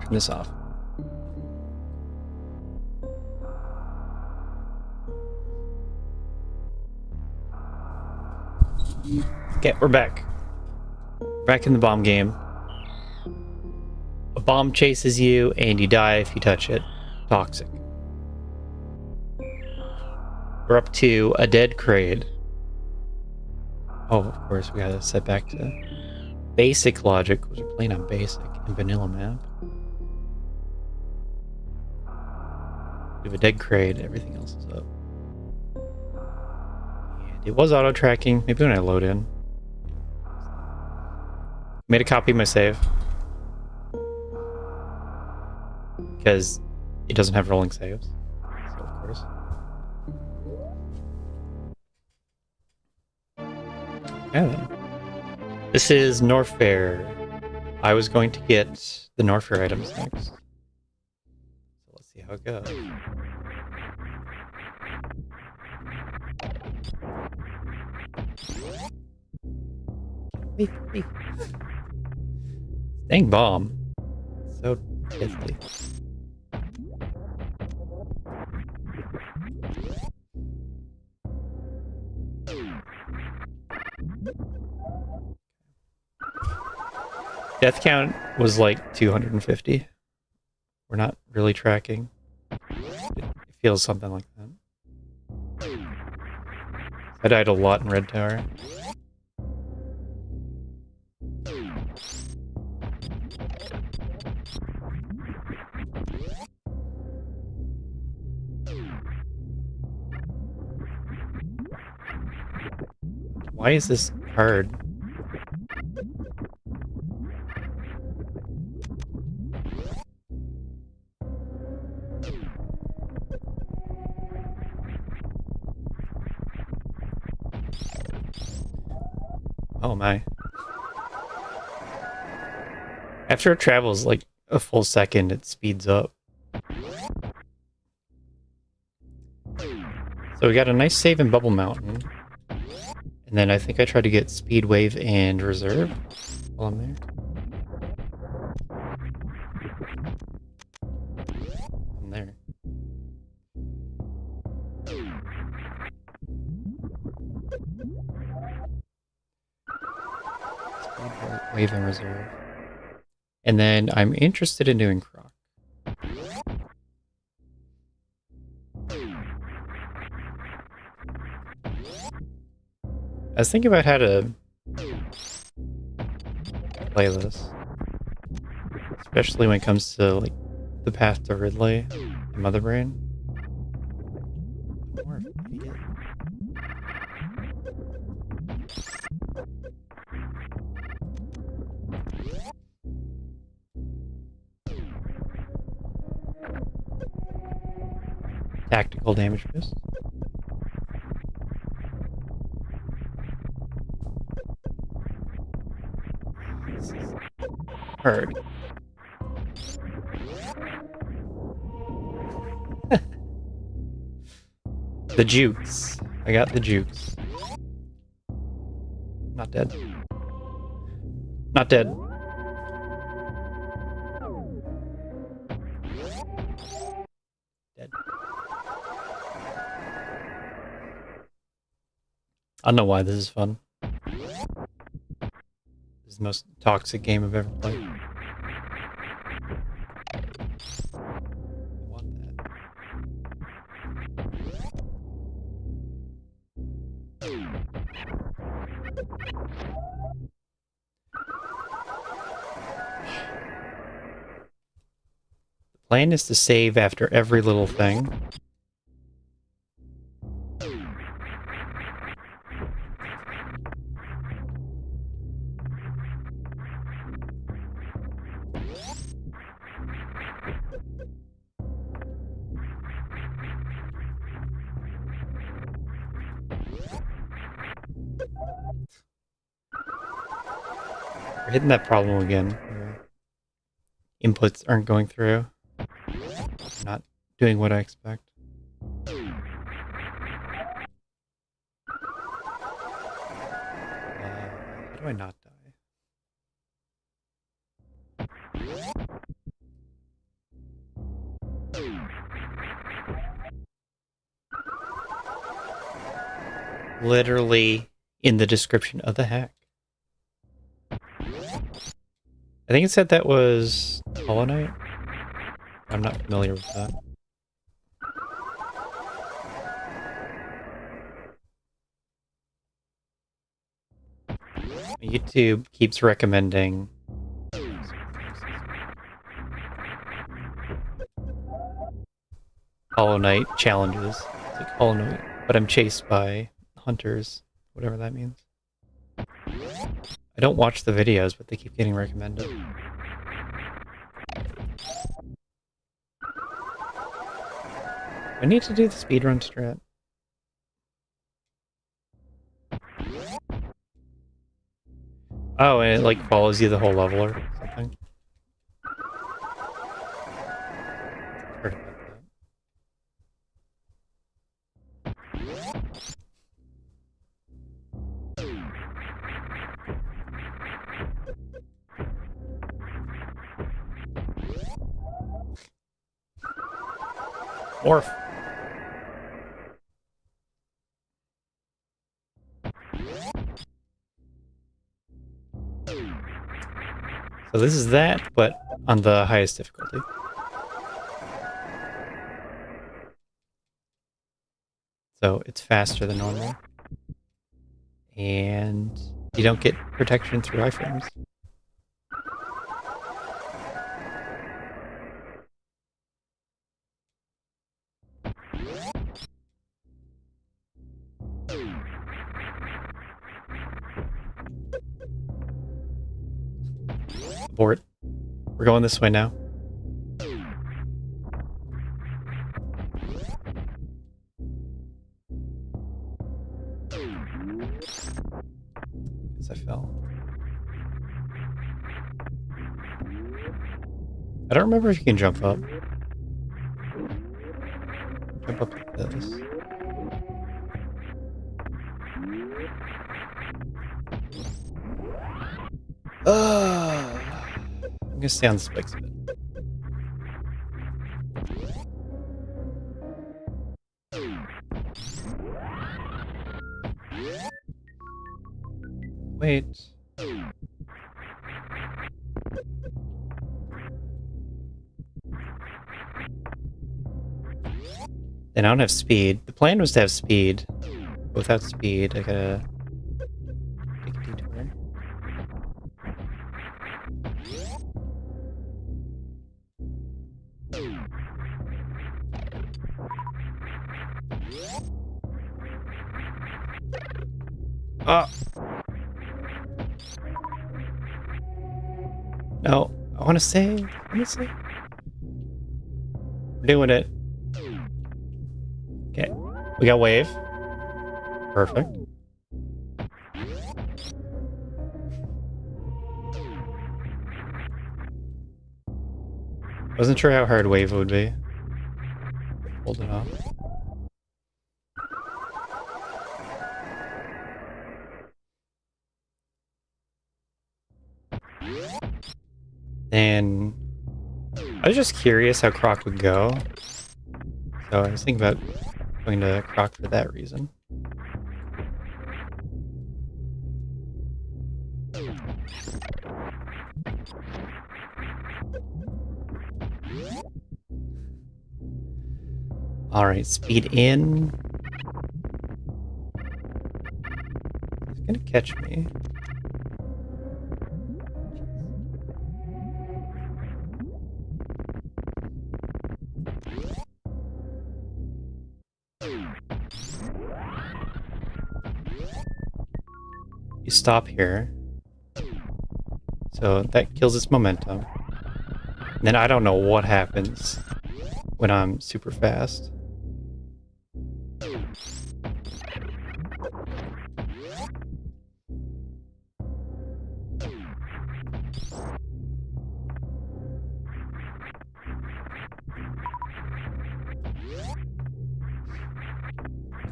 turn this off. Okay, we're back. Back in the bomb game. A bomb chases you and you die if you touch it. Toxic. We're up to a dead crate. Oh, of course, we gotta set back to basic logic, because we're playing on basic and vanilla map. We have a dead crate, everything else is up. And it was auto tracking, maybe when I load in. Made a copy of my save. Because it doesn't have rolling saves. So, of course. Yeah, then. This is Norfair. I was going to get the Norfair items next. So let's see how it goes. Wait. Dang bomb. So deadly. Death count was like 250. We're not really tracking. It feels something like that. I died a lot in Red Tower. Why is this hard? Oh my. After it travels like a full second, it speeds up. So we got a nice save in Bubble Mountain. And then I think I tried to get Speed Wave and Reserve while I'm there. I'm there. Speed Wave and Reserve. And then I'm interested in doing Croc. I was thinking about how to play this, especially when it comes to like the path to Ridley and Mother Brain. More idiot. Tactical damage boost. This is hard. The jukes. I got the jukes. Not dead. Not dead. Dead. I don't know why this is fun. This is the most toxic game I've ever played. I want that. The plan is to save after every little thing. We're hitting that problem again, where inputs aren't going through. Not doing what I expect. How do I not die? literally in the description of the hack. I think it said that was Hollow Knight. I'm not familiar with that. YouTube keeps recommending Hollow Knight challenges. It's like Hollow Knight, but I'm chased by hunters, whatever that means. I don't watch the videos, but they keep getting recommended. I need to do the speedrun strat. Oh, and it like follows you the whole level or something. Heard about that. Morph. So this is that, but on the highest difficulty. So it's faster than normal. And you don't get protection through iframes. Abort. We're going this way now. Because I fell. I don't remember if you can jump up. Jump up like this. I'm gonna stay on the spikes a bit. Wait. And I don't have speed. The plan was to have speed. Without speed, I gotta take a detour. Ah! No, I want to save. I want to save. We're doing it. Okay, we got wave. Perfect. Wasn't sure how hard wave would be. Hold it off. And I was just curious how Croc would go. So I was thinking about going to Croc for that reason. Alright, speed in. It's gonna catch me. You stop here. So that kills its momentum. And then I don't know what happens when I'm super fast.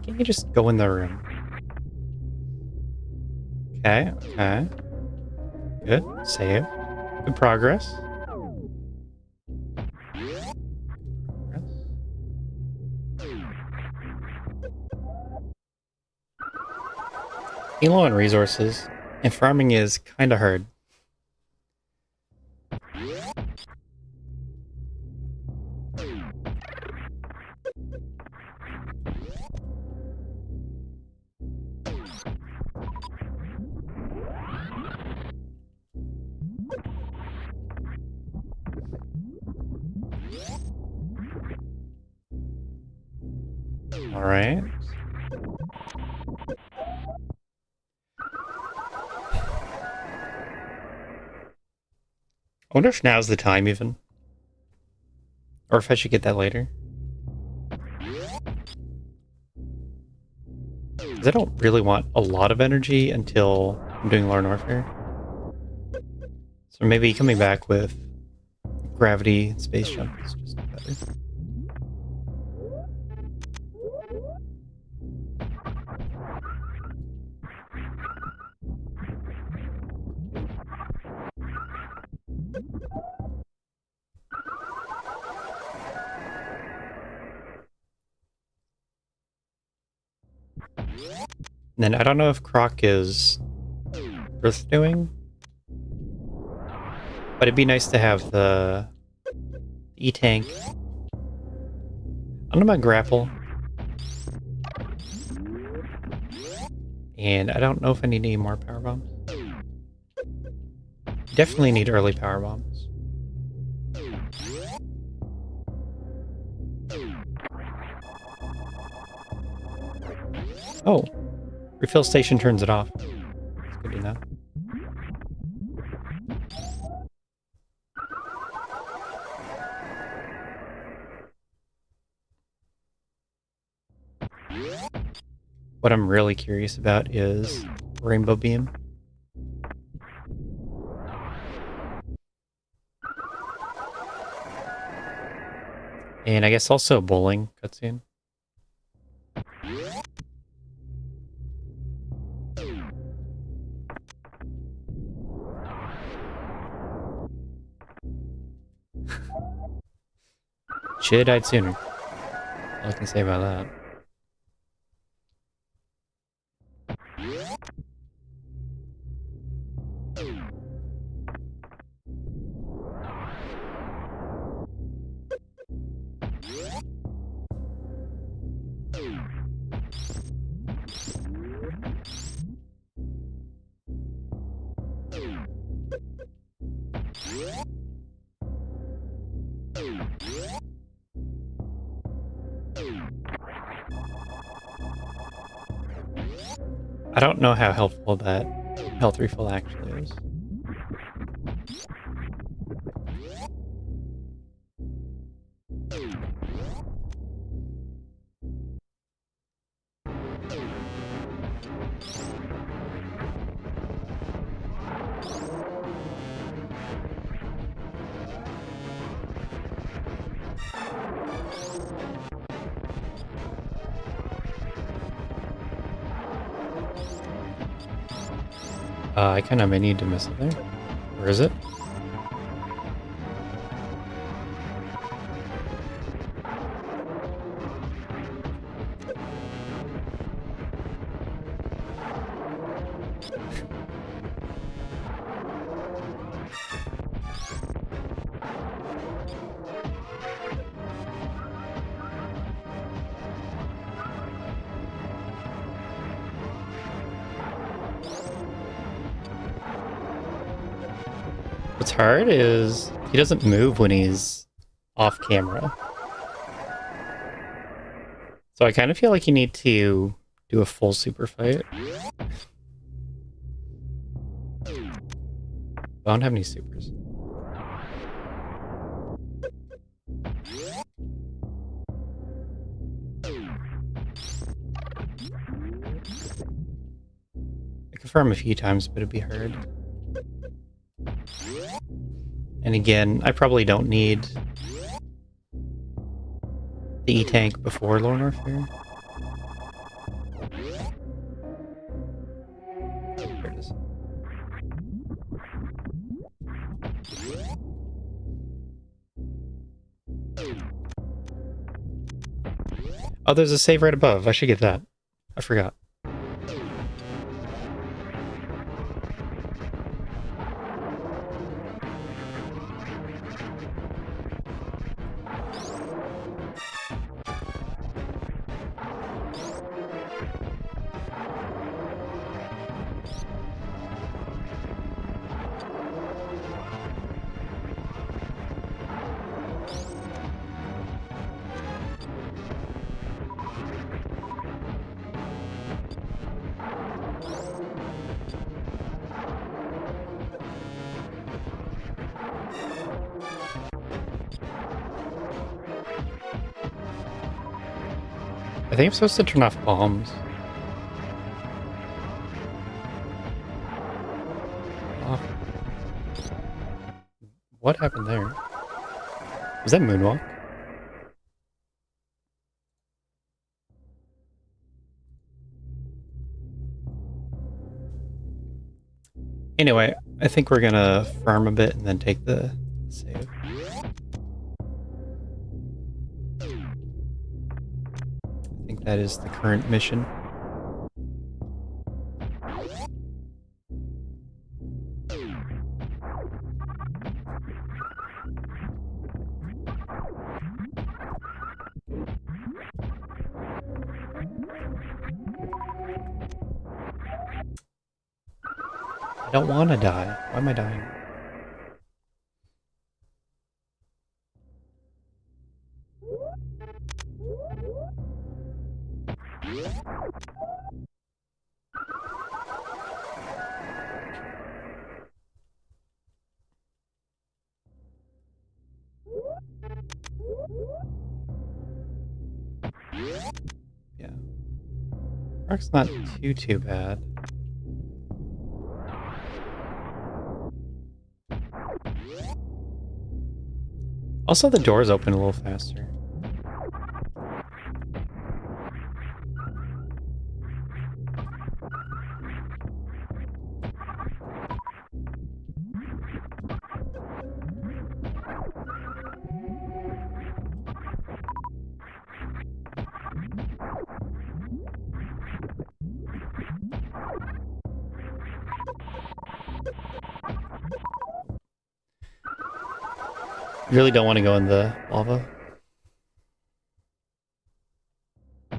Can't you just go in the room? Okay, okay. Good. Save. Good progress. Being low on resources, and farming is kind of hard. Alright. I wonder if now's the time even. Or if I should get that later. Because I don't really want a lot of energy until I'm doing Lore Warfare. So maybe coming back with gravity and space jump is just better. And then I don't know if Croc is worth doing, but it'd be nice to have the E-Tank. I don't know about Grapple. And I don't know if I need any more power bombs. Definitely need early power bombs. Oh, refill station turns it off. That's good to know. What I'm really curious about is Rainbow Beam. And I guess also bowling cutscene. Should have died sooner. All I can say about that. I don't know how helpful that health refill actually is. I kind of may need to miss it there. Where is it? What's hard is he doesn't move when he's off camera. So I kind of feel like you need to do a full super fight. I don't have any supers. I could farm a few times, but it'd be hard. And again, I probably don't need the E-Tank before Lore Warfare. There it is. Oh, there's a save right above. I should get that. I forgot. I think I'm supposed to turn off bombs. Off. What happened there? Was that moonwalk? Anyway, I think we're gonna farm a bit and then take the save. I think that is the current mission. I don't want to die. Why am I dying? Yeah. Park's not too bad. Also, the doors open a little faster. You really don't want to go in the lava. So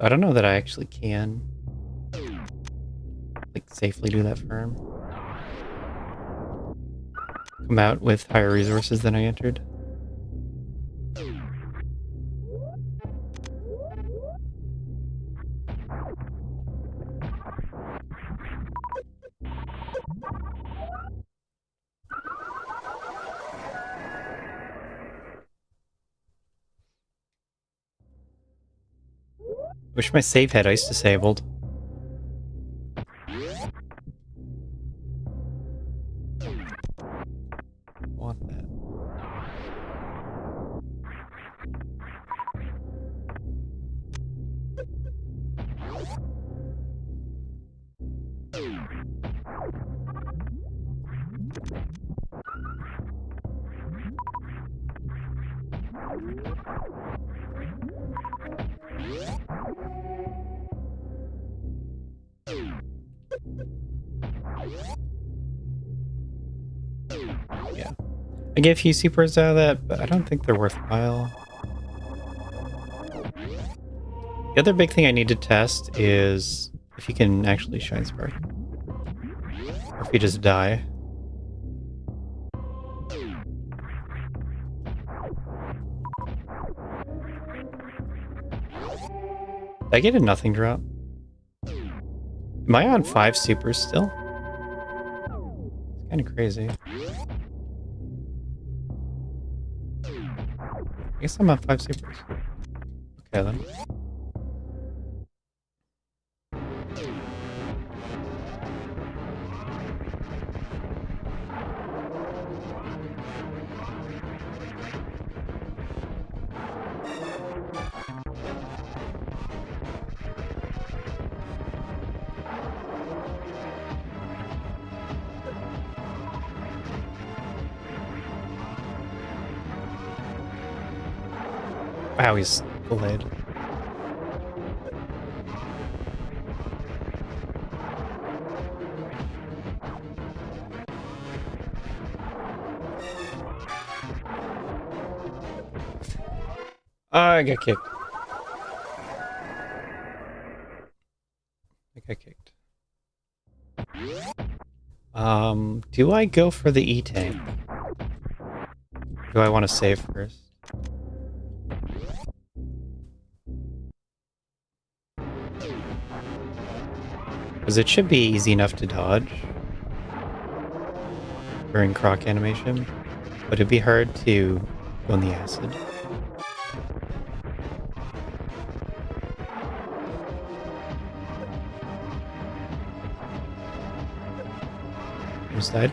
I don't know that I actually can like safely do that farm. Come out with higher resources than I entered. Wish my save had ice disabled. Want that. Yeah. I get a few supers out of that, but I don't think they're worthwhile. The other big thing I need to test is if you can actually shine spark. Or if you just die. Did I get a nothing drop? Am I on 5 supers still? It's kind of crazy. I guess I'm on 5 supers. Okay then. Wow, he's delayed. I got kicked. I got kicked. Do I go for the E-tank? Do I want to save first? Because it should be easy enough to dodge during croc animation, but it'd be hard to go in the acid. Just died.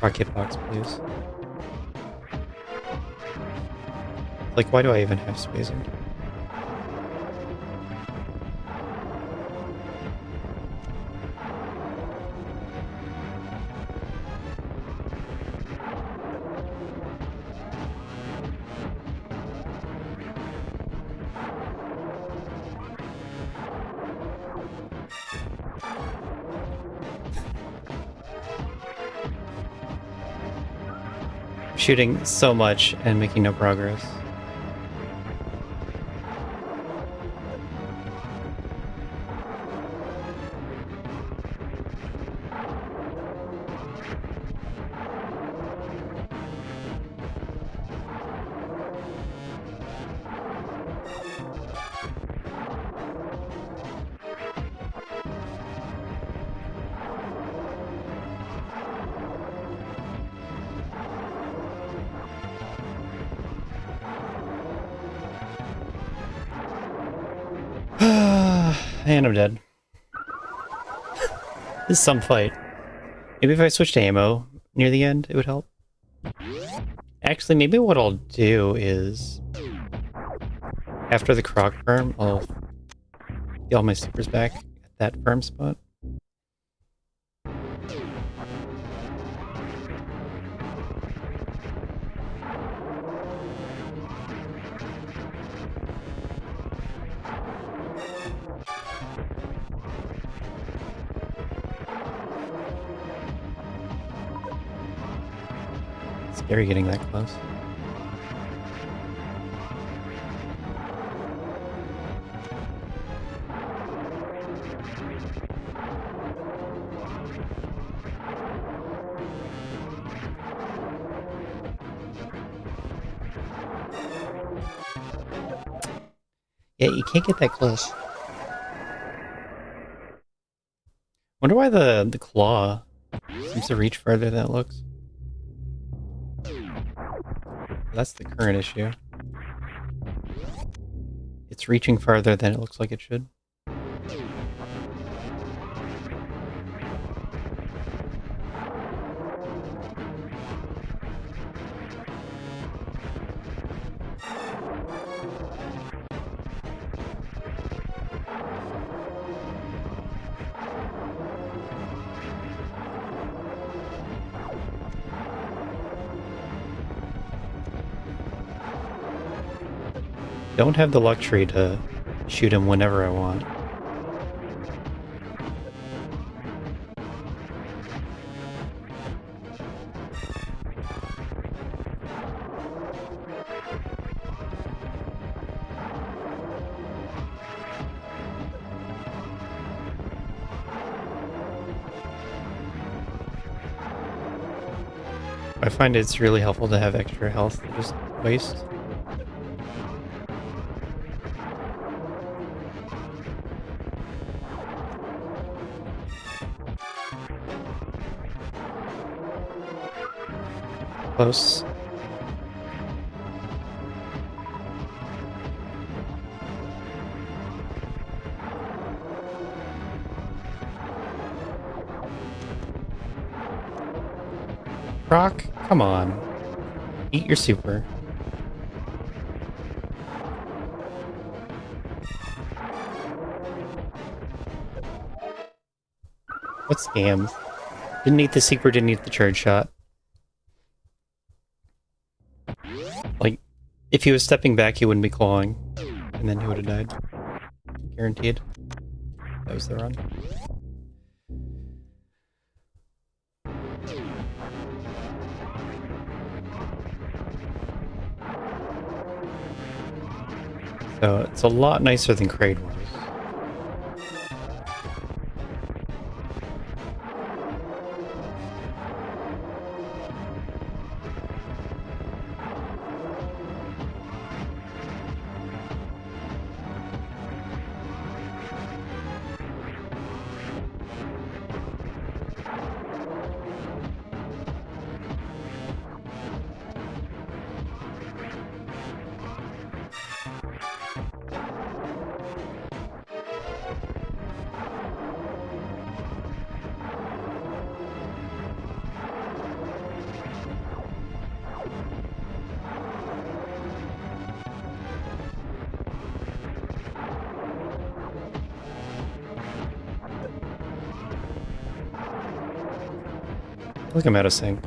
Rocket box, please. Like, why do I even have spacing? Shooting so much and making no progress. And I'm dead. This is some fight. Maybe if I switch to ammo near the end, it would help. Actually, maybe what I'll do is... after the croc firm, I'll get all my supers back at that firm spot. Scary getting that close. Yeah, you can't get that close. Wonder why the claw seems to reach further than it looks. That's the current issue. It's reaching farther than it looks like it should. Don't have the luxury to shoot him whenever I want. I find it's really helpful to have extra health to just waste. Close. Rock, come on. Eat your super. What scams? Didn't eat the super, didn't eat the charge shot. Like, if he was stepping back, he wouldn't be clawing. And then he would have died. Guaranteed. That was the run. So, it's a lot nicer than Kraid was. Look, I'm out of sync.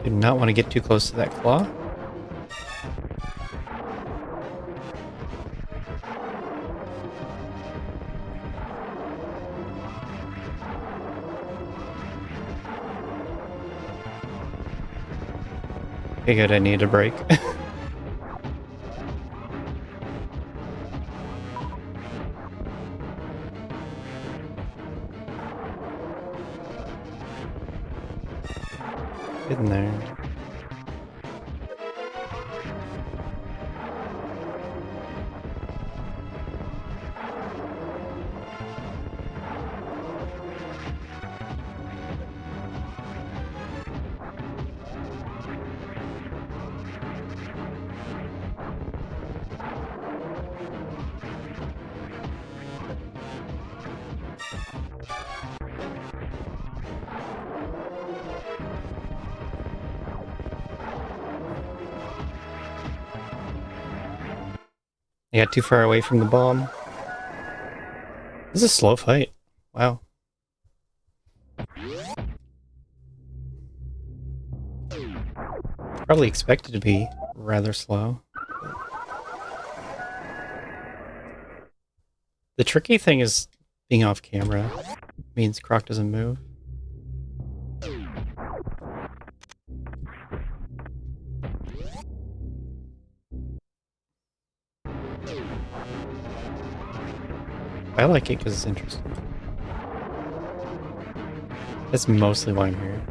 Do not want to get too close to that claw. Okay, good, I need a break. Get in there. I got too far away from the bomb. This is a slow fight. Wow. Probably expected to be rather slow. The tricky thing is being off camera. Means Croc doesn't move. I like it because it's interesting. That's mostly why I'm here.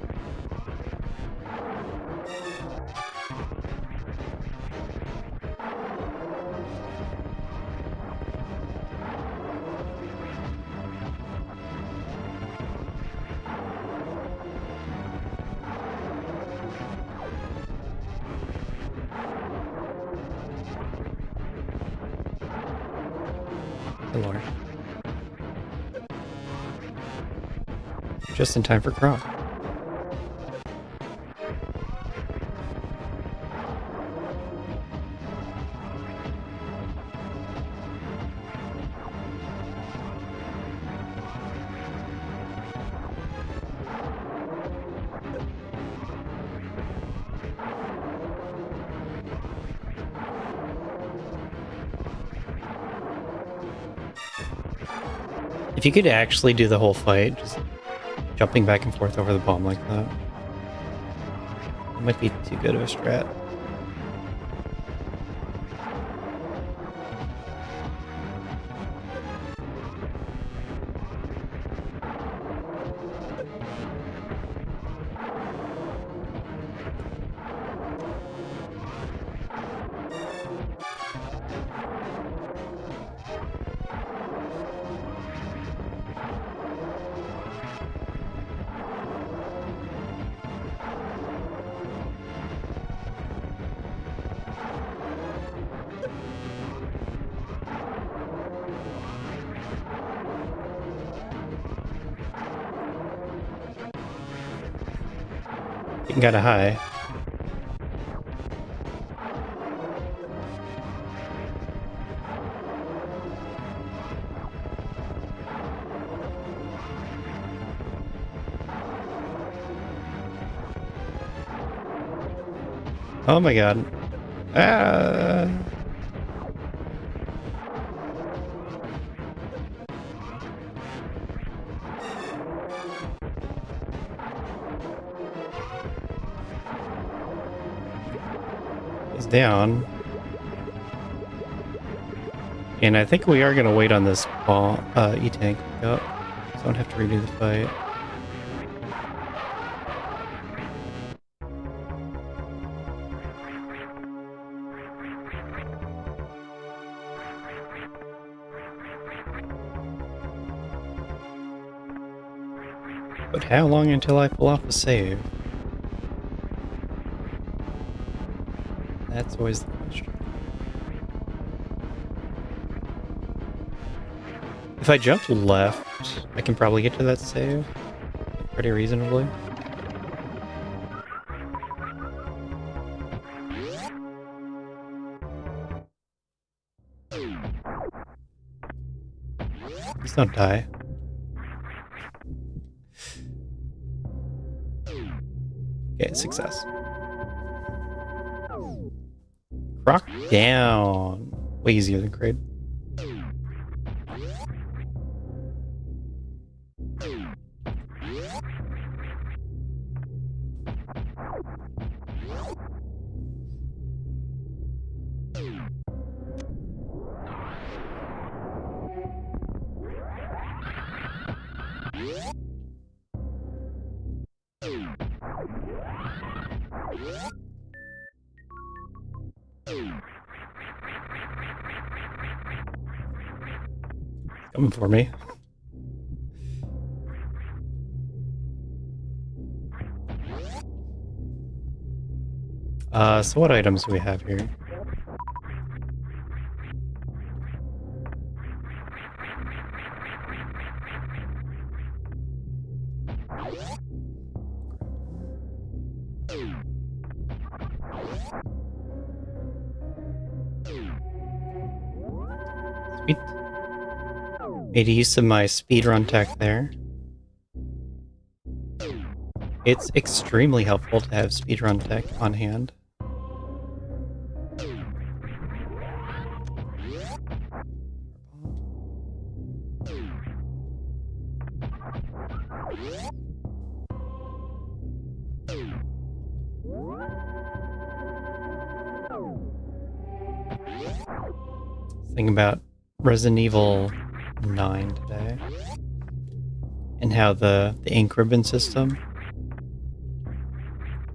Good lord. Just in time for Croc. If you could actually do the whole fight, just jumping back and forth over the bomb like that, it might be too good of a strat. Getting kinda high. Oh my god. Ah. He's down. And I think we are going to wait on this ball, E-tank up, so I don't have to redo the fight. But how long until I pull off a save? That's always the question. If I jump left, I can probably get to that save pretty reasonably. Please don't die. Okay, success. Rock down. Way easier than Kraid. Coming for me. So what items do we have here? Sweet. Made use of my speedrun tech there. It's extremely helpful to have speedrun tech on hand. Thinking about Resident Evil 9 today, and how the ink ribbon system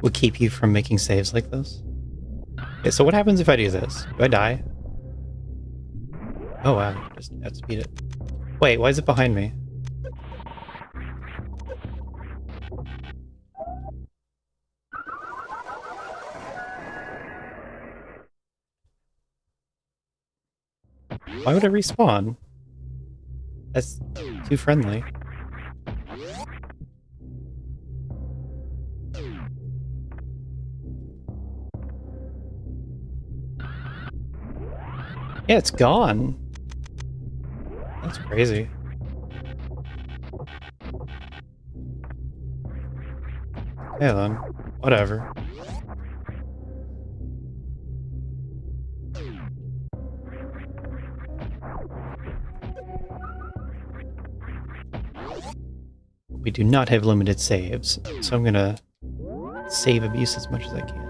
would keep you from making saves like this. Okay, so what happens if I do this? Do I die? Oh wow, just outspeed it. Wait, why is it behind me? Why would it respawn? That's too friendly. Yeah, it's gone. That's crazy. Yeah then, whatever. We do not have limited saves, so I'm gonna save abuse as much as I can.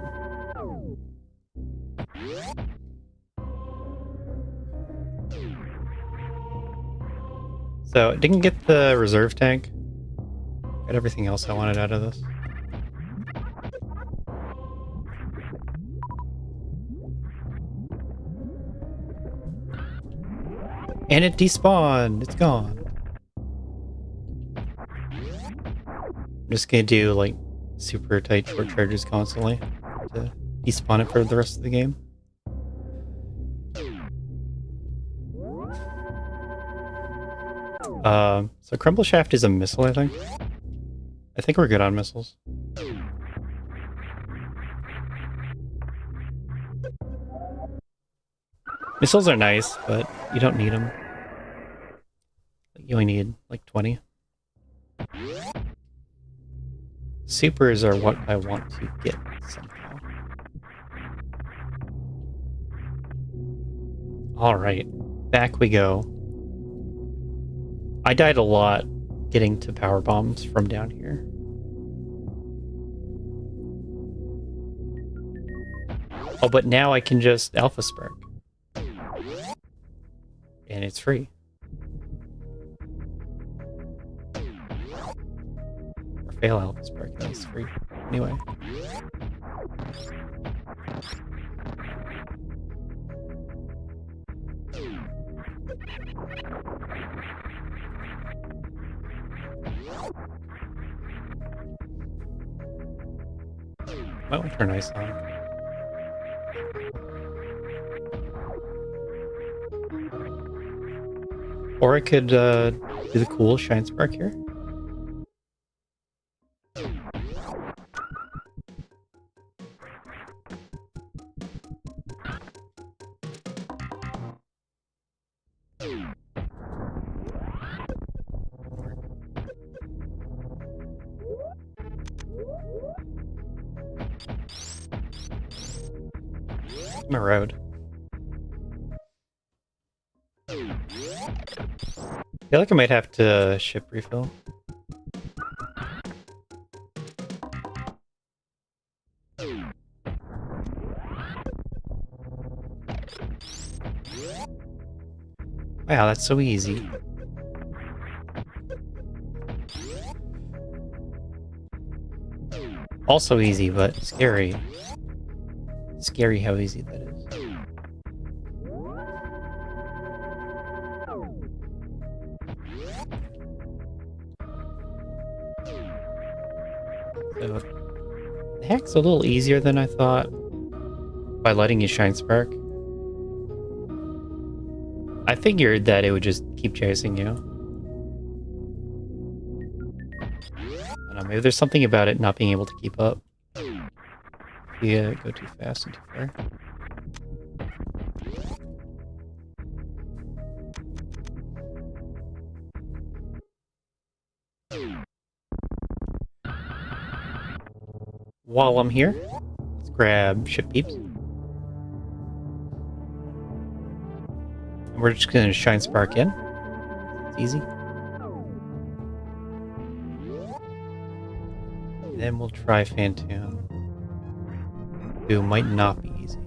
So, didn't get the reserve tank. Got everything else I wanted out of this. And it despawned! It's gone! I'm just gonna do, like, super tight short charges constantly to despawn it for the rest of the game. So Crumble Shaft is a missile, I think. I think we're good on missiles. Missiles are nice, but you don't need them. You only need, like, 20. Supers are what I want to get somehow. Alright, back we go. I died a lot getting to power bombs from down here. Oh, but now I can just Alpha Spark. And it's free. Or fail Alpha Spark, and it's free. Anyway. Well, turn ice on. Or I could do the cool Shine Spark here. My road. I feel like I might have to ship refill. Wow, that's so easy. Also easy, but scary. Scary how easy that is. So, the hack's a little easier than I thought by letting you Shine Spark. I figured that it would just keep chasing you. I don't know, maybe there's something about it not being able to keep up. You go too fast and too far. While I'm here, let's grab Ship Peeps. And we're just gonna Shine Spark in. It's easy. And then we'll try Phantom. Who might not be easy.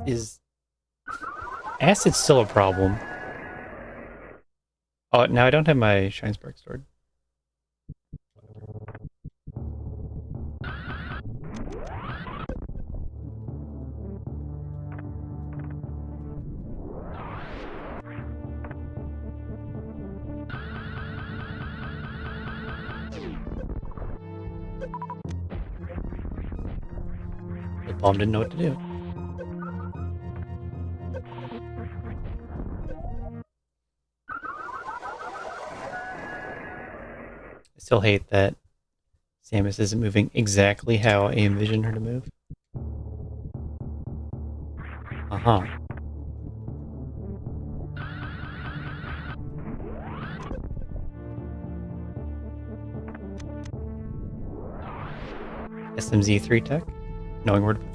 Is acid still a problem? Oh, now I don't have my Shine Spark stored. The bomb didn't know what to do. I still hate that Samus isn't moving exactly how I envisioned her to move. Uh-huh. SMZ3 tech, knowing where to put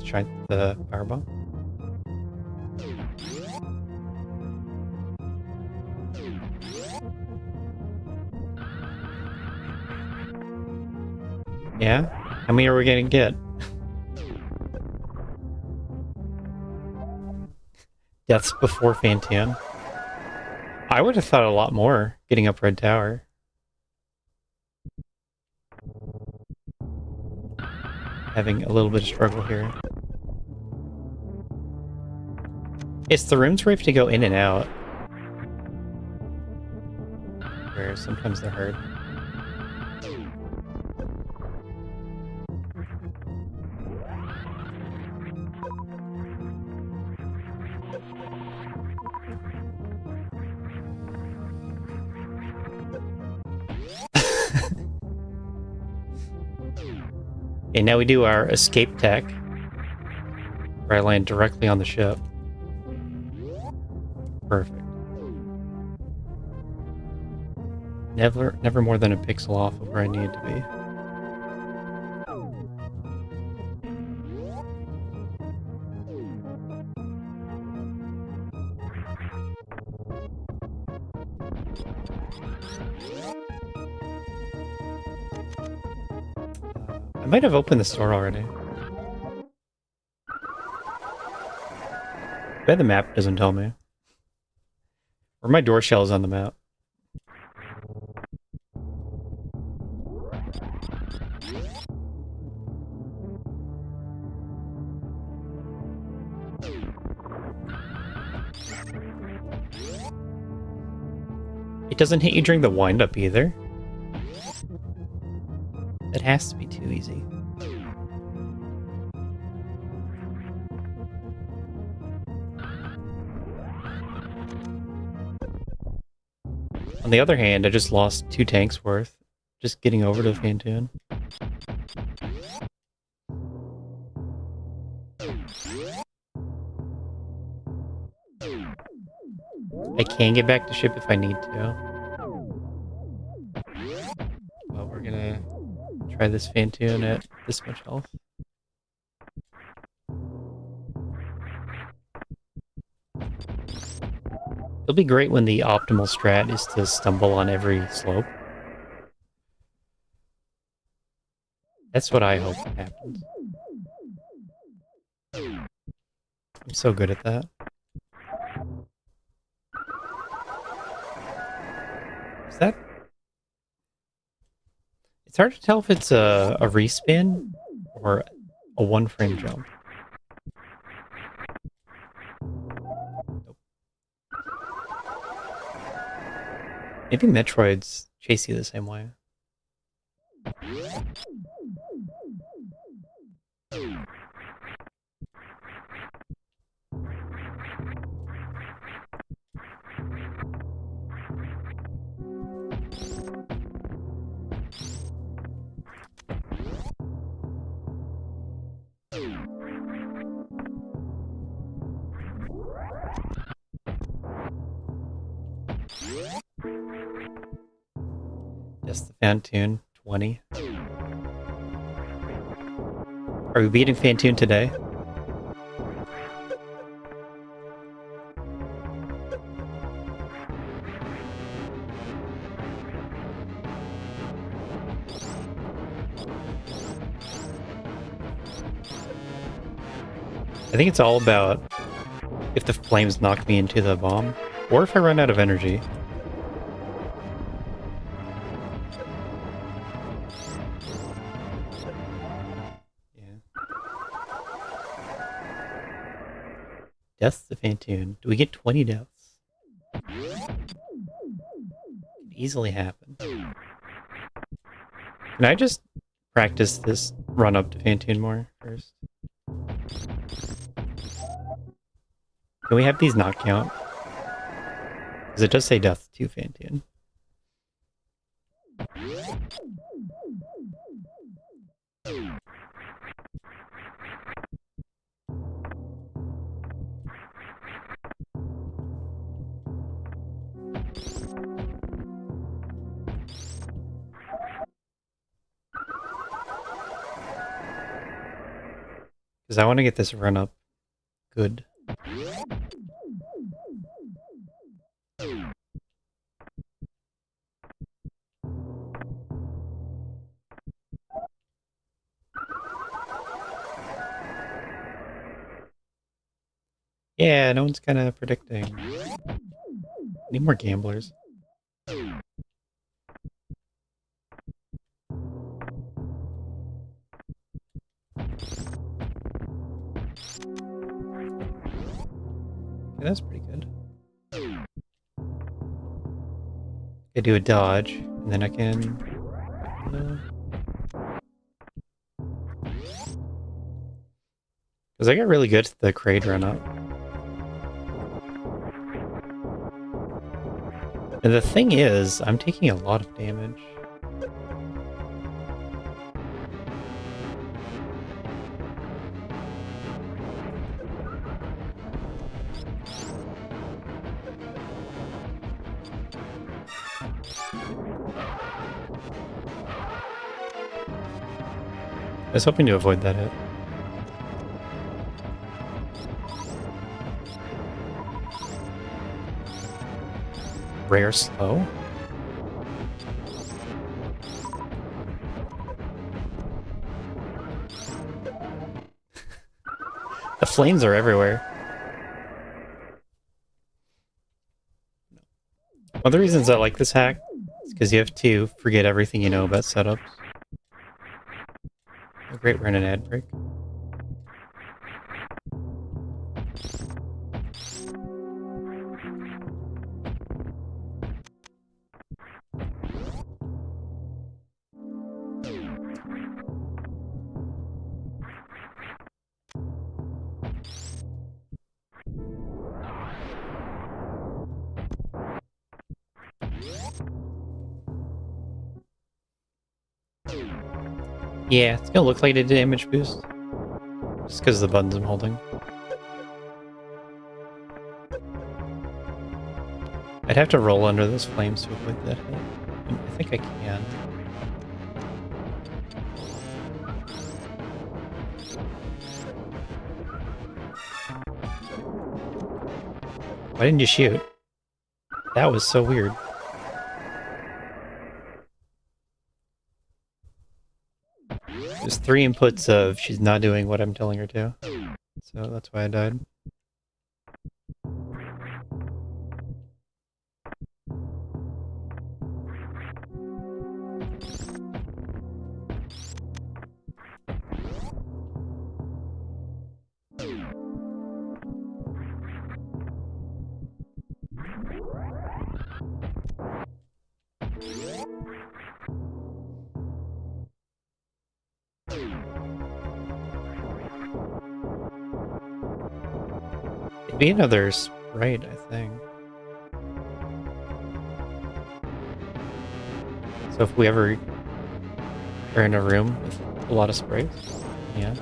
the firebomb. Yeah? How many are we gonna get? Deaths before Phantom. I would have thought a lot more getting up Red Tower. Having a little bit of struggle here. It's the rooms where you have to go in and out. Where sometimes they're hard. And now we do our escape tech, where I land directly on the ship. Perfect. Never more than a pixel off of where I need to be. I might have opened the store already. I bet the map doesn't tell me. Or my door shell is on the map. doesn't hit you during the wind-up either. That has to be too easy. On the other hand, I just lost 2 tanks worth just getting over to Fantoon. I can get back to ship if I need to. Well, we're gonna try this Fantoon at this much health. It'll be great when the optimal strat is to stumble on every slope. That's what I hope happens. I'm so good at that. Is that... It's hard to tell if it's a respin or a 1-frame jump. Nope. Maybe Metroids chase you the same way. Yes, the Fantoon 20. Are we beating Fantoon today? I think it's all about if the flames knock me into the bomb, or if I run out of energy. Deaths to Fantoon. Do we get 20 deaths? Could easily happen. Can I just practice this run up to Fantoon more first? Can we have these not count? Because it does say death to Fantoon. Because I want to get this run up good. Yeah, no one's kind of predicting. Need more gamblers. Yeah, that's pretty good. I do a dodge, and then I can... Because I got really good at the Kraid run up. And the thing is, I'm taking a lot of damage. I was hoping to avoid that hit. Rare slow? The flames are everywhere. One of the reasons I like this hack is because you have to forget everything you know about setups. A great run and ad break. Yeah, it's gonna look like a damage boost. Just because of the buttons I'm holding. I'd have to roll under those flames to avoid that hit. I think I can. Why didn't you shoot? That was so weird. There's 3 inputs of she's not doing what I'm telling her to. So that's why I died. It'd be another sprite, I think. So if we ever are in a room with a lot of sprites, yeah.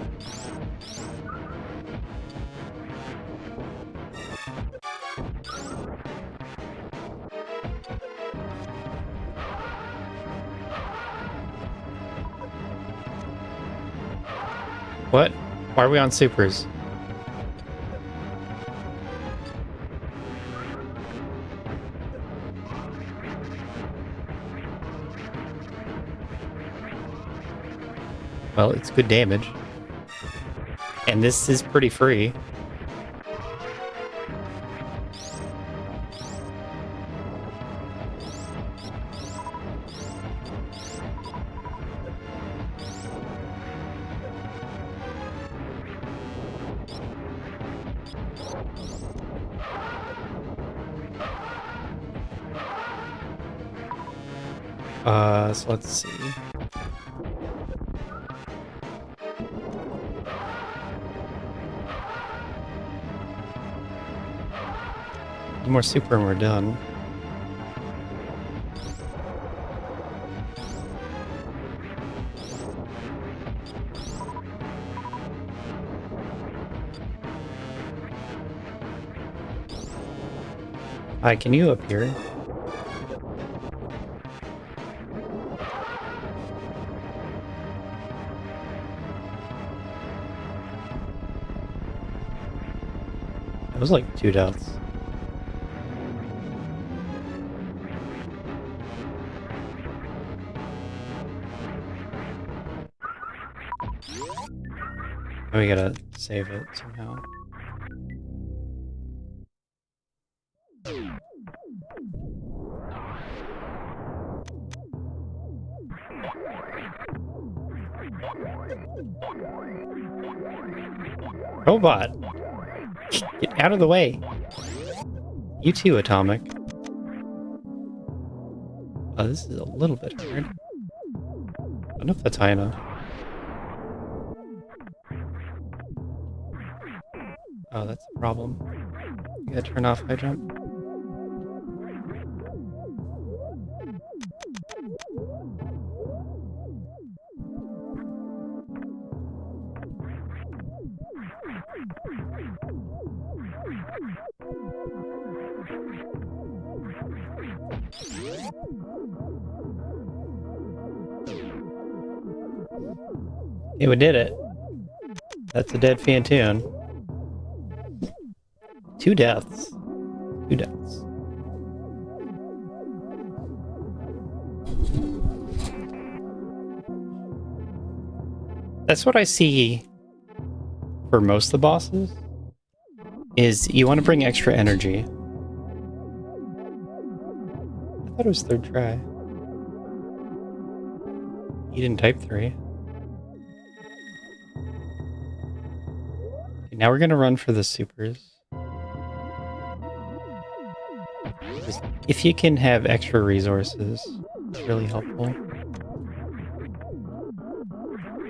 What? Why are we on supers? Well, it's good damage. And this is pretty free. So let's see. One more super and we're done. Hi, can you appear? That was like 2 deaths. Oh, we gotta save it somehow. Robot! Get out of the way! You too, Atomic. Oh, this is a little bit hard. I don't know if that's high enough. Oh, that's the problem. You gotta turn off high jump. Hey, we did it. That's a dead Fantoon. 2 deaths. 2 deaths. That's what I see for most of the bosses, is you want to bring extra energy. I thought it was 3rd try. You didn't type 3. Okay, now we're gonna run for the supers. If you can have extra resources, it's really helpful.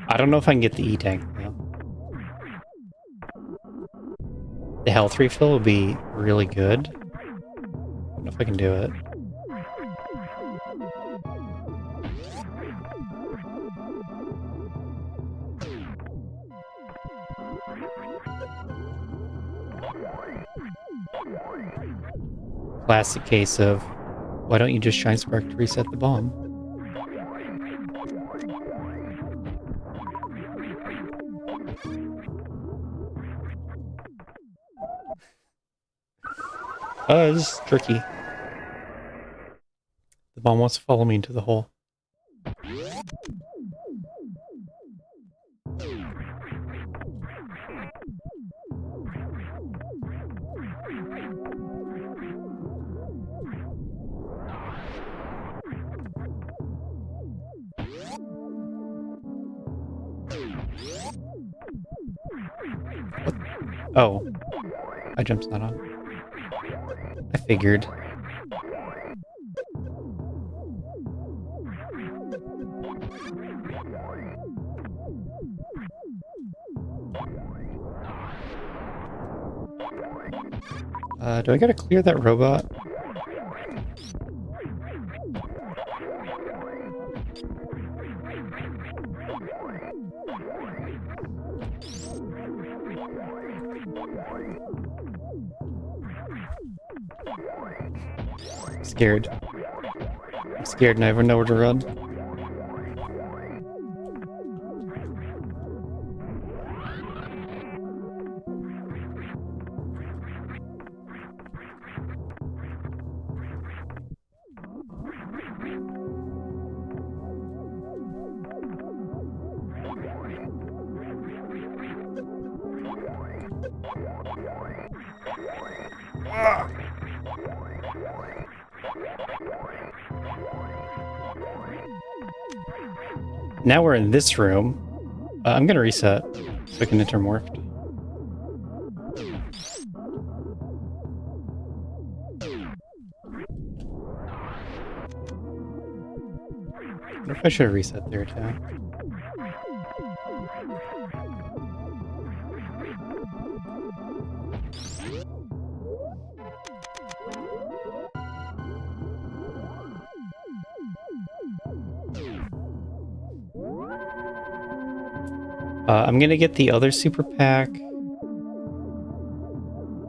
I don't know if I can get the E-Tank though. The health refill will be really good. I don't know if I can do it. Classic case of, why don't you just shine spark to reset the bomb? Oh, this is tricky. The bomb wants to follow me into the hole. What? Oh, my jump's not on. I figured. Do I gotta clear that robot? I'm scared. I'm scared and I never know where to run. Now we're in this room. I'm gonna reset so I can enter morphed. I wonder if I should have reset there too. I'm gonna get the other super pack.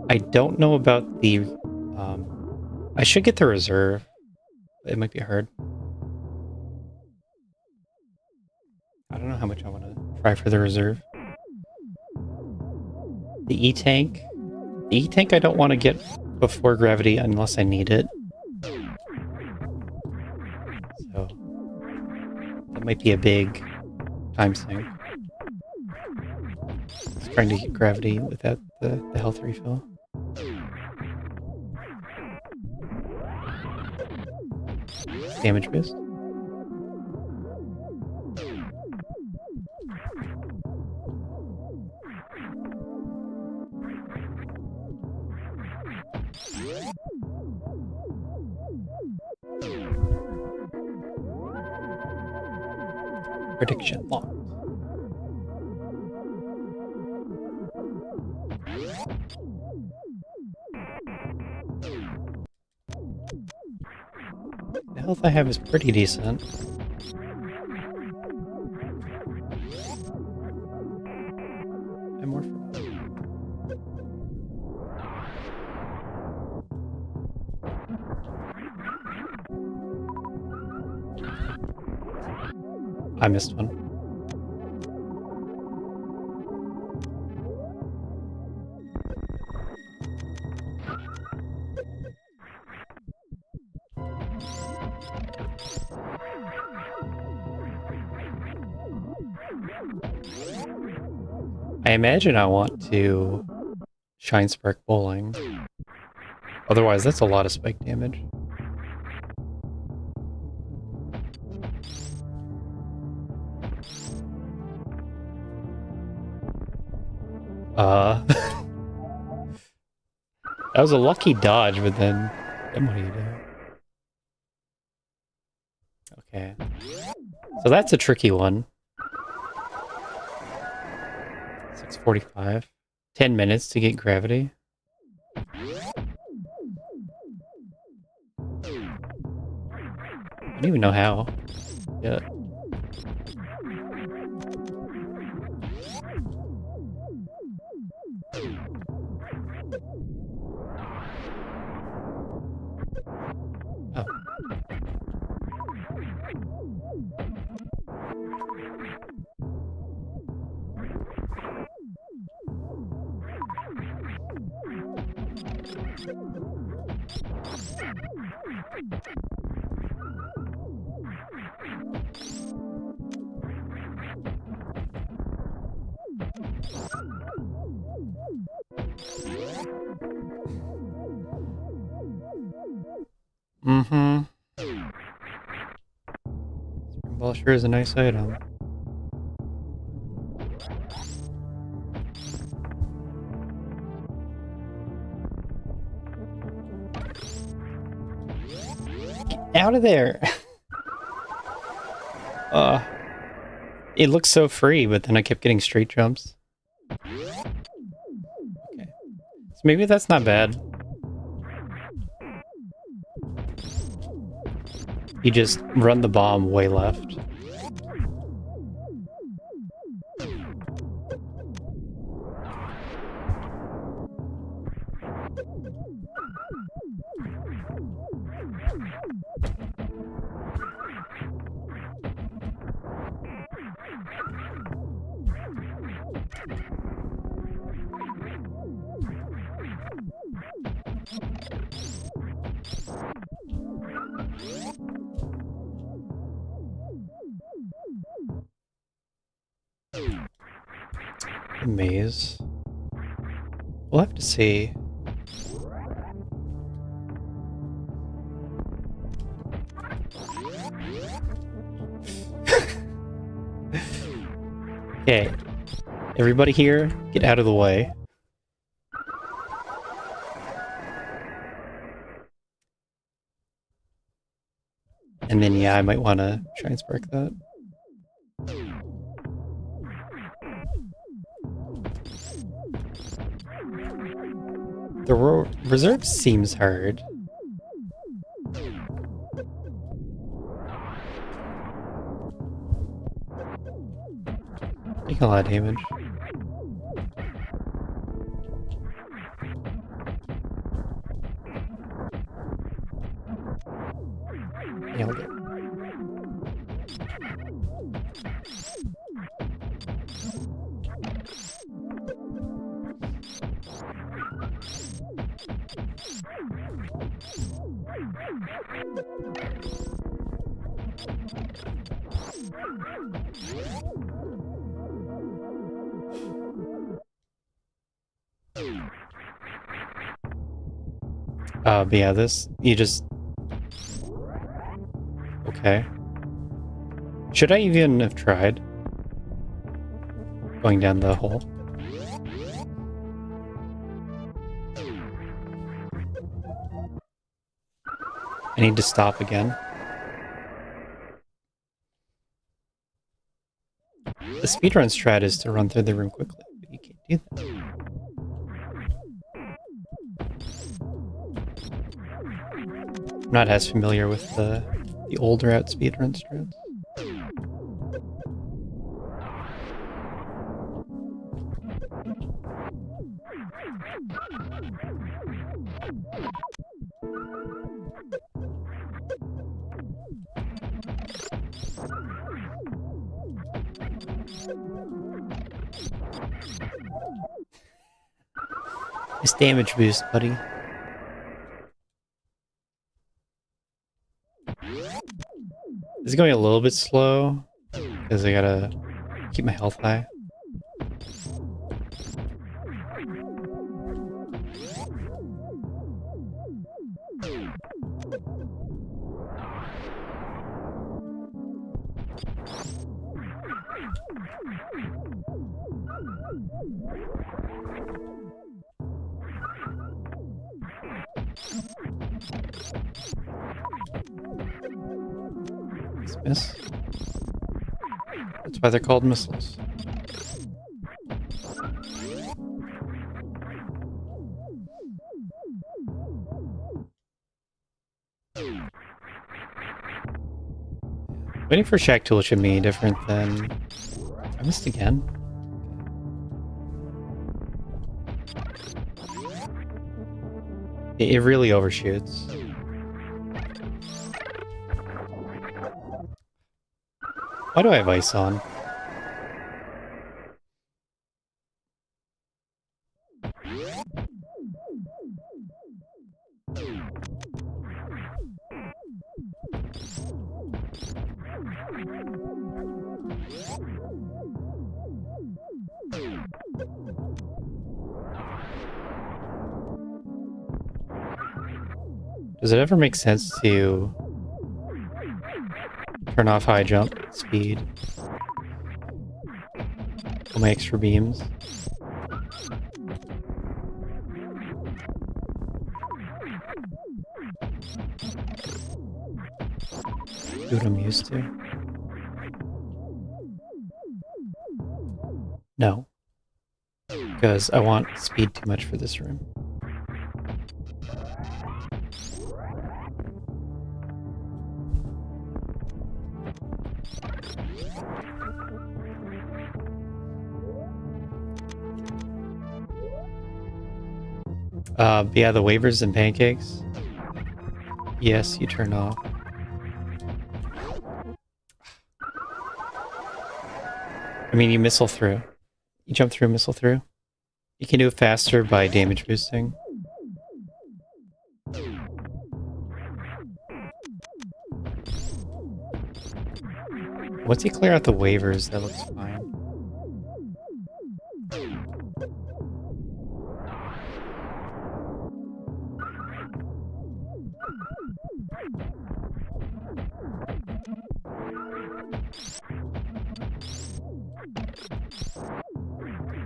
I don't know about the... I should get the reserve. It might be hard. I don't know how much I want to try for the reserve. The E-Tank. The E-Tank I don't want to get before gravity unless I need it. So... that might be a big time sink. Just trying to get gravity without the health refill. Damage boost. Prediction locked. The health I have is pretty decent. I'm more for I missed one. I imagine I want to Shine Spark Bowling. Otherwise, that's a lot of spike damage. That was a lucky dodge, but then what do you do? Okay. So that's a tricky one. 6:45. 10 minutes to get gravity. I don't even know how. Yeah. Mm-hmm. Spring ball sure is a nice item. Get out of there! It looks so free, but then I kept getting straight jumps. Okay. So maybe that's not bad. You just run the bomb way left. The maze. We'll have to see. Okay. Everybody here, get out of the way. And then, yeah, I might want to try and spark that. The reserve seems hard. Taking a lot of damage. Nailed it. But yeah, this, you just... Okay. Should I even have tried going down the hole? I need to stop again. The speedrun strat is to run through the room quickly, but you can't do that. I'm not as familiar with the old route speedrun strats. Nice damage boost, buddy. This is going a little bit slow, because I gotta keep my health high. Miss. That's why they're called missiles. Waiting for Shack Tool should be different than... I missed again. It really overshoots. Why do I have ice on? Does it ever make sense to turn off high jump speed? All my extra beams? Do what I'm used to? No. Because I want speed too much for this room. Yeah, the wavers and pancakes. Yes, you turn off. I mean, you missile through. You jump through, missile through. You can do it faster by damage boosting. Once you clear out the waivers, that looks fine.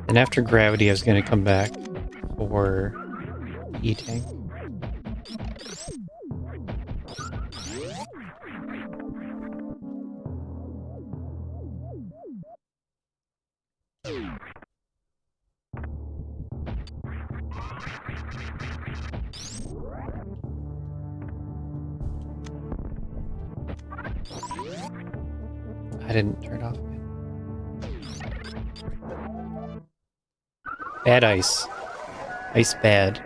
And after gravity, I was going to come back for E-tank. I didn't turn it off again. Bad ice. Ice bad.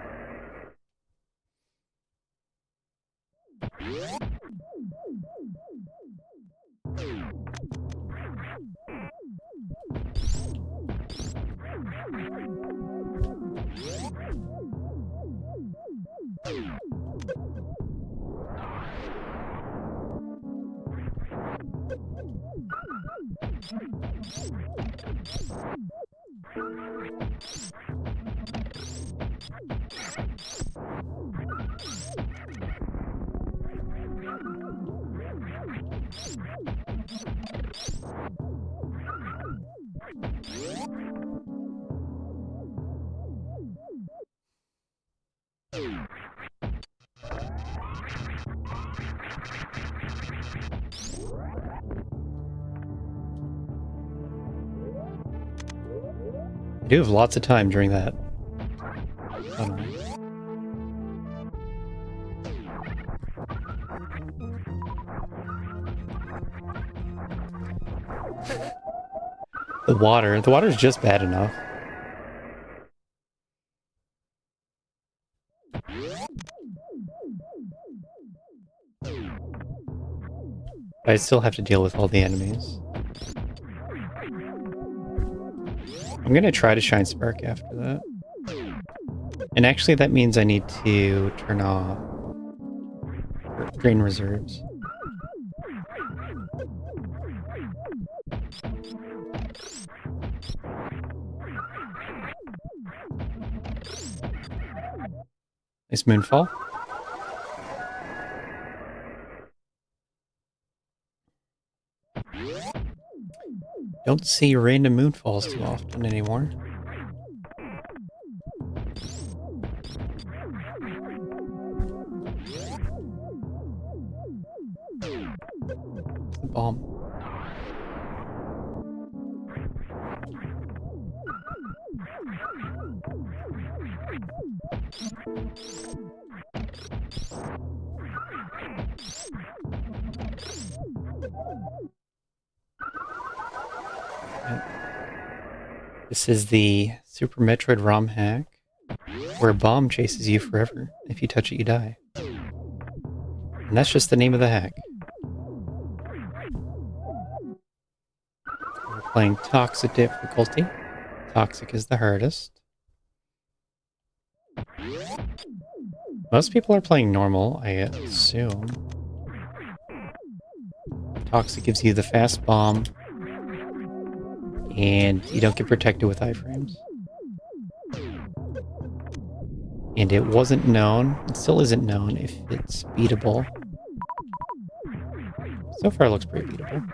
I do have lots of time during that. The water is just bad enough. I still have to deal with all the enemies. I'm gonna try to Shine Spark after that. And actually that means I need to turn off drain reserves. Nice moonfall. Don't see random moonfalls too often anymore. The bomb. This is the Super Metroid ROM hack, where a bomb chases you forever. If you touch it, you die. And that's just the name of the hack. We're playing Toxic difficulty. Toxic is the hardest. Most people are playing normal, I assume. Toxic gives you the fast bomb, and you don't get protected with iframes. And it wasn't known, it still isn't known if it's beatable. So far it looks pretty beatable.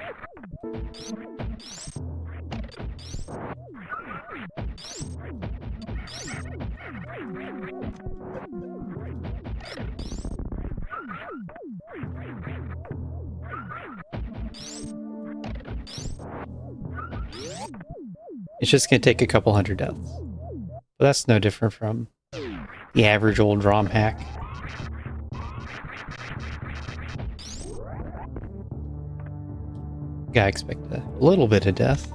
It's just going to take a couple hundred deaths. But that's no different from the average old ROM hack. Gotta expect a little bit of death.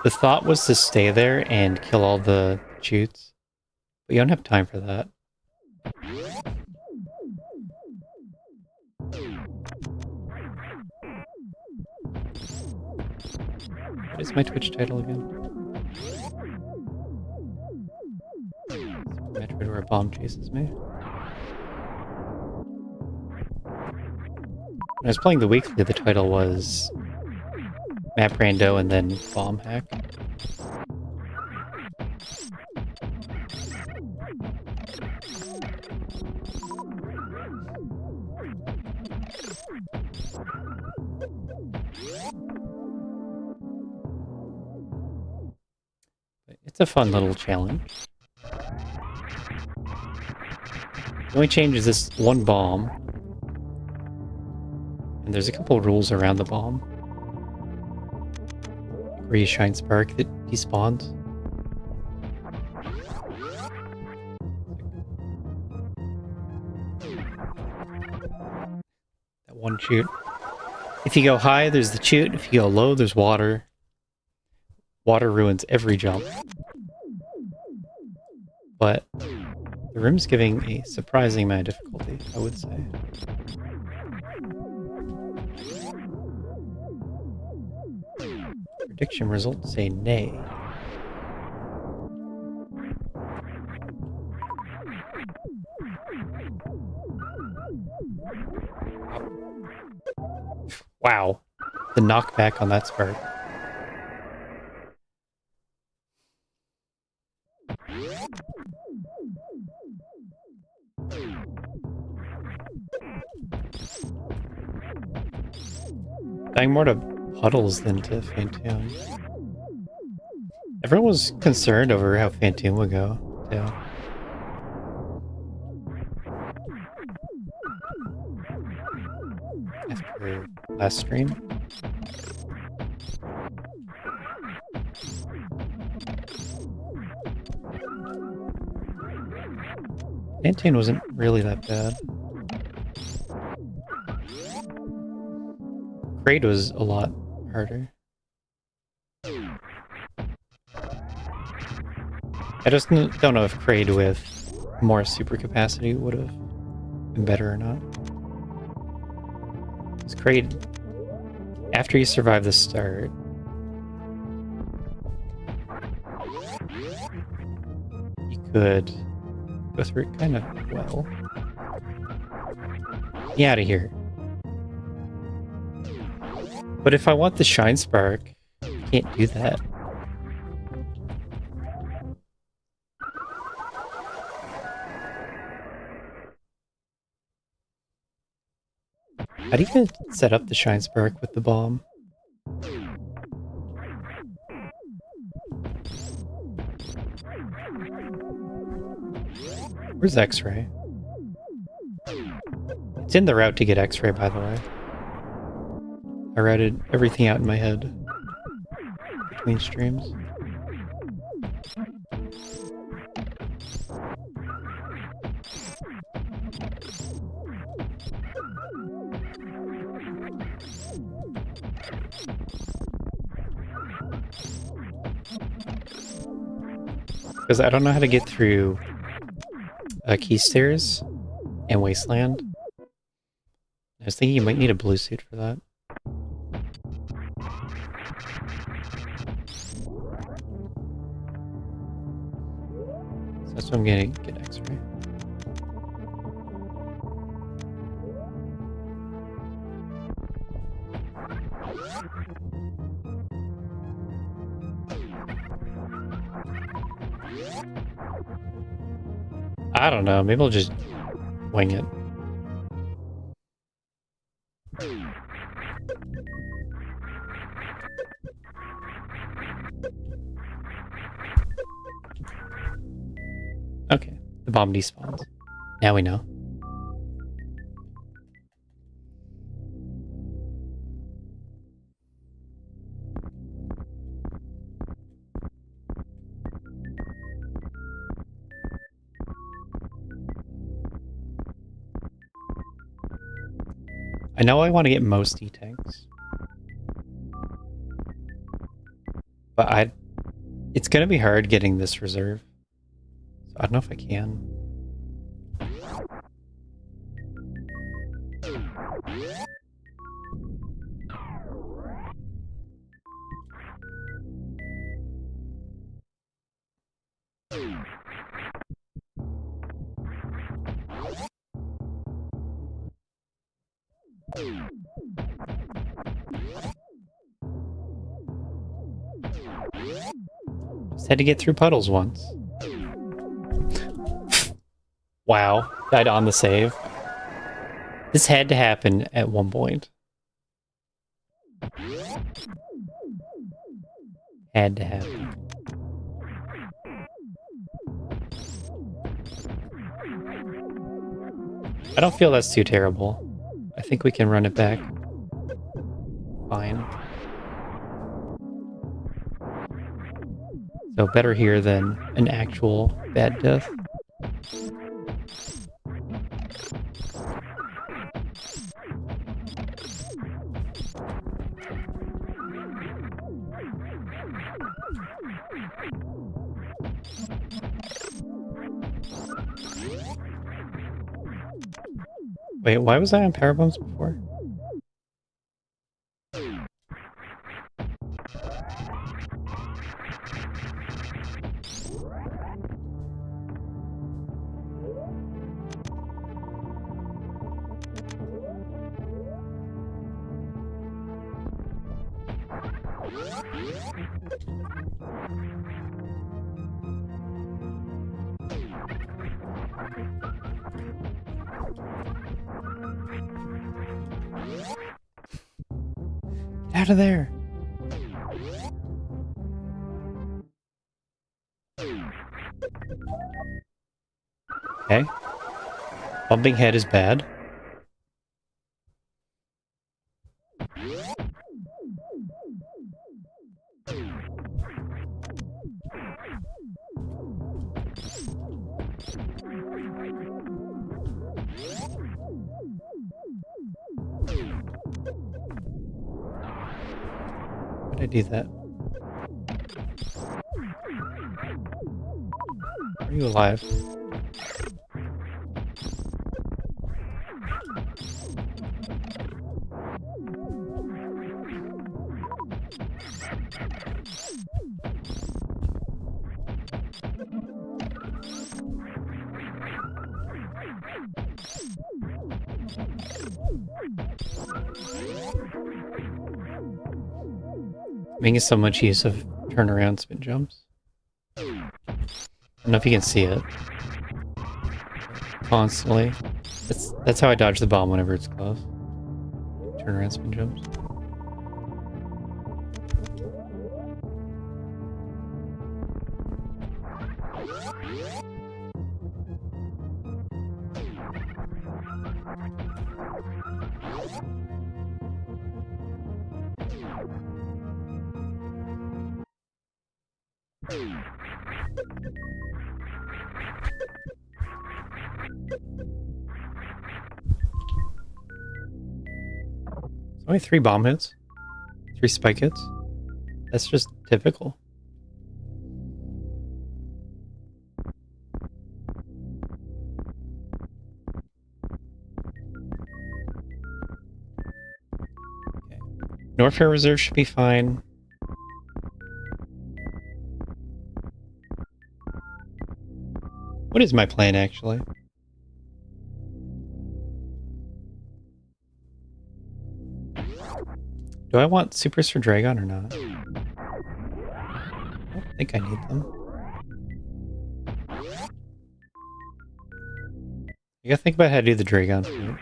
The thought was to stay there and kill all the chutes, but you don't have time for that. What is my Twitch title again? Metroid where a bomb chases me. When I was playing the weekly, the title was Map Rando and then Bomb Hack. It's a fun little challenge. The only change is this one bomb. And there's a couple rules around the bomb. Where you shine spark that despawns. That one chute. If you go high, there's the chute. If you go low, there's water. Water ruins every jump. But the room's giving a surprising amount of difficulty, I would say. Prediction results say nay. Wow. The knockback on that spark. Dying more to puddles than to Phantom. Everyone was concerned over how Phantom would go, too. After last stream. Phantom wasn't really that bad. Kraid was a lot harder. I just don't know if Kraid with more super capacity would have been better or not. Because Kraid, after you survive the start, you could go through it kind of well. Get out of here. But if I want the Shine Spark, I can't do that. How do you even set up the Shine Spark with the bomb? Where's X-Ray? It's in the route to get X-Ray, by the way. I routed everything out in my head between streams. Because I don't know how to get through Key Stairs and Wasteland. I was thinking you might need a blue suit for that. So that's what I'm gonna get X-Ray. I don't know. Maybe I'll just wing it. Okay, the bomb despawns. Now we know. I know I want to get most E-tanks. But it's gonna be hard getting this reserve. So I don't know if I can. Just had to get through puddles once. Wow, died on the save. This had to happen at one point. Had to happen. I don't feel that's too terrible. I think we can run it back. Fine. So better here than an actual bad death. Wait, why was I on power bombs before? Get out of there! Okay. Bumping head is bad. Why did I do that? Are you alive? Making so much use of turnaround spin jumps. I don't know if you can see it. Constantly. That's how I dodge the bomb whenever it's close. Turnaround spin jumps. Only 3 bomb hits? 3 spike hits? That's just typical. Okay. Norfair Reserve should be fine. What is my plan, actually? Do I want supers for Dragon or not? I don't think I need them. You gotta think about how to do the Dragon fruit.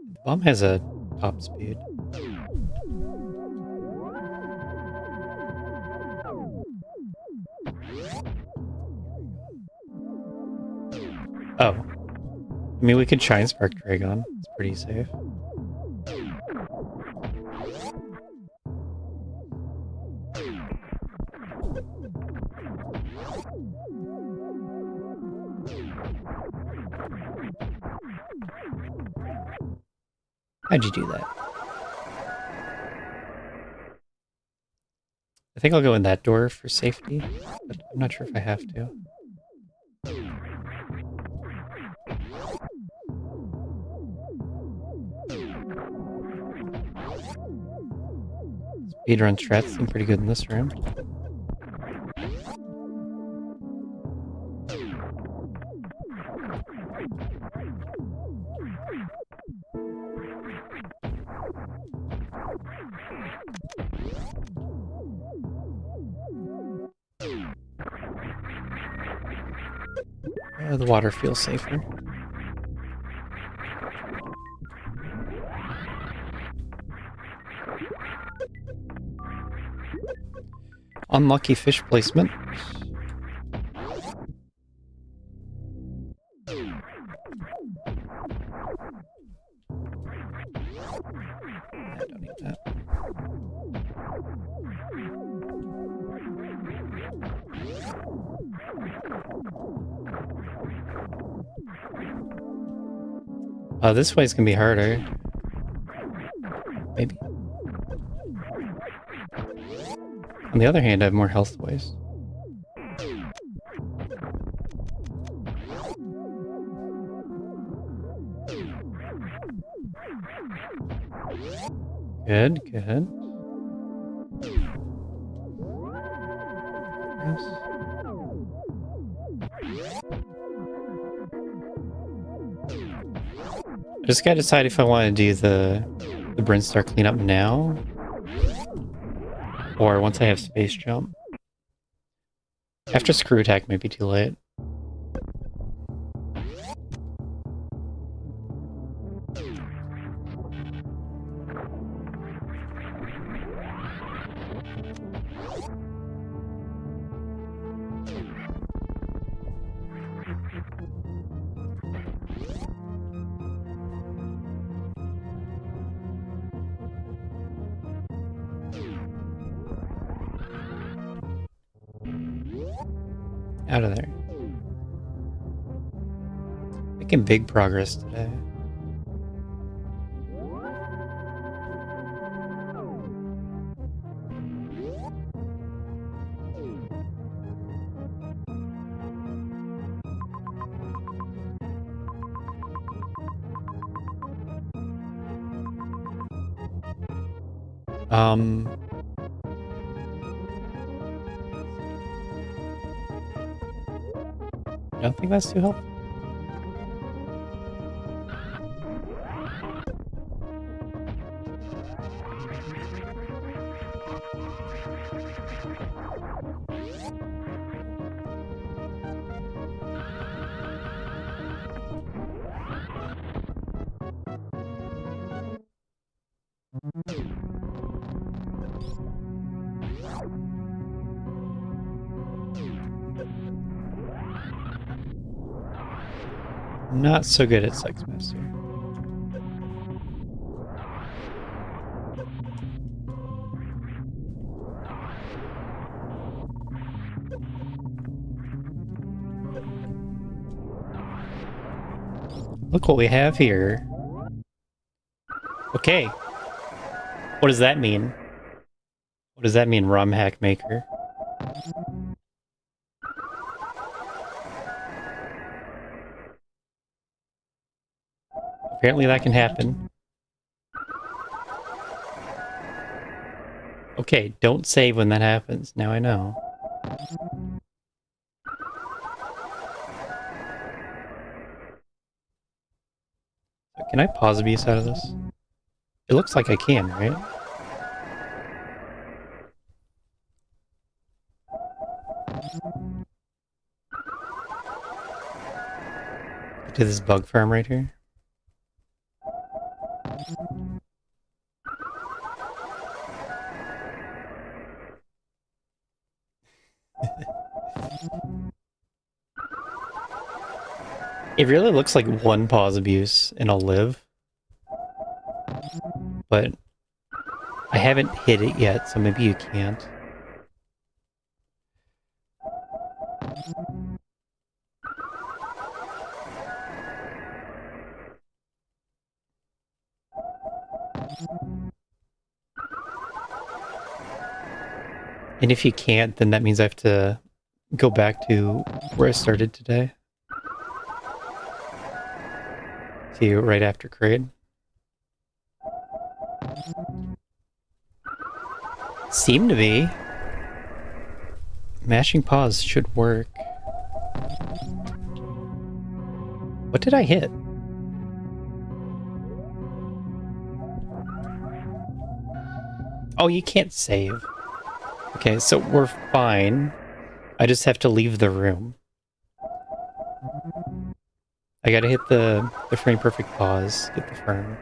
The bomb has a top speed. Oh. I mean, we could Shine Spark Dragon. It's pretty safe. How'd you do that? I think I'll go in that door for safety, but I'm not sure if I have to. Speedrun strats seem pretty good in this room. The water feels safer. Unlucky fish placement. I don't need that. This way's gonna be harder. Maybe. On the other hand, I have more health ways. Good, good. Yes. I just gotta decide if I want to do the Brinstar cleanup now, or once I have space jump. After screw attack might be too late. Out of there. Making big progress today. I don't think that's too helpful. Not so good at Sex Master. Look what we have here. Okay. What does that mean? What does that mean, ROM hack maker? Apparently that can happen. Okay, don't save when that happens. Now I know. Can I pause abuse out of this? It looks like I can, right? Get to this bug farm right here. It really looks like one pause abuse and I'll live. But I haven't hit it yet, so maybe you can't. And if you can't, then that means I have to go back to where I started today. See you right after crate. Seem to be. Mashing pause should work. What did I hit? Oh, you can't save. Okay, so we're fine. I just have to leave the room. I gotta hit the frame perfect pause, get the firm,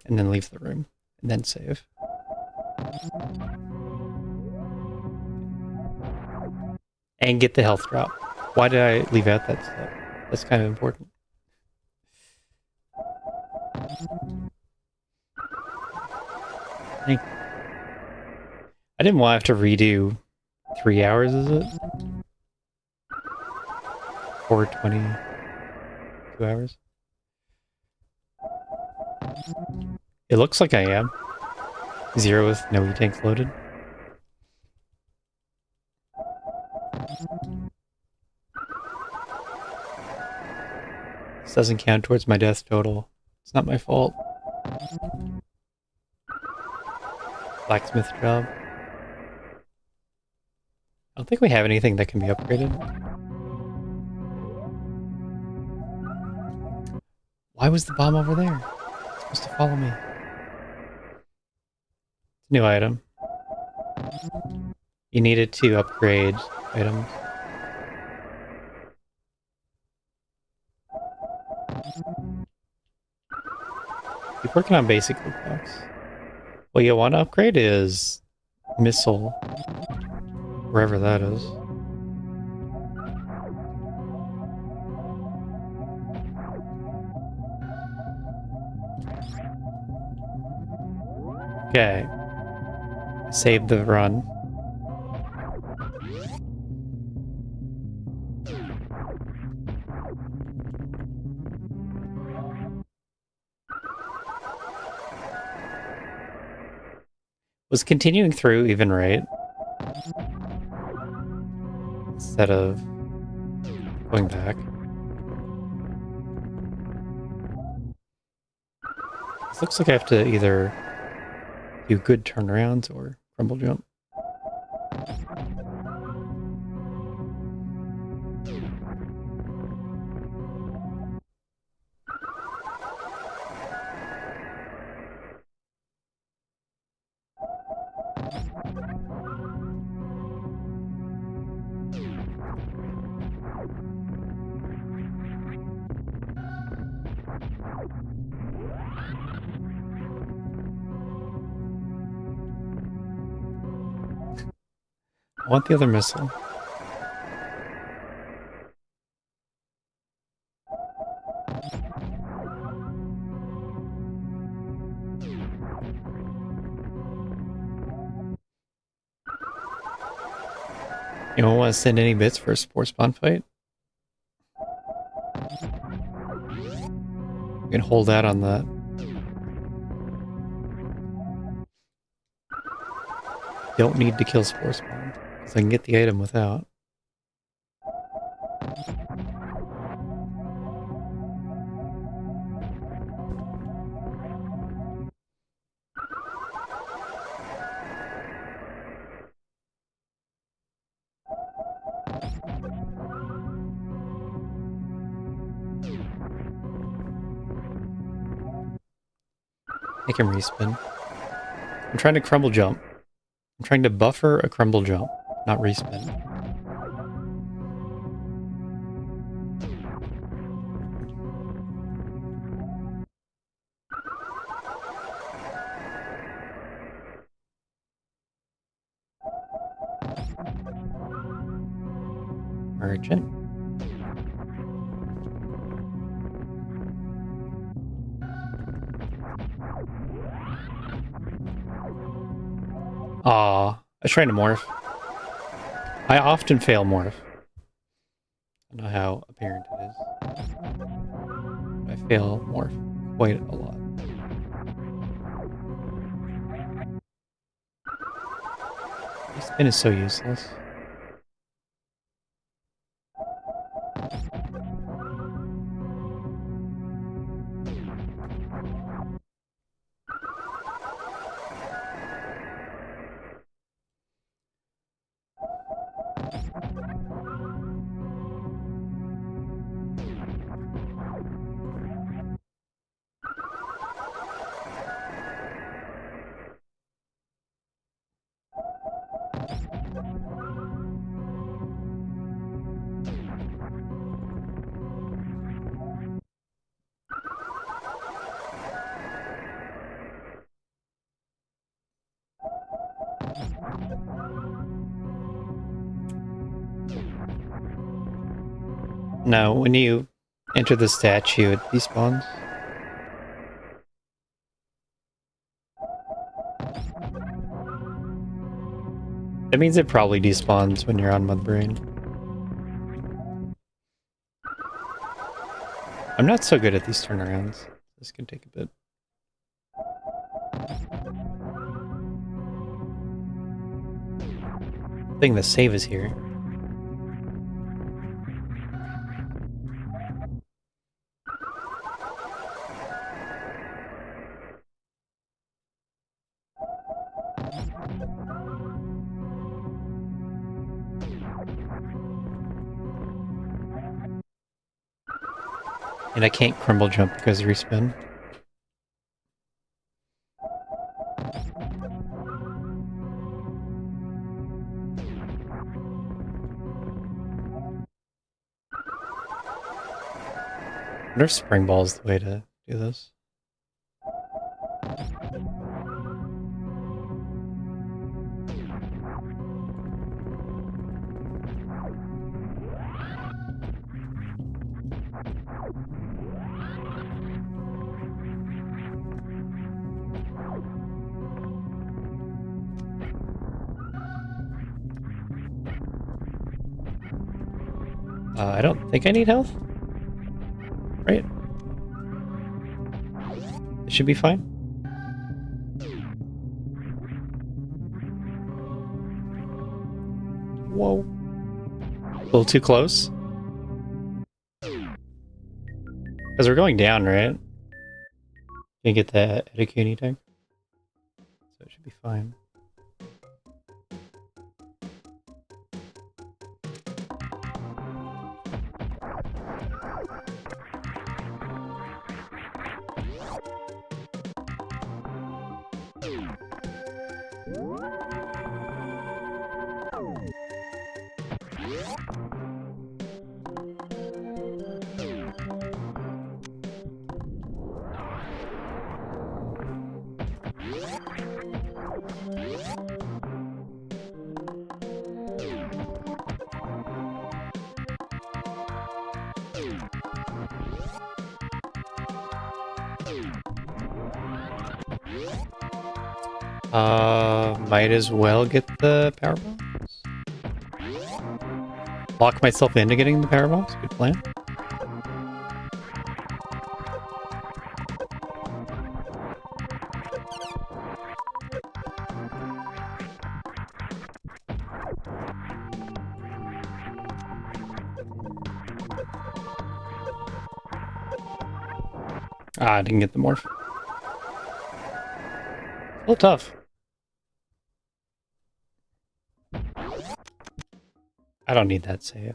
and then leave the room, and then save. And get the health drop. Why did I leave out that step? That's kind of important. I didn't want to have to redo 3 hours, is it? Or 22 hours? It looks like I am. 0 with no E-tanks loaded. This doesn't count towards my death total. It's not my fault. Blacksmith job. I don't think we have anything that can be upgraded. Why was the bomb over there? It's supposed to follow me. New item. You need it to upgrade items. Keep working on basic loot box. What you want to upgrade is missile. Wherever that is. Okay. Save the run. Was continuing through even right? Instead of going back. This looks like I have to either do good turnarounds or crumble jump. I want the other missile. Anyone want to send any bits for a sports spawn fight? You can hold out on that. Don't need to kill sports spawn, because I can get the item without. Make him respin. I'm trying to crumble jump. I'm trying to buffer a crumble jump, not respin. Merchant. Aw, I was trying to morph. I often fail morph. I don't know how apparent it is. I fail morph quite a lot. This spin is so useless. No, when you enter the statue, it despawns. That means it probably despawns when you're on Mudbrain. I'm not so good at these turnarounds. This can take a bit. I think the save is here. And I can't crumble jump because of respin. I wonder if spring ball is the way to do this. I don't think I need health. Right? It should be fine. Whoa. A little too close. Because we're going down, right? Can get that Etakuni tank. So it should be fine. Might as well get the power bombs. Lock myself into getting the power bombs. Good plan. Ah, I didn't get the morph. A little tough. I don't need that save.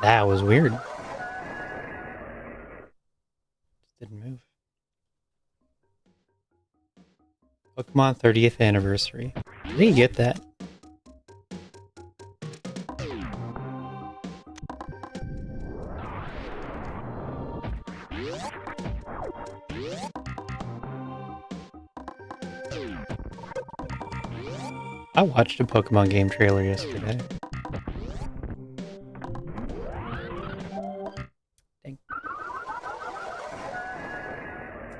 That was weird. Didn't move. Pokemon 30th anniversary. Did you get that? I watched a Pokemon game trailer yesterday. Dang.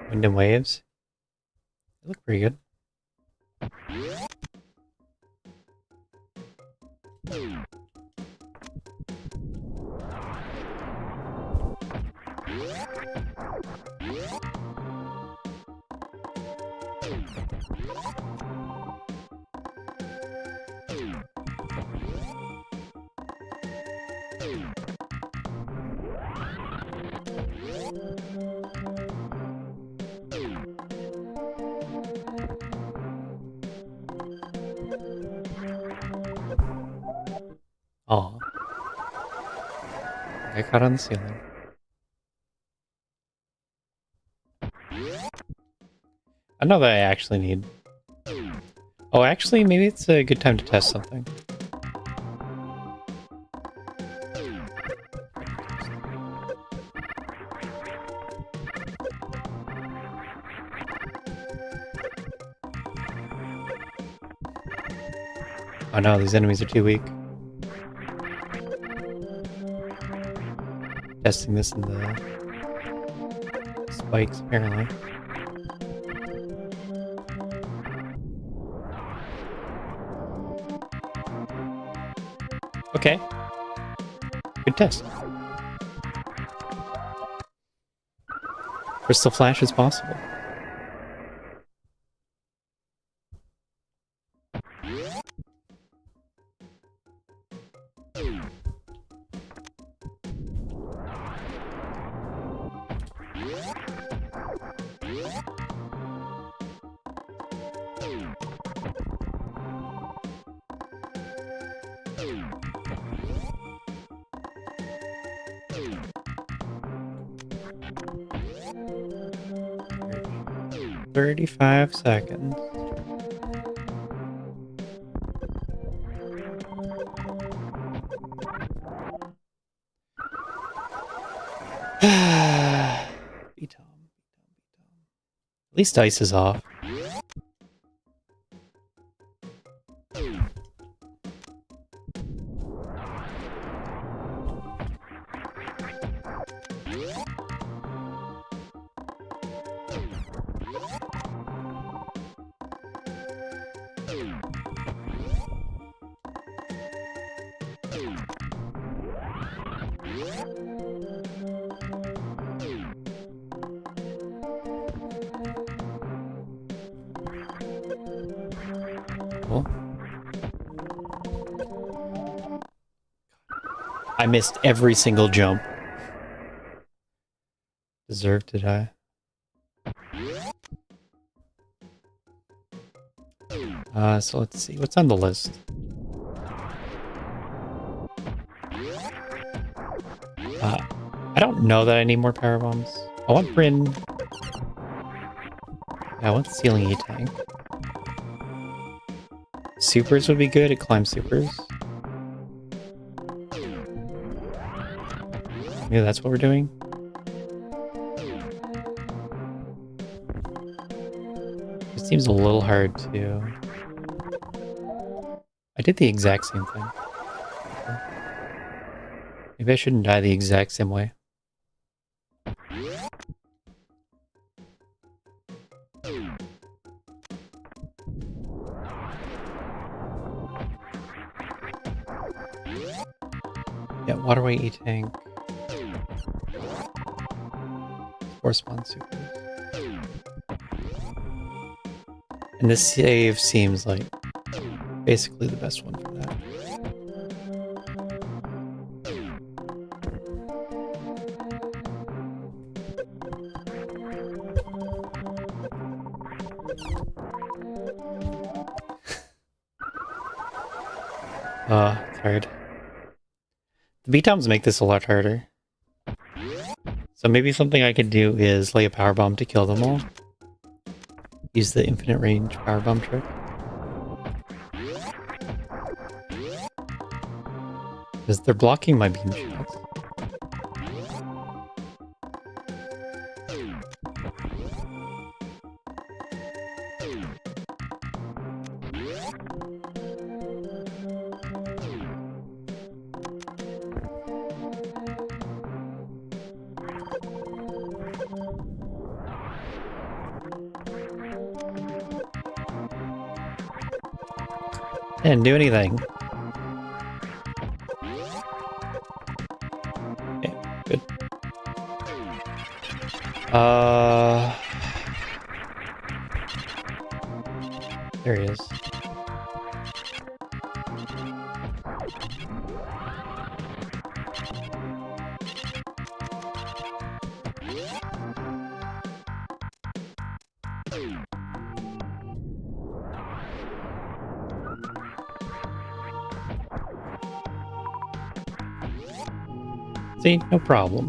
Wind and Waves. They look pretty good. Aw. I got caught on the ceiling. I know that I actually need... Oh, actually, maybe it's a good time to test something. Oh no, these enemies are too weak. Testing this in the spikes, apparently. Okay. Good test. Crystal Flash is possible. "35 seconds. Be Tom. At least ice is off. Cool. I missed every single jump. Deserve to die. So let's see what's on the list. I don't know that I need more power bombs. I want Bryn. Yeah, I want Ceiling E-Tank. Supers would be good at Climb Supers. Maybe that's what we're doing. It seems a little hard to... I did the exact same thing. Maybe I shouldn't die the exact same way. Yeah, Waterway E-Tank. Force Spawn Super. And this save seems like basically the best one for that. It's hard. The B-toms make this a lot harder. So maybe something I could do is lay a power bomb to kill them all. Use the infinite range power bomb trick. Because they're blocking my beam shots. Didn't do anything. Okay, good. There he is. See, no problem.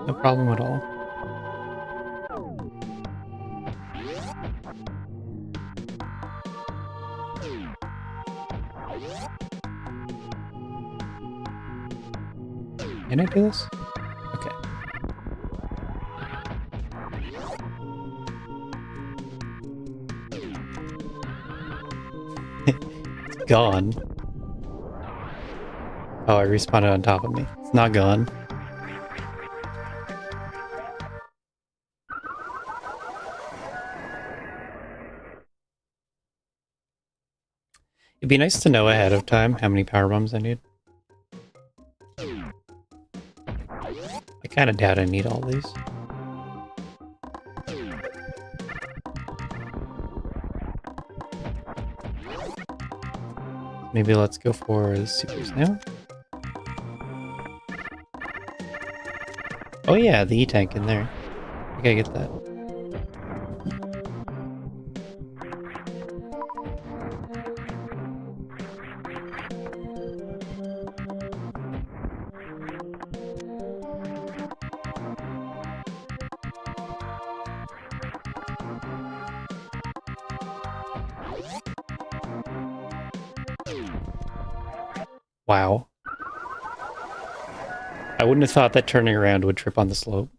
No problem at all. Can I do this? Okay. It's gone. Oh, I respawned it on top of me. It's not gone. It'd be nice to know ahead of time how many power bombs I need. I kind of doubt I need all these. Maybe let's go for the supers now. Oh yeah, the E-tank in there. I gotta get that. Wow. I wouldn't have thought that turning around would trip on the slope.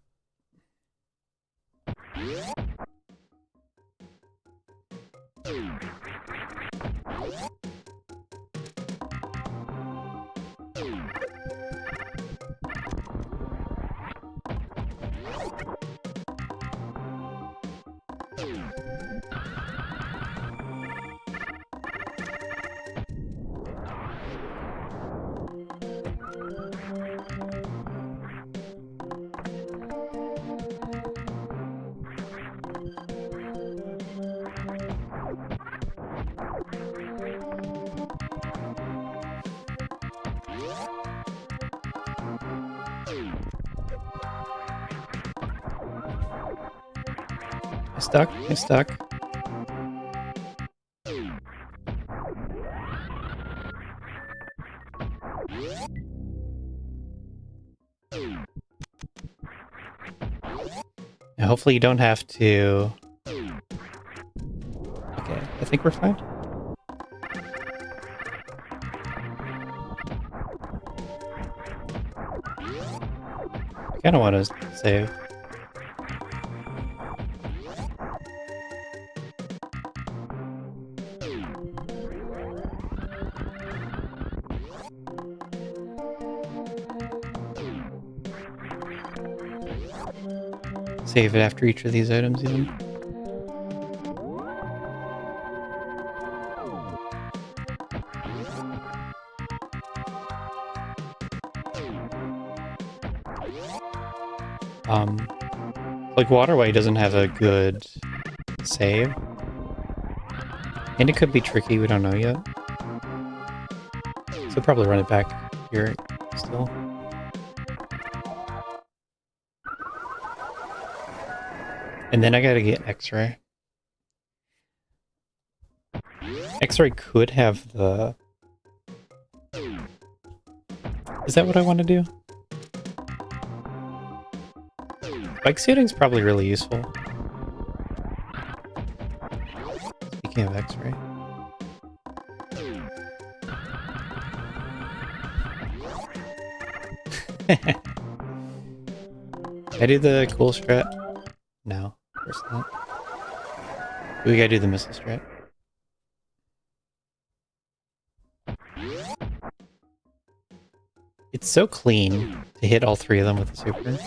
I stuck. I stuck. Now, hopefully you don't have to... Okay, I think we're fine. I kind of want to save. Save it after each of these items, even. Like Waterway doesn't have a good save. And it could be tricky, we don't know yet. So probably run it back here still. And then I gotta get X-Ray. X-Ray could have the Is that what I want to do? Bike suiting's probably really useful. Speaking of X-ray. I do the cool strat? No, of course not. We gotta do the missile strat. It's so clean to hit all three of them with the super.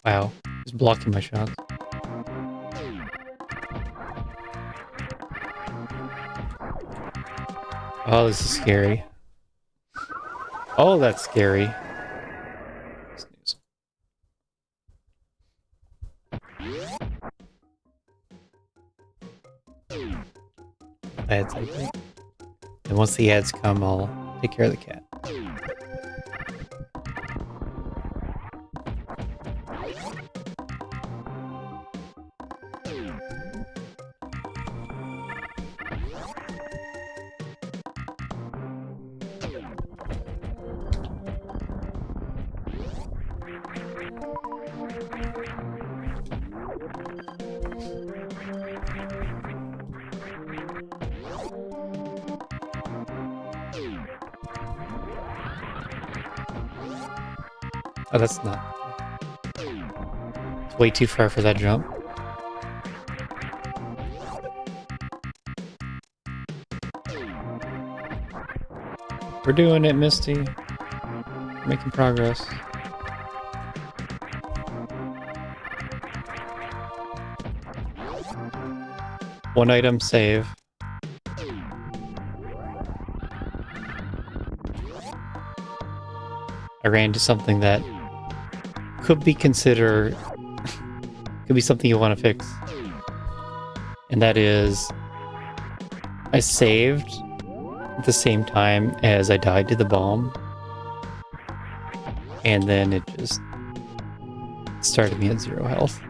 Wow, he's blocking my shots. Oh, this is scary. Oh, that's scary. Snooze. Ads, I think. And once the ads come, I'll take care of the cat. Oh, that's not... It's way too far for that jump. We're doing it, Misty. We're making progress. One item save. I ran into something that could be considered... could be something you want to fix. And that is... I saved at the same time as I died to the bomb. And then it just started me at 0 health.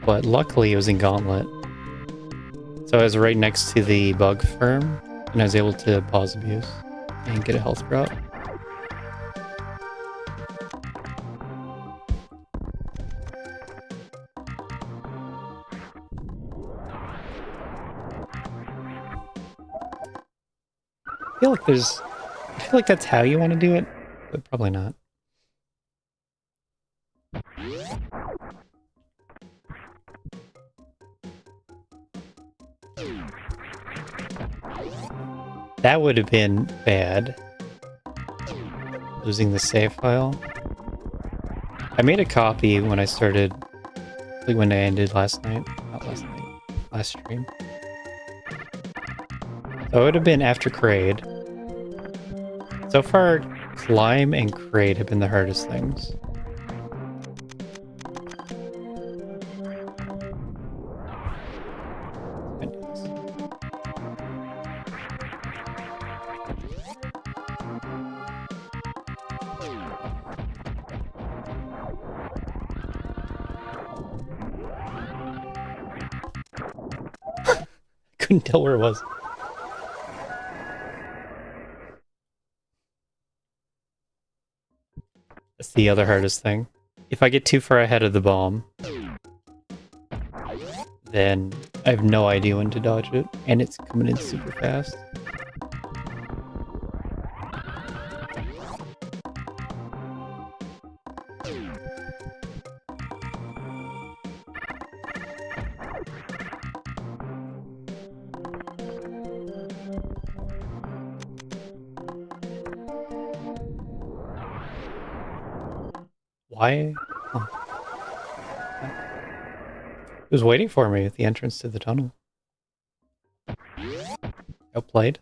But luckily it was in Gauntlet. So I was right next to the bug farm, and I was able to pause abuse and get a health drop. I feel like that's how you want to do it, but probably not. That would have been bad. Losing the save file. I made a copy when I started, like when I ended last night. Not last night, last stream. So it would have been after Kraid. So far, Climb and Kraid have been the hardest things. Couldn't tell where it was. That's the other hardest thing. If I get too far ahead of the bomb, then I have no idea when to dodge it, and it's coming in super fast. Why? Huh. It was waiting for me at the entrance to the tunnel. Outplayed.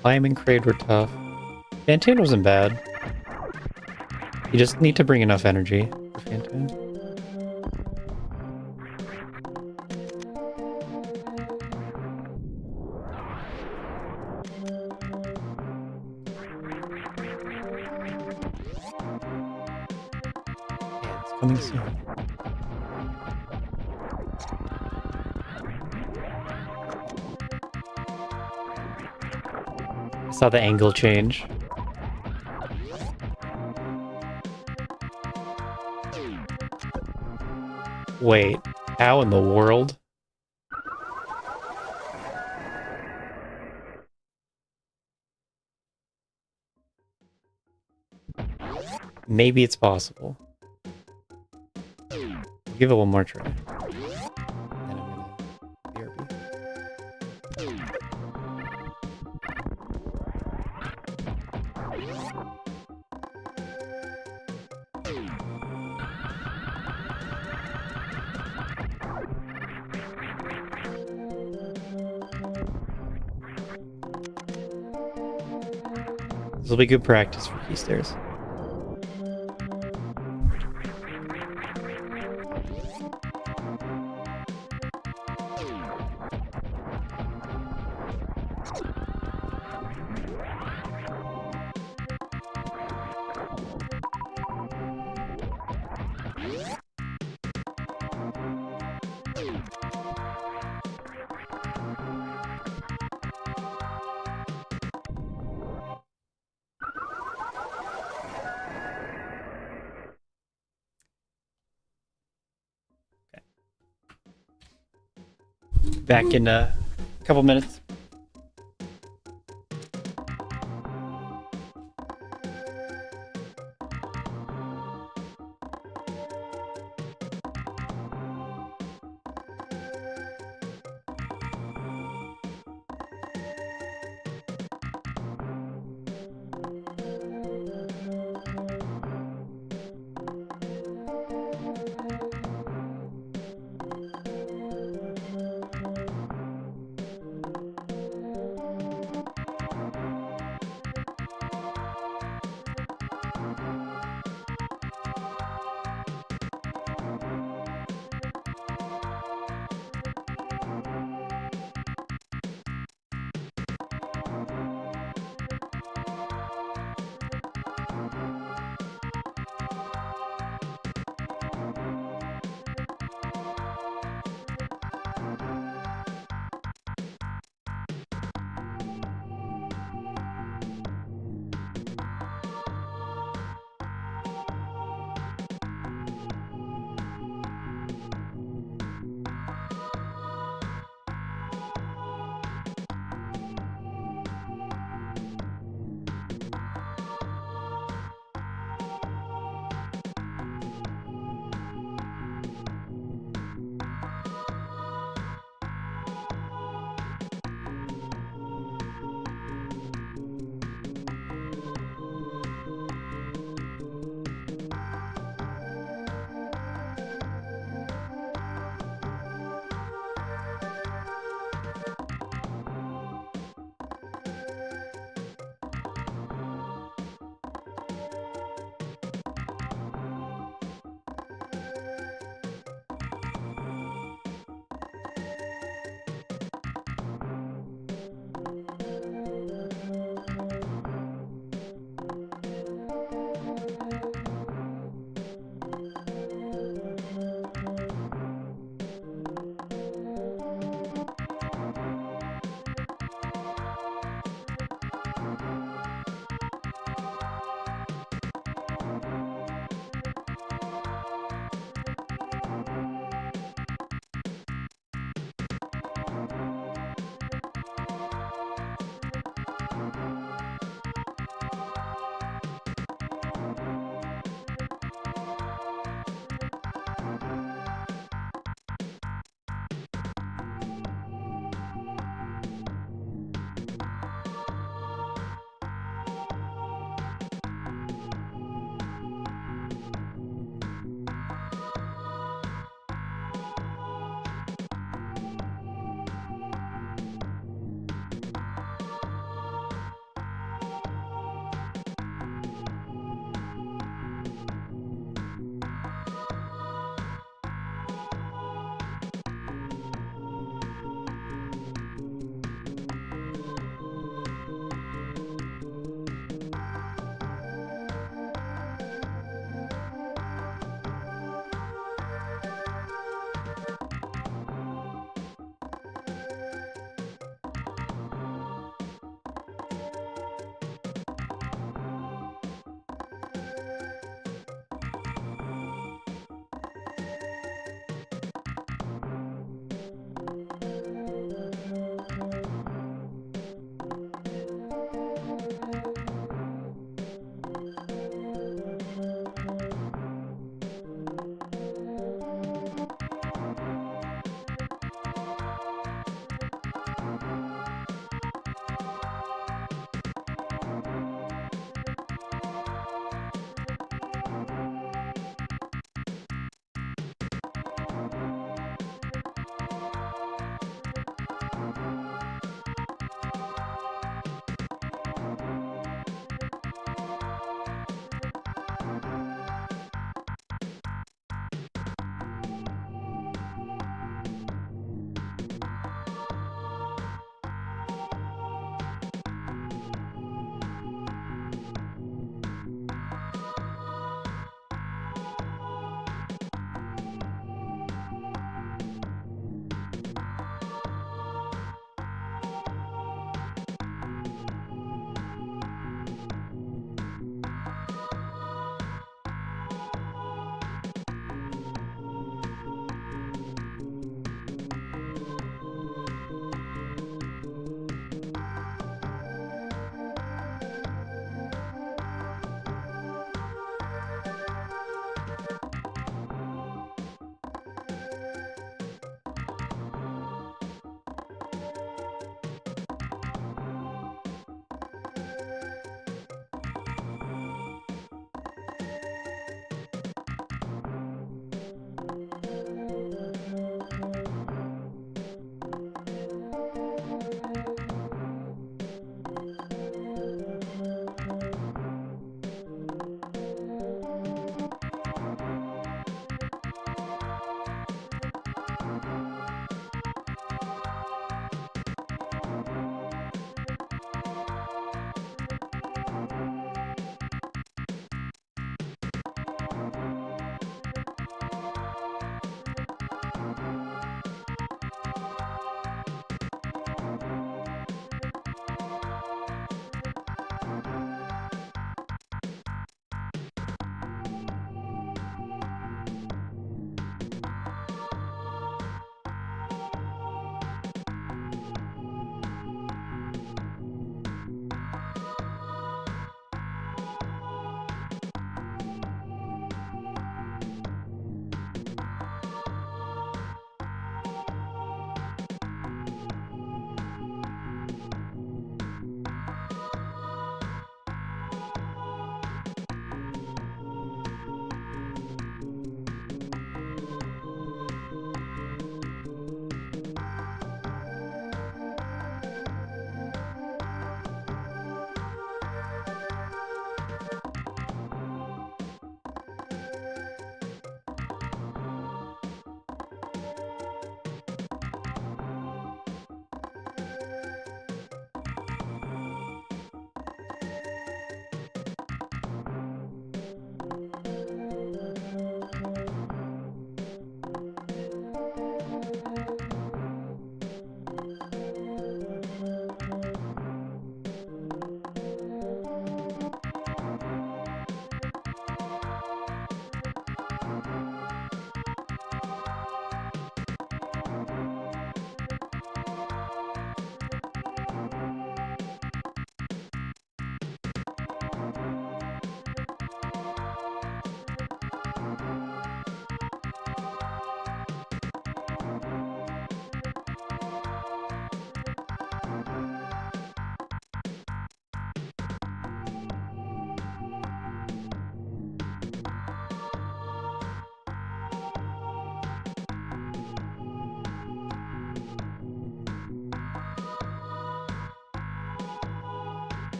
Climbing Crade were tough. Fantoon wasn't bad. You just need to bring enough energy for Fantoon. Yeah, it's coming soon. I saw the angle change. Wait, how in the world? Maybe it's possible. I'll give it one more try. Then I'm gonna BRB. This will be good practice for key stairs. Back in a couple minutes.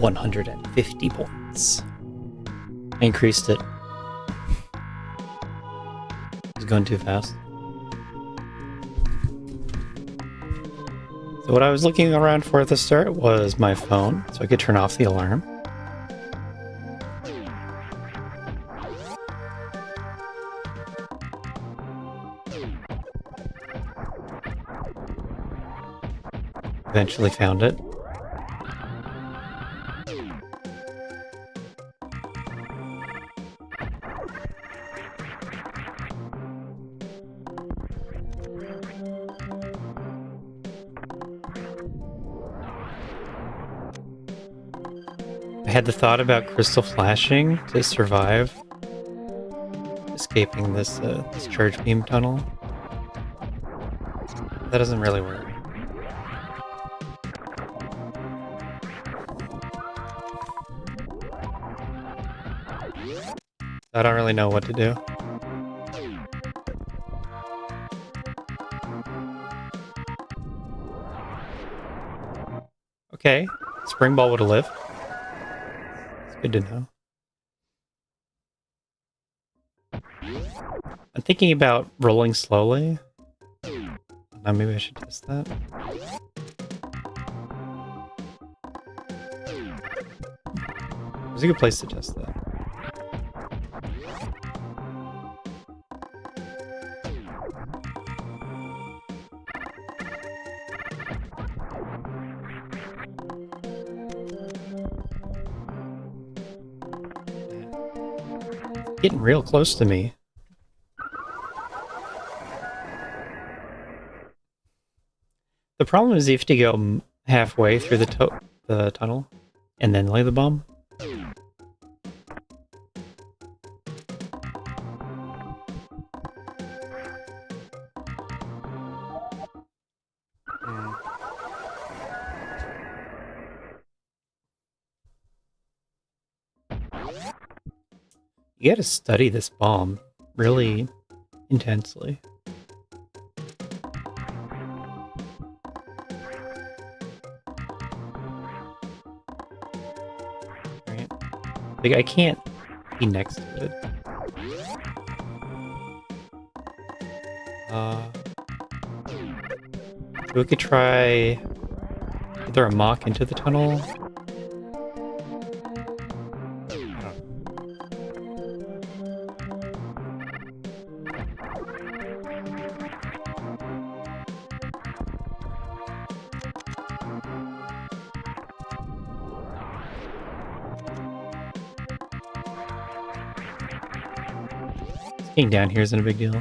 150 points. I increased it. It's going too fast. So what I was looking around for at the start was my phone, so I could turn off the alarm. Eventually found it. I had the thought about crystal flashing to survive escaping this this charge beam tunnel. That doesn't really work. I don't really know what to do. Okay, spring ball would have lived. It's good to know. I'm thinking about rolling slowly. Now maybe I should test that. There's a good place to test that. Getting real close to me. The problem is you have to go halfway through the tunnel and then lay the bomb. You gotta study this bomb really intensely. Right? Like, I can't be next to it. We could try either a mock into the tunnel. Getting down here isn't a big deal.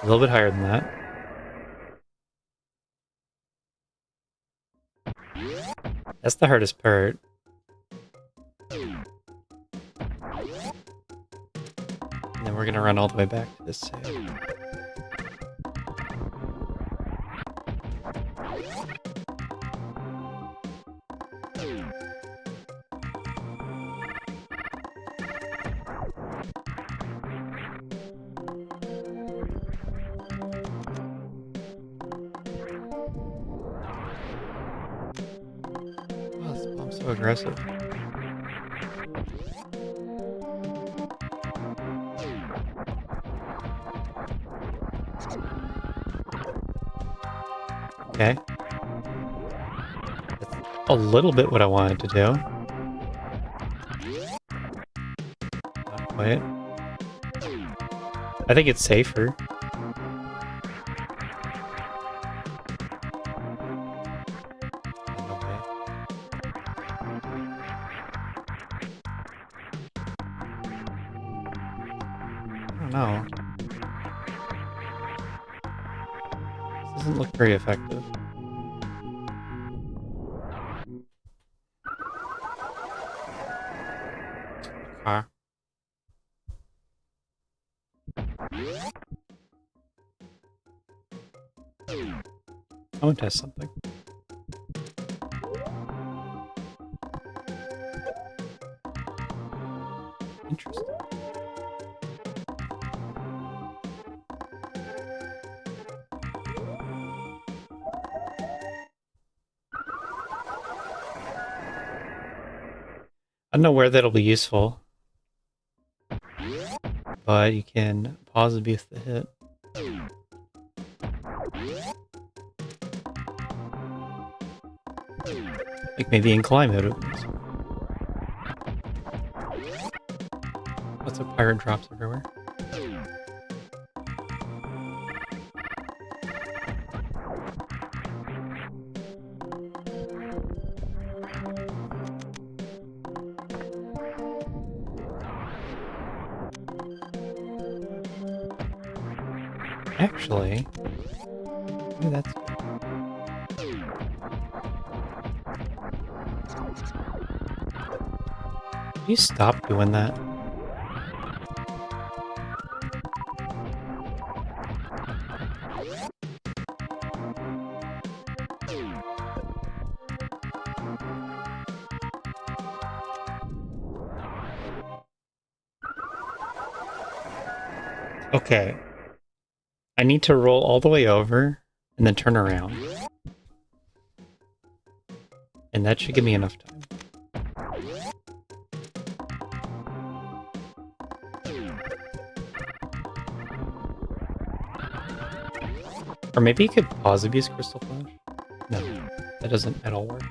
A little bit higher than that. That's the hardest part. And then we're gonna run all the way back to this save. So aggressive. Okay. That's a little bit what I wanted to do. Not quite. I think it's safer. No. This doesn't look very effective. Okay. I want to test something. Interesting. I don't know where that'll be useful, but you can pause abuse the hit. Like maybe in climb mode. Lots of pirate drops everywhere. Actually, maybe that's good. You stop doing that. Okay. I need to roll all the way over and then turn around. And that should give me enough time. Or maybe you could pause abuse Crystal Flash? No, that doesn't at all work.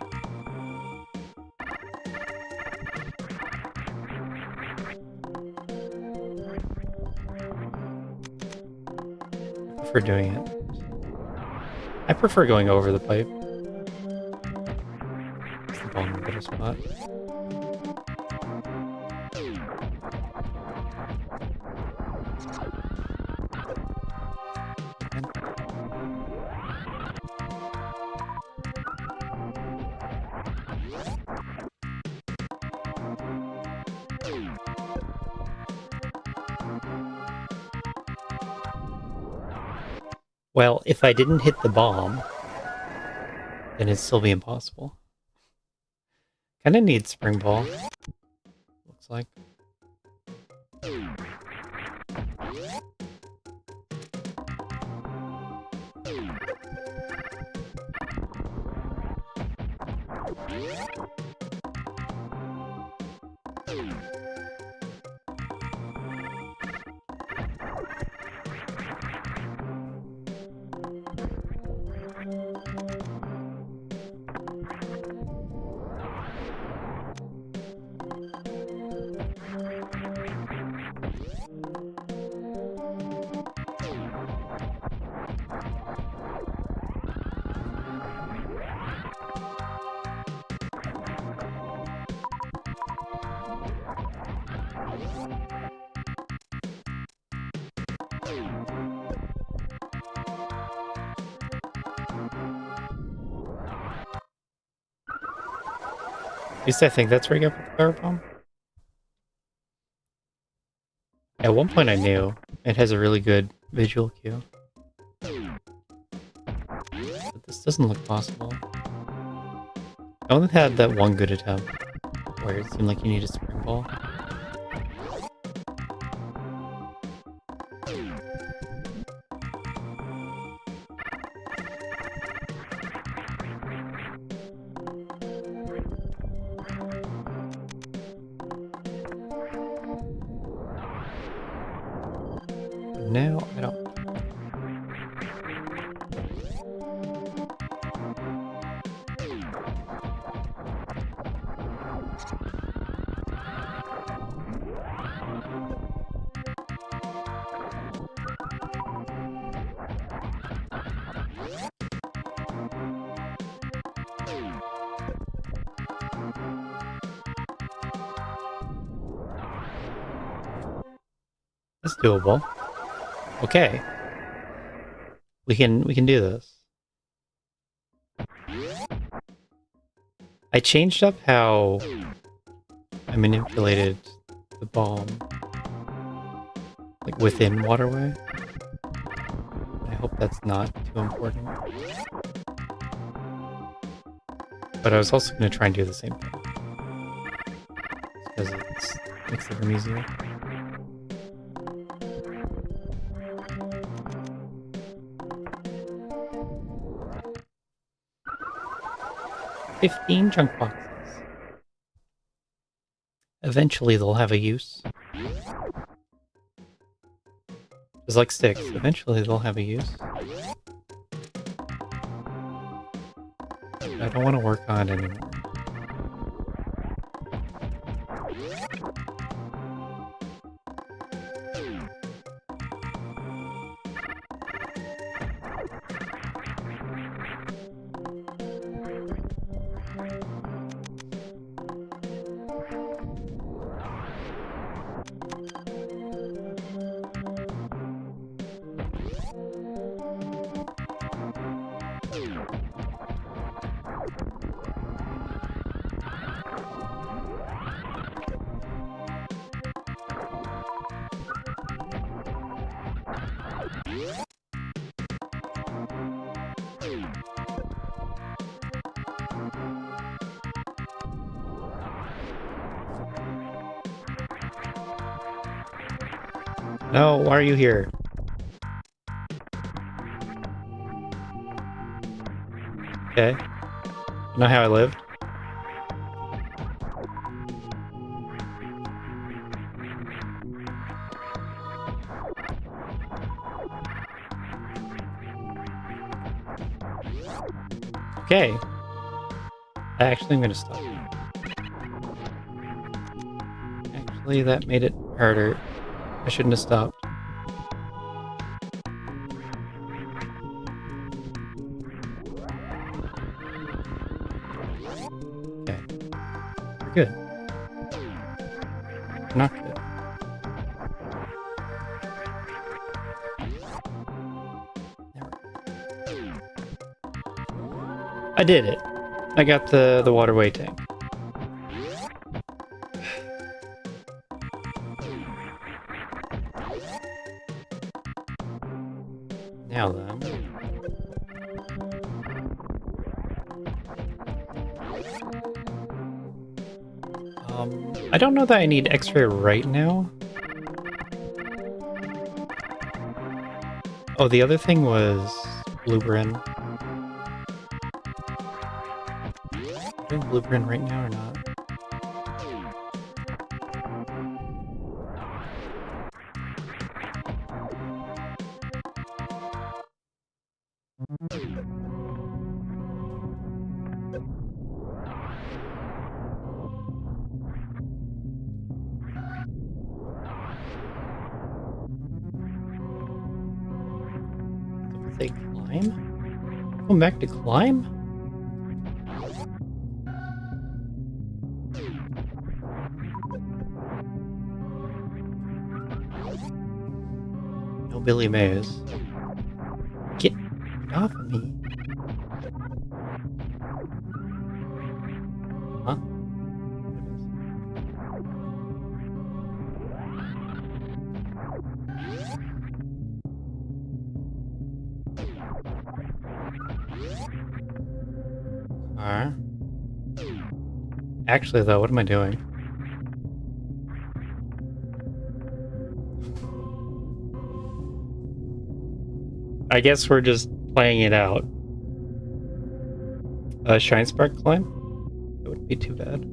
I prefer doing it. I prefer going over the pipe. It's the ball in a better spot. Well, if I didn't hit the bomb, then it'd still be impossible. Kinda need Spring Ball. Looks like. At least I think that's where you go with the power bomb. At one point I knew it has a really good visual cue. But this doesn't look possible. I only had that one good attempt where it seemed like you need a Spring Ball. No, I don't. That's doable. Okay. We can do this. I changed up how I manipulated the bomb, like within Waterway. I hope that's not too important. But I was also going to try and do the same thing. Because it makes the room easier. $15 junk boxes. Eventually they'll have a use. Just like sticks, eventually they'll have a use. I don't want to work on it anymore. No, why are you here? Okay. You know how I lived? Okay. Actually, I'm gonna stop. Actually, that made it harder. I shouldn't have stopped. Okay. We're good. We're not good. I did it. I got the waterway tank. Now then. I don't know that I need X-ray right now. Oh, the other thing was Blueprint. Doing Blueprint right now or not? Say climb? Going back to climb? No Billy Mays. Get off of me. Huh? Alright. Actually, though, what am I doing? I guess we're just playing it out. Shine Spark climb? That wouldn't be too bad.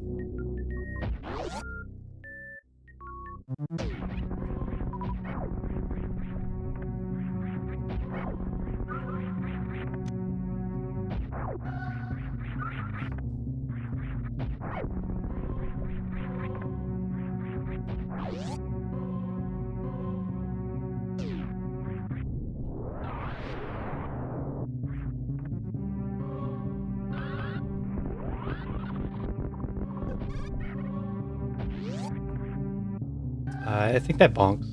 I think that bonks.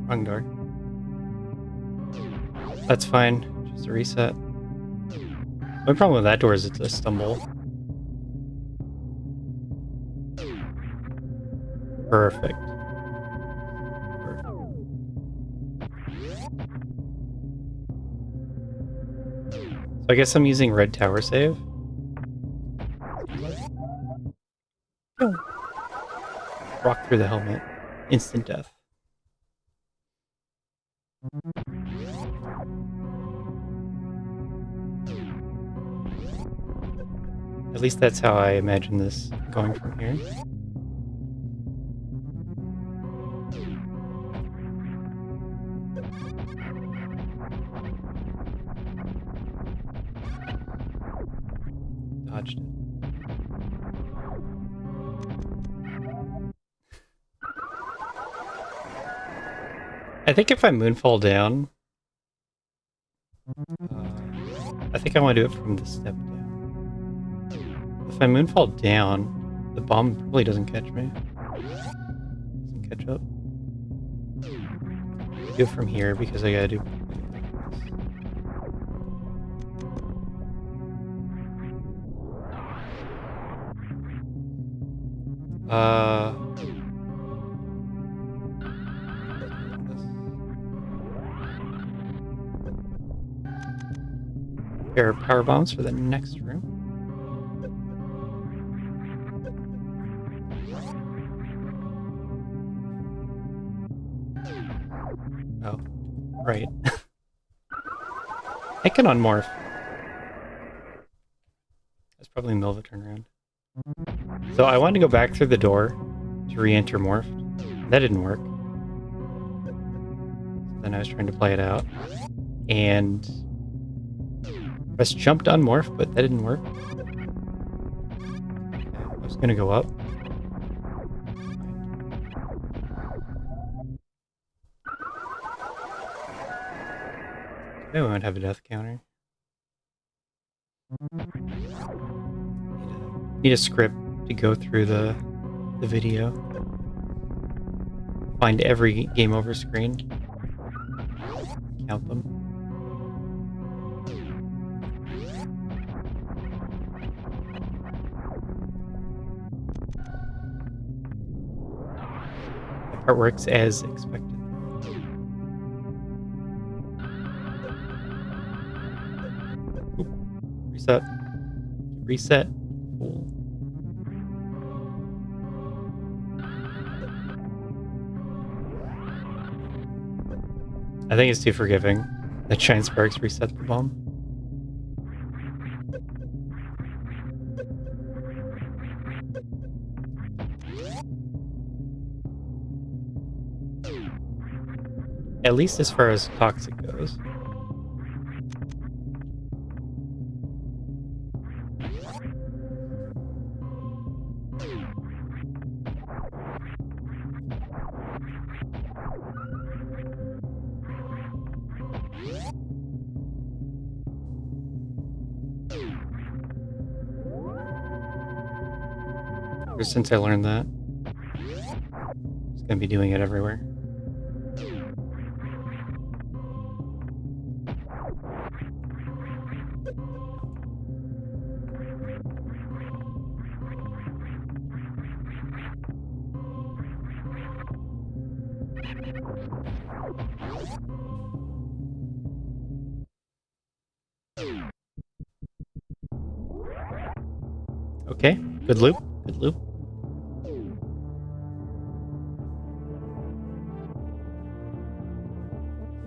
Wrong door. That's fine. Just a reset. My problem with that door is it's a stumble. Perfect. So I guess I'm using red tower save. Oh. Rock through the helmet. Instant death. At least that's how I imagine this going from here. Dodged it. I think if I moonfall down, I think I want to do it from the step down. If I moonfall down, the bomb probably doesn't catch me. Doesn't catch up. Do it from here because I gotta do. Pair of power bombs for the next room. Oh, right. I can unmorph. That's probably the middle of a turnaround. So I wanted to go back through the door to re-enter morph. That didn't work. So then I was trying to play it out. And press jump to unmorph, but that didn't work. Okay, I was gonna go up. Maybe we won't have a death counter. Need a script to go through the video. Find every game over screen. Count them. That part works as expected. Oop. Reset. Reset. Full. I think it's too forgiving that Shine Sparks reset the bomb. At least as far as toxic goes. Ever since I learned that, I'm just gonna be doing it everywhere. Okay, good loop, good loop.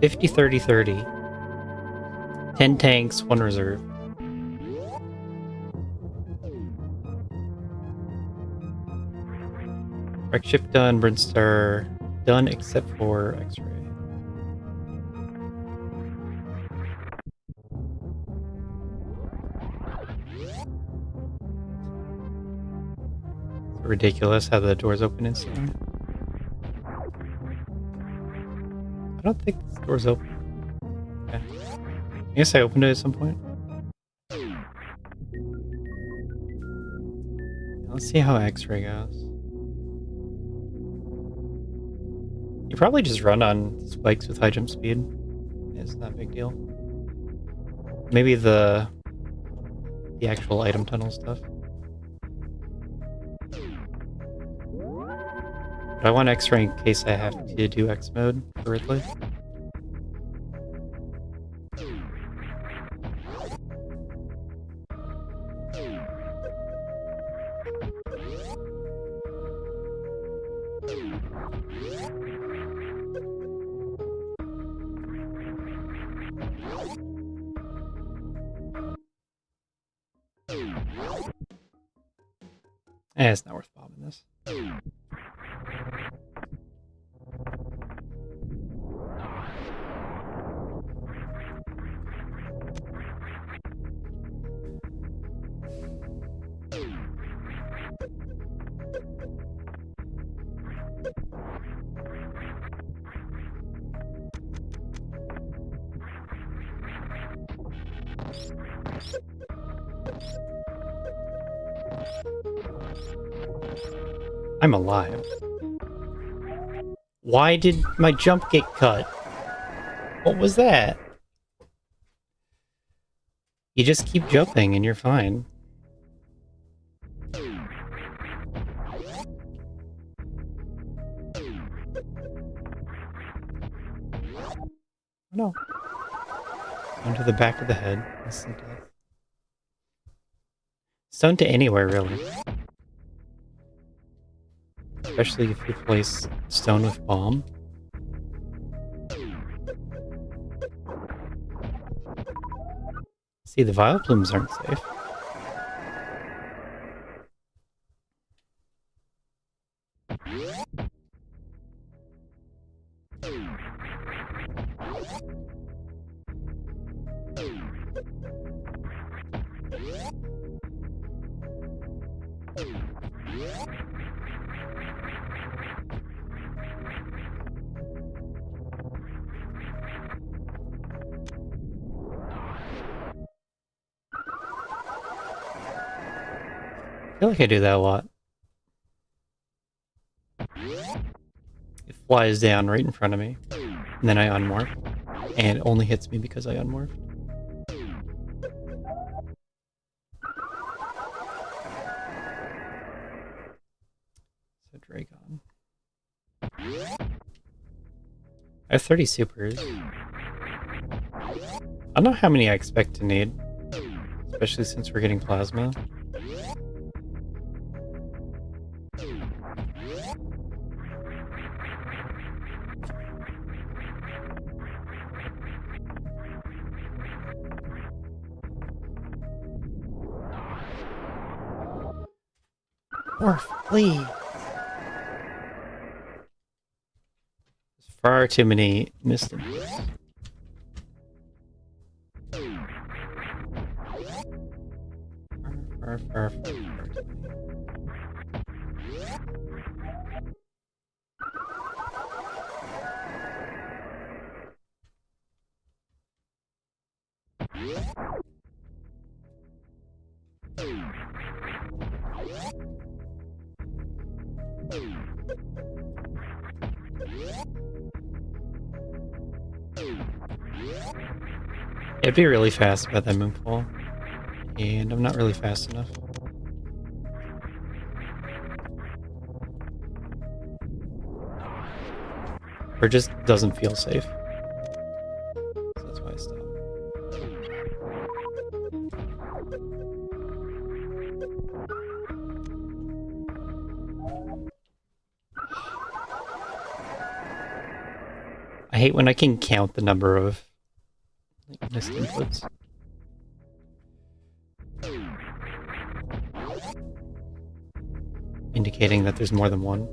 $50, 30, 30. 10 tanks, 1 reserve. Wreck ship done, Brinstar done except for X-ray. It's ridiculous how the doors open instantly. I don't think this door's open. Okay. I guess I opened it at some point. Let's see how X-ray goes. You probably just run on spikes with high jump speed. It's not a big deal. Maybe the actual item tunnel stuff. But I want X-ray in case I have to do X mode for Ridley. It's not worth bombing this. I'm alive. Why did my jump get cut? What was that? You just keep jumping and you're fine. No. Onto the back of the head. Instant death. Stun to anywhere, really. Especially if you place stone with bomb. See, the vile plumes aren't safe. I feel like I do that a lot. It flies down right in front of me, and then I unmorph, and it only hits me because I unmorphed. So Dragon. I have 30 supers. I don't know how many I expect to need, especially since we're getting plasma. Morph, please. There's far too many missed inputs. Far too many. It'd be really fast about that moonfall, and I'm not really fast enough. Or just doesn't feel safe. So that's why I stopped. I hate when I can count the number of missed inputs. Indicating that there's more than one.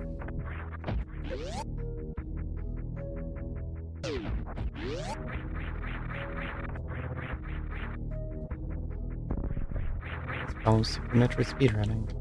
It's almost Super Metroid speedrunning.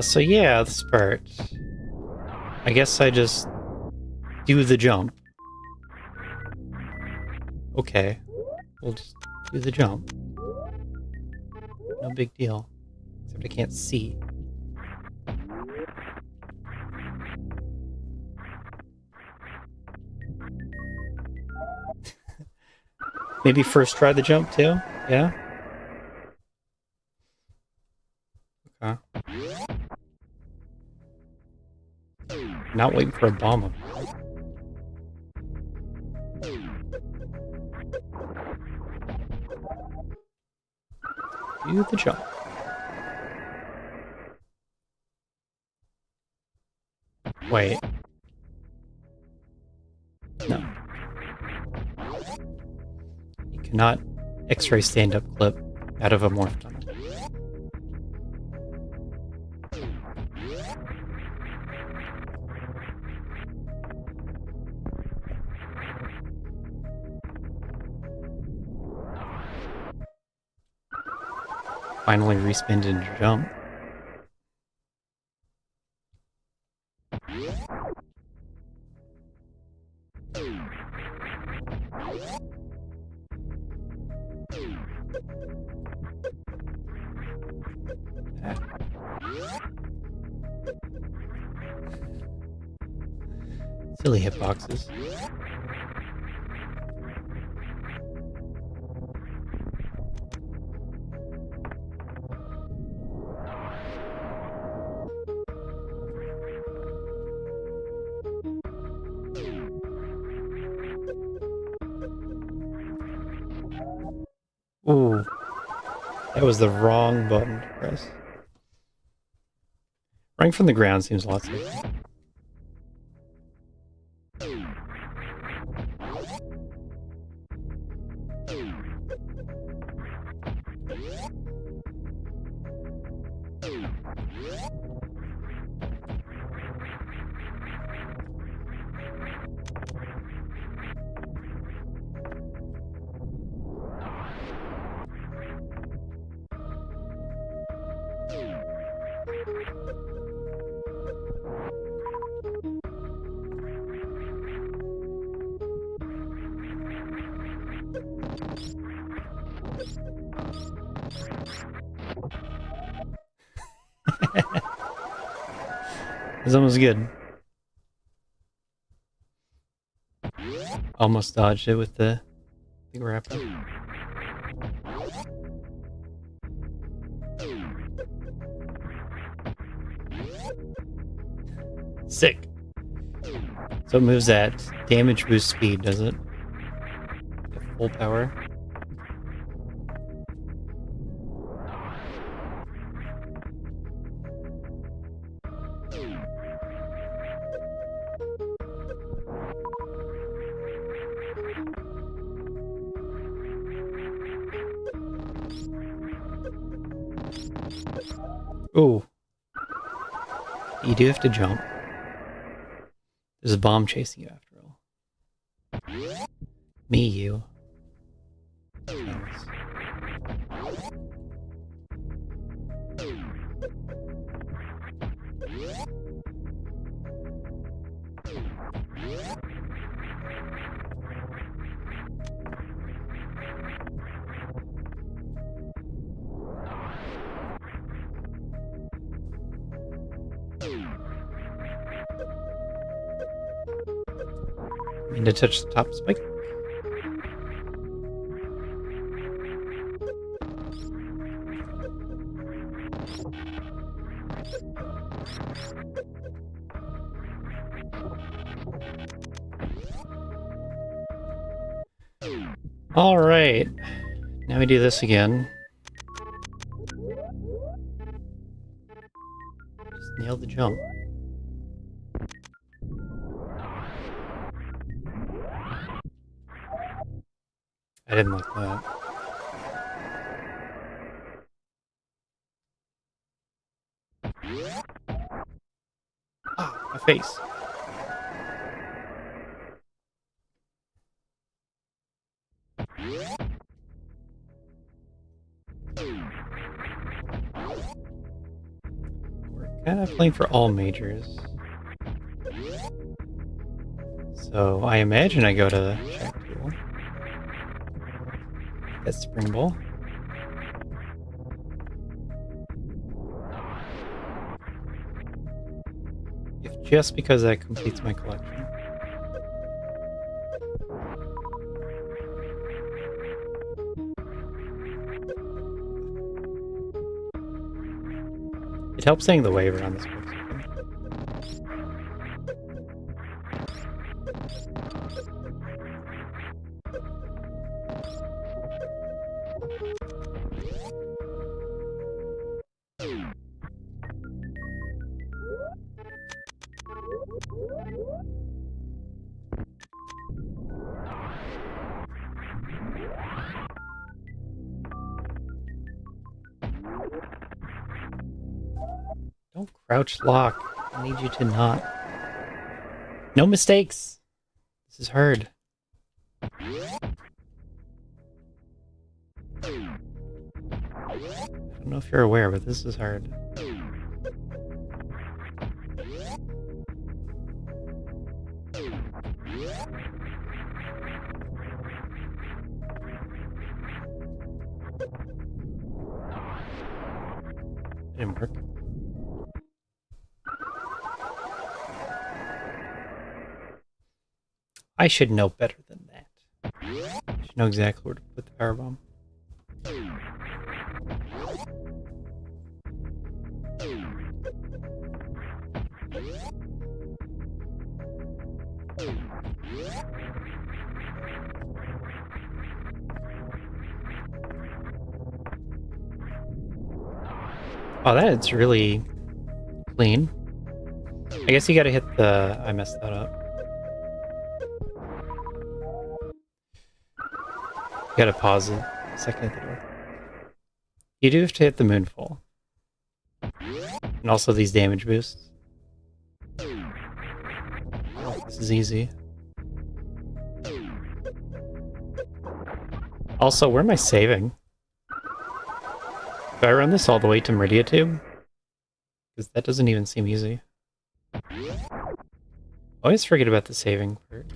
So yeah, the spurt. I guess I just do the jump. Okay, we'll just do the jump. No big deal. Except I can't see. Maybe first try the jump too? Yeah? Okay. Not waiting for a bomb. Do the jump. Wait. No. You cannot X-ray stand-up clip out of a morph tunnel. Finally respin and jump. Silly hitboxes. Ooh, that was the wrong button to press. Running from the ground seems a lot safer. It's almost good. Almost dodged it with the grapple. Sick. So it moves at damage boost speed, does it? At full power. Ooh. You do have to jump. There's a bomb chasing you after all. Me, you. Nice. Need to touch the top spike. All right, now we do this again. Just nail the jump. I didn't like that. Ah, my face. We're kind of playing for all majors. So I imagine I go to the check tool. That spring ball. If just because that completes my collection. It helps saying the waiver on this book. Crouch lock. I need you to not. No mistakes! This is hard. I don't know if you're aware, but this is hard. Didn't work. I should know better than that. I should know exactly where to put the power bomb. Oh, that's really clean. I guess you gotta hit the... I messed that up. You gotta pause it a second at the door. You do have to hit the moonfall. And also these damage boosts. Oh, this is easy. Also, where am I saving? Do I run this all the way to Meridia Tube? Because that doesn't even seem easy. I always forget about the saving part.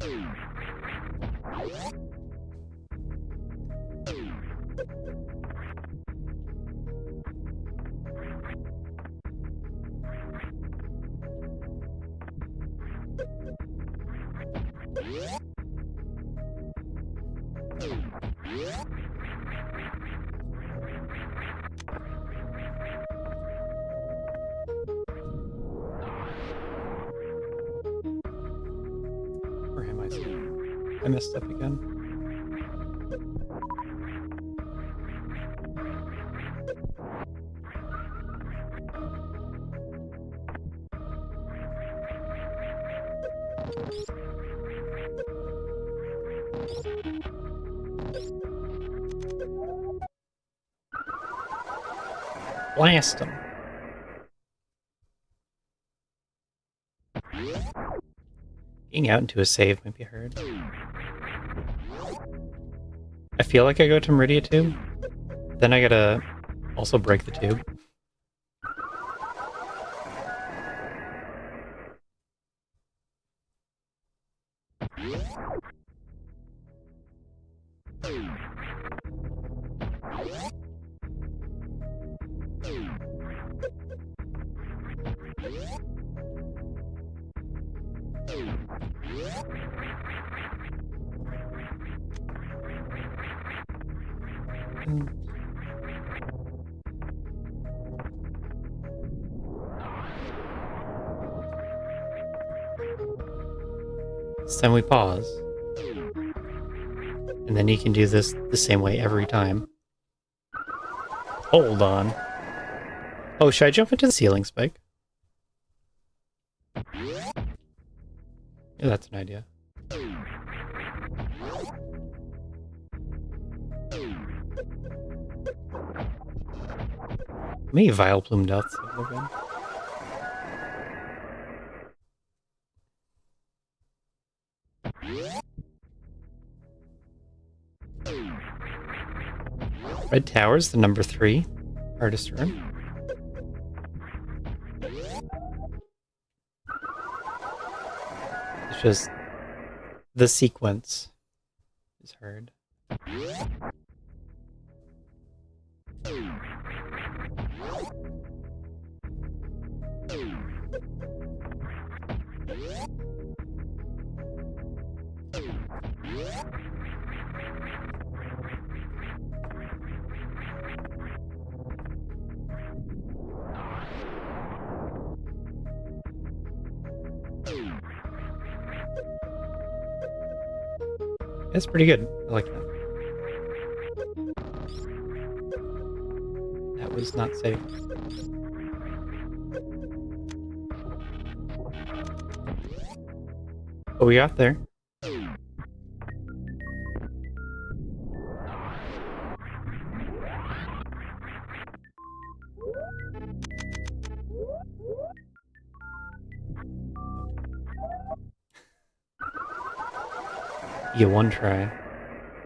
Where am I saving? I messed up again. Blast them. Getting out into a save might be hard. I feel like I go to Meridia Tube. Then I gotta also break the tube. This time we pause. And then you can do this the same way every time. Hold on. Oh, should I jump into the ceiling spike? Yeah, that's an idea. How many Vile Plume deaths have there been? Red Tower's the number 3 hardest room. It's just the sequence is hard. That's pretty good. I like that. That was not safe. But we got there. You one try.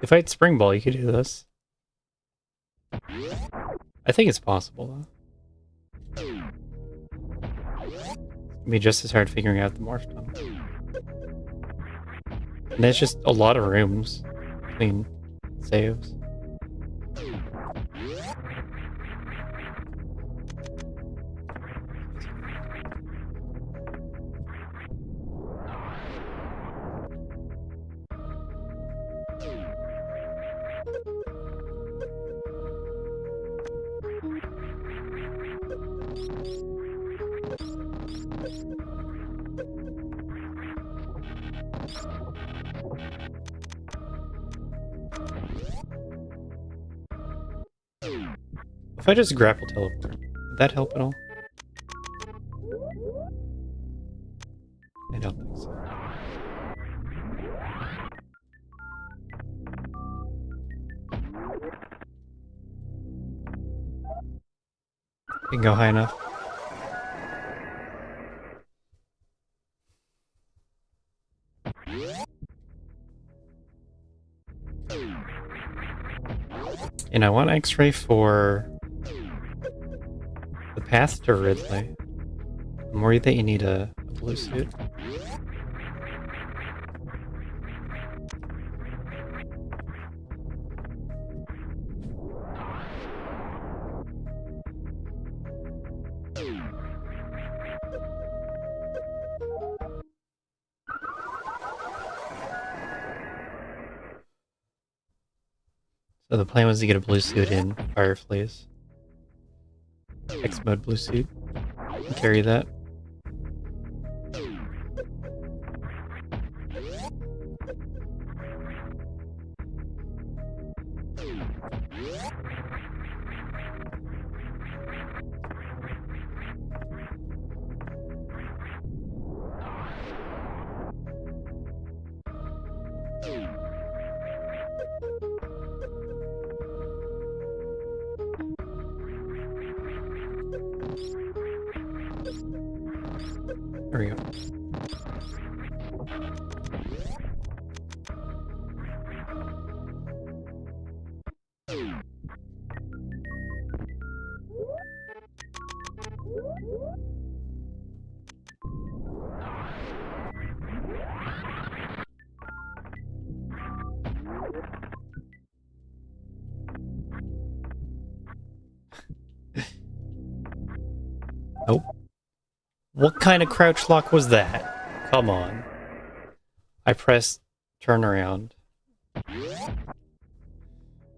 If I had Spring Ball, you could do this. I think it's possible, though. It'd be just as hard figuring out the morph tunnel. And there's just a lot of rooms between saves. If I just grapple teleport, would that help at all? I don't think so. Can go high enough. And I want X-ray for the path to Ridley. I'm worried that you need a blue suit. So the plan was to get a blue suit in Fireflies. X mode blue suit. Carry that. There we go. Nope. What kind of crouch lock was that? Come on. I pressed turn around.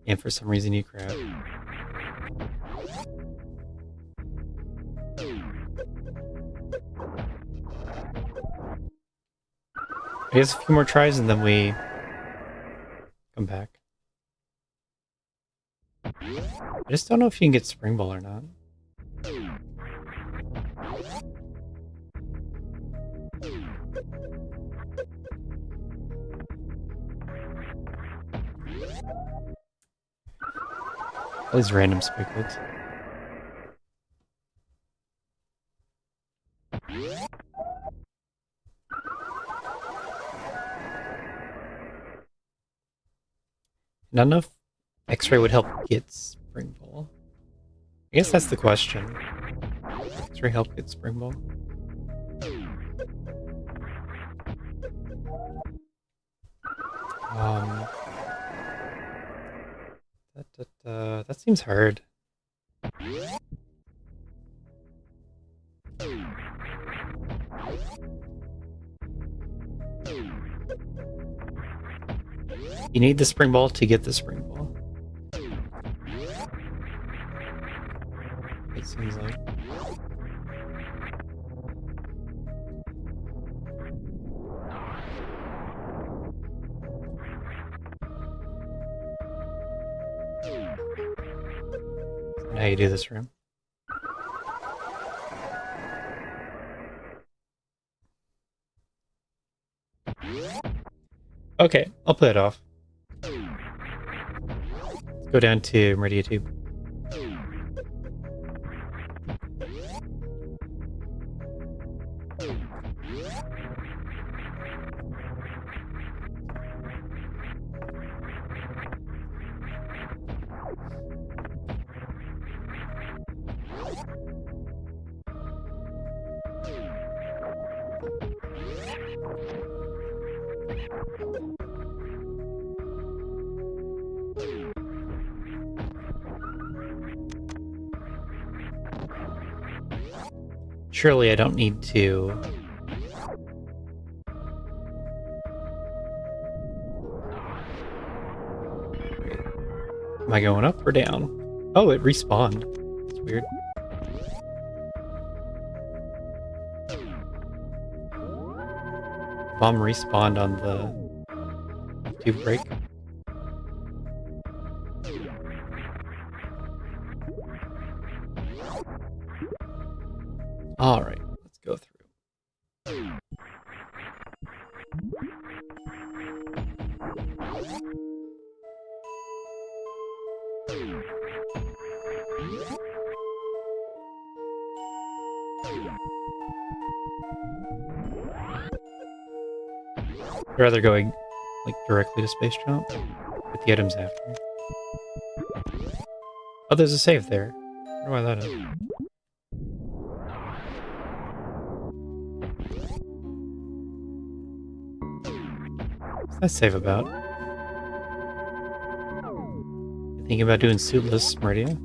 And for some reason you crowd. I guess a few more tries and then we come back. I just don't know if you can get Spring Ball or not. All these random spigots. Not enough X-ray would help get Spring Ball. I guess that's the question. X-ray help get Spring Ball? That seems hard. You need the Spring Ball to get the Spring Ball. It seems like. How you do this room? Okay, I'll play it off. Let's go down to Meridia Tube. Surely I don't need to... Wait. Am I going up or down? Oh, it respawned. That's weird. Bomb respawned on the tube break. Alright, let's go through. I'd rather going like directly to space jump with the items after. Oh, there's a save there. I wonder why that is. What's that save about? You thinking about doing suitless, Meridia?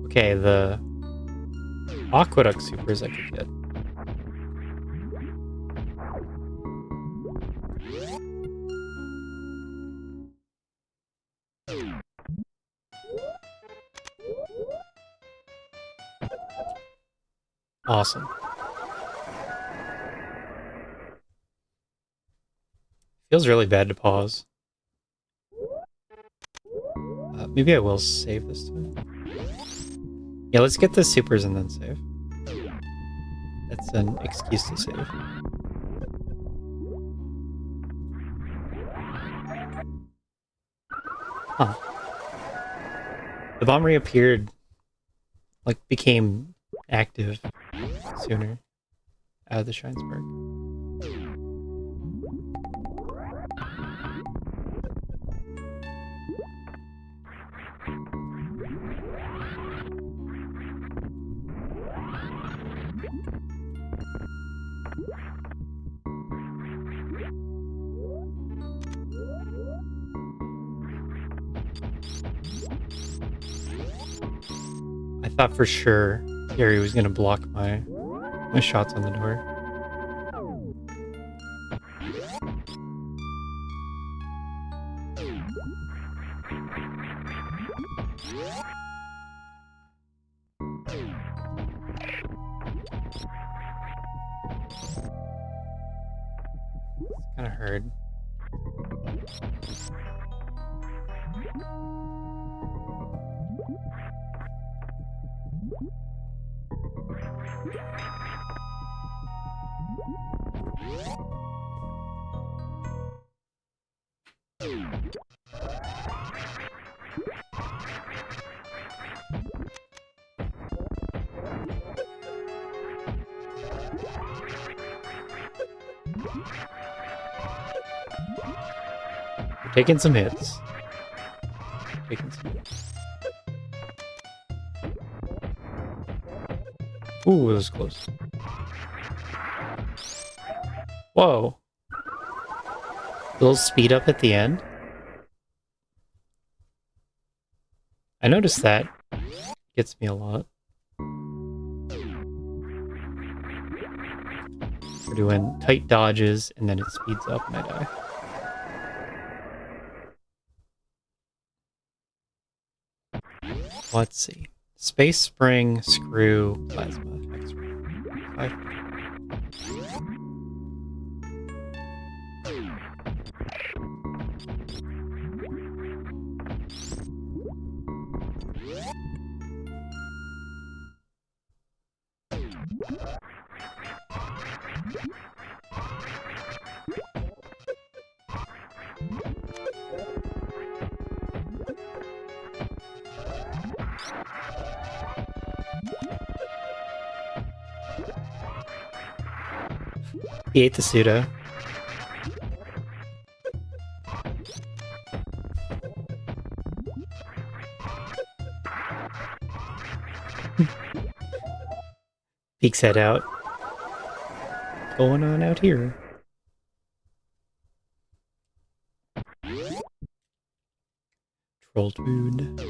Okay, the aqueduct supers I could get. Awesome. Feels really bad to pause. Maybe I will save this time. Yeah, let's get the supers and then save. That's an excuse to save. Huh. The bomb reappeared, like, became active sooner out of the Shrine Spark. I thought for sure Gary was gonna block my shots on the door. It's kind of hard. We're taking some hits. Taking some hits. Ooh, it was close. Whoa. A little speed up at the end. I noticed that. Gets me a lot. We're doing tight dodges and then it speeds up and I die. Let's see. Space, spring, screw, plasma, X-ray. 5. He ate the pseudo. Peeks head out. What's going on out here? Troll food.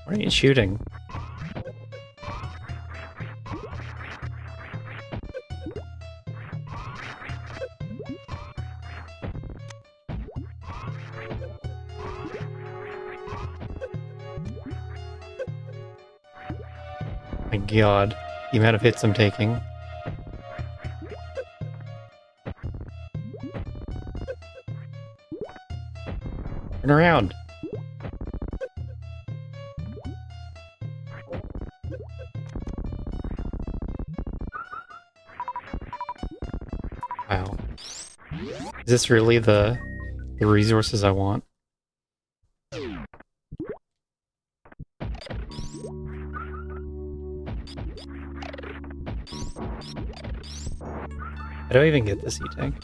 Why are you shooting? My god, the amount of hits I'm taking. Turn around! Wow. Is this really the resources I want? How do I even get this E-tank?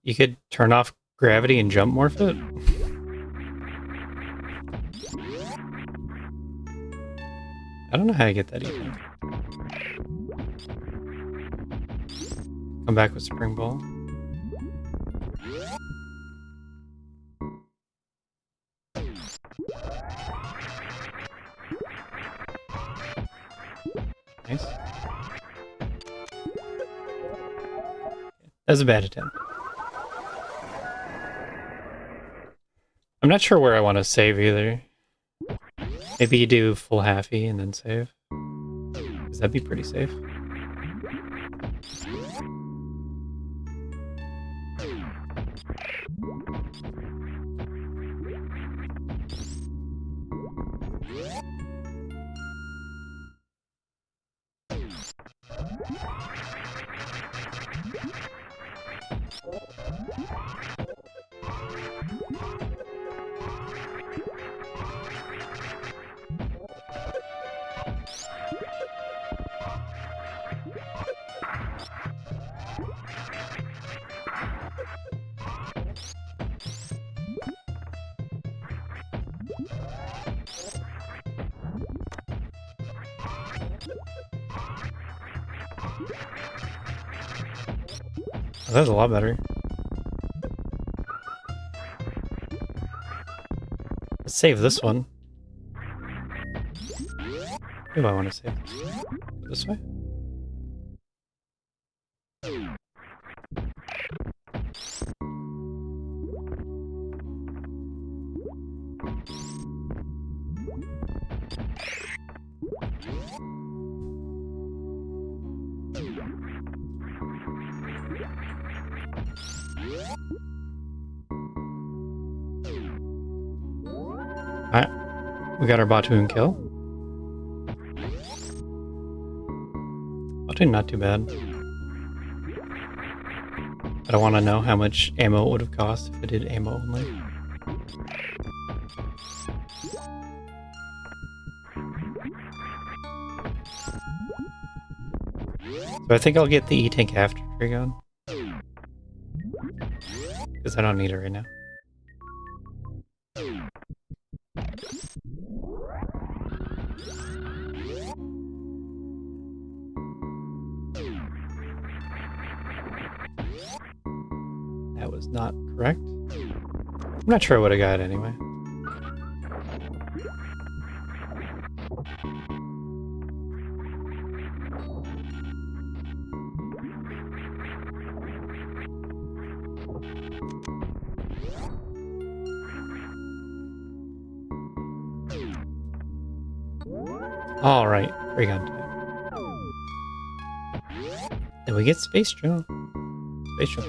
You could turn off gravity and jump morph it? I don't know how I get that either. Come back with Spring Ball. Nice. That was a bad attempt. I'm not sure where I want to save either. Maybe you do full halfie and then save. Because that'd be pretty safe. Oh, that was a lot better. Let's save this one. Who do I want to save? This way? Alright, we got our Batoon kill. Batoon not too bad. But I want to know how much ammo it would have cost if it did ammo only. So I think I'll get the E-Tank after Trigon. Because I don't need it right now. was not correct. I'm not sure what I got anyway. All right, Dragon type. Then we get Space Jump. Space Jump.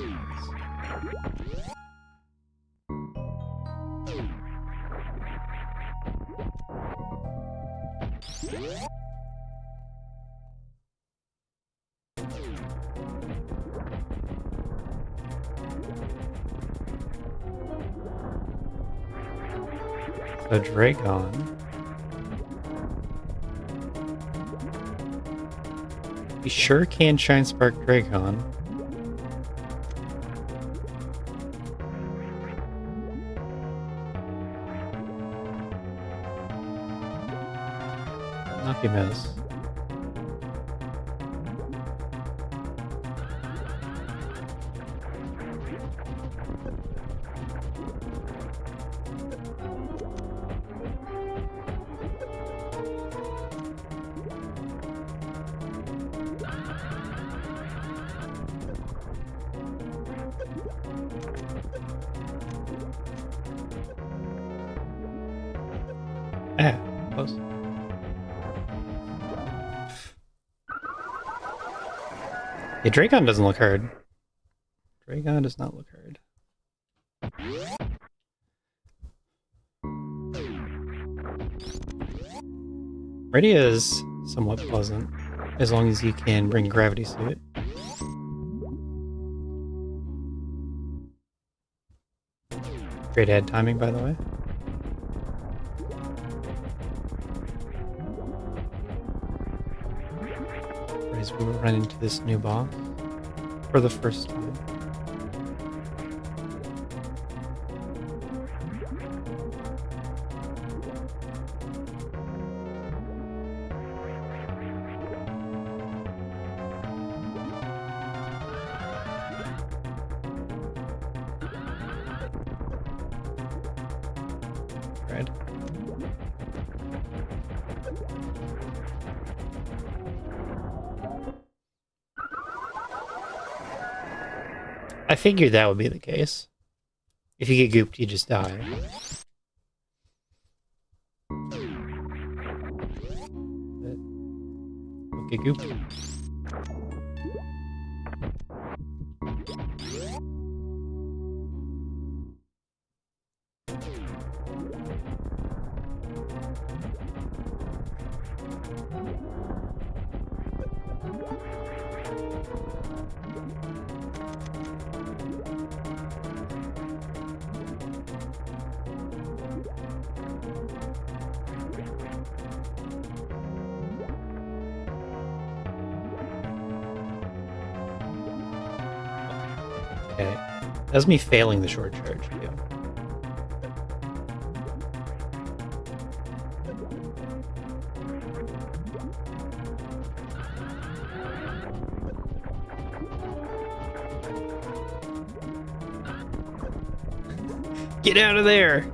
So Dragon. We sure can Shine Spark Dragon. Not be miss. Ah, close. Yeah, Dragon doesn't look hard. Dragon does not look hard. Radio is somewhat pleasant, as long as you can bring Gravity Suit. Great ad timing, by the way. As we run into this new boss for the first time. Red. I figured that would be the case. If you get gooped, you just die. But don't get gooped. Okay. That's me failing the short charge. Yeah. Get out of there!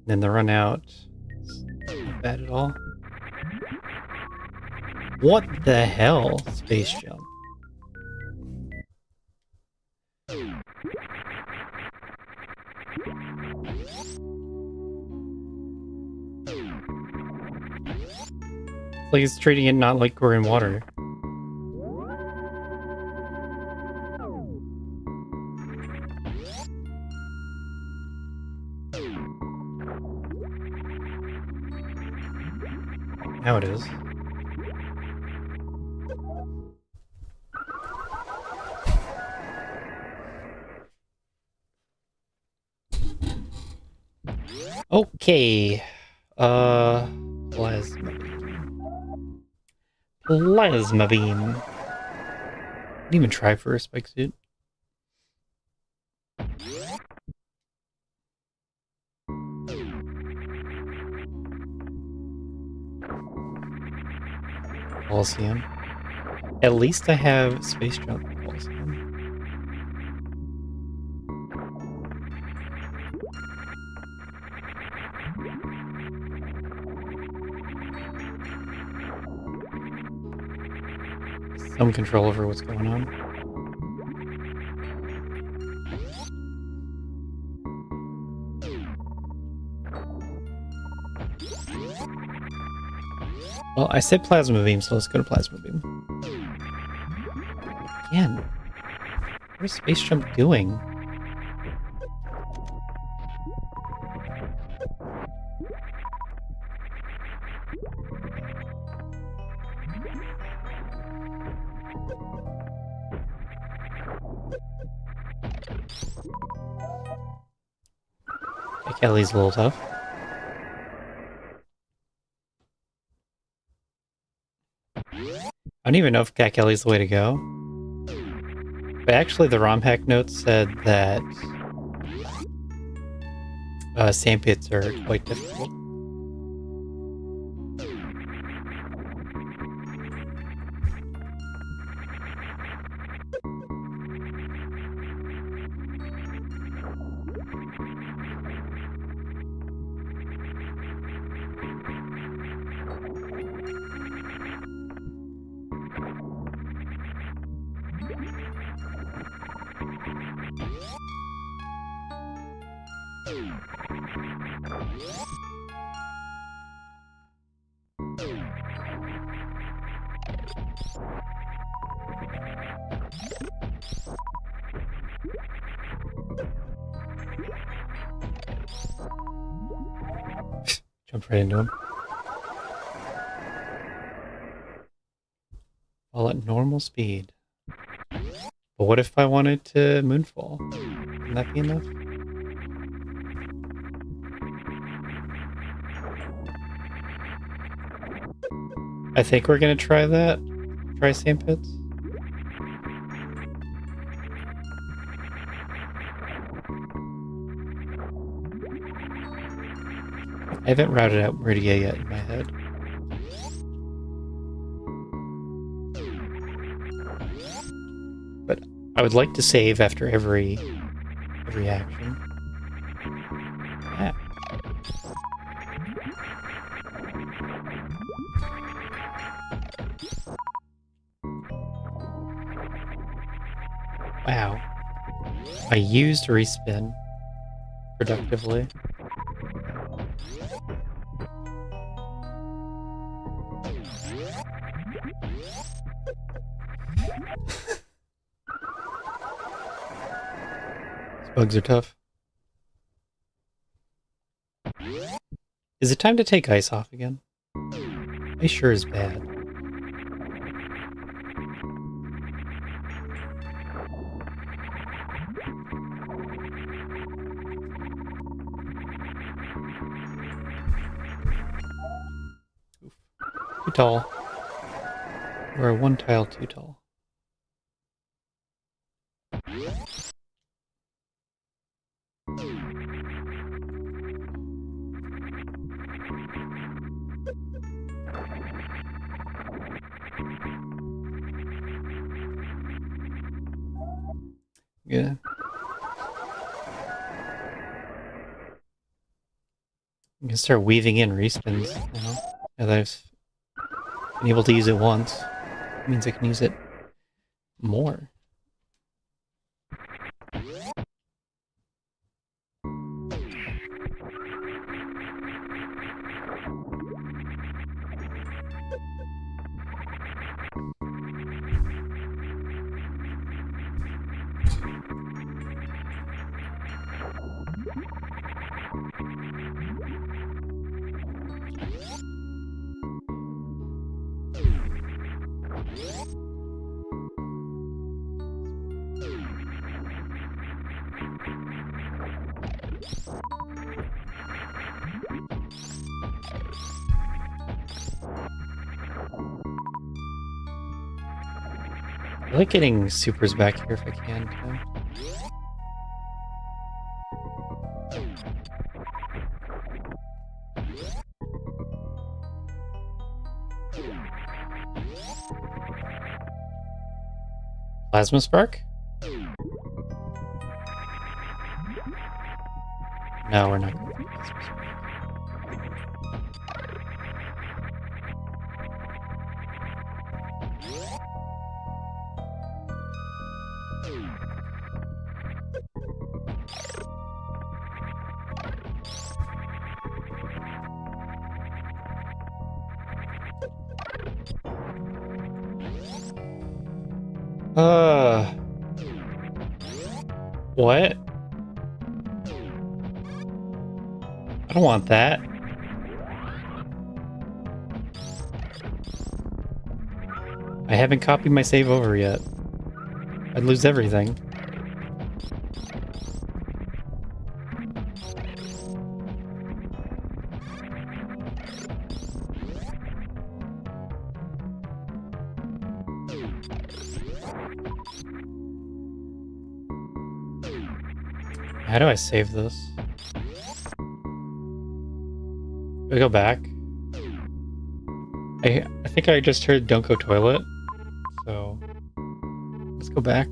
Then the run out. Not bad at all. What the hell? Space jump. Like it's treating it not like we're in water. Now it is. Okay. Plasma beam. Plasma beam. Didn't even try for a spike suit. Coliseum. At least I have space jump Coliseum. Some control over what's going on. Well, I said plasma beam, so let's go to plasma beam. Again, what is space jump doing? Okay, Kelly's a little tough. I don't even know if Cat Kelly's the way to go. But actually, the ROM hack notes said that sand pits are quite difficult. Jump right into him. All at normal speed. But what if I wanted to moonfall? Wouldn't that be enough? I think we're gonna try that. Try sand pits. I haven't routed out Meridia yet in my head. But I would like to save after every action. Yeah. Wow. I used respin productively. Bugs are tough. Is it time to take ice off again? Ice sure is bad. Oof. Too tall. We're one tile too tall. Yeah. I'm gonna start weaving in respins now. Now that I've been able to use it once, it means I can use it more. I like getting supers back here if I can, too. Plasma Spark? No, we're not going for Plasma Spark. What? I don't want that. I haven't copied my save over yet. I'd lose everything. How do I save this? Do I go back? I think I just heard don't go toilet. So let's go back.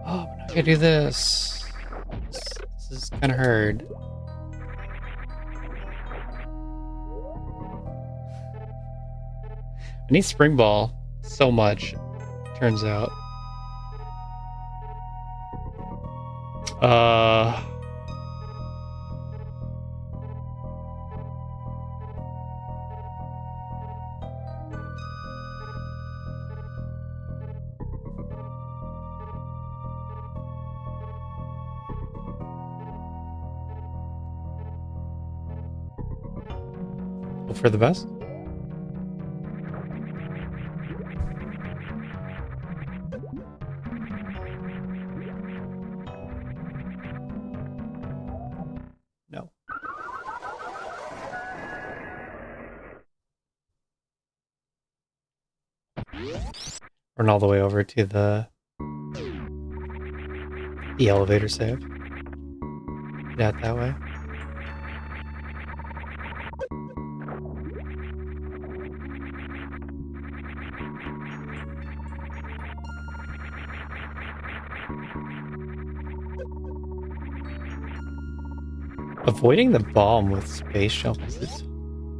Oh, but now I gotta do this. This is kind of hard. I need Spring Ball so much, turns out. Hope for the best. No. Run all the way over to the elevator save. Get out that way. Avoiding the bomb with Space Shelf is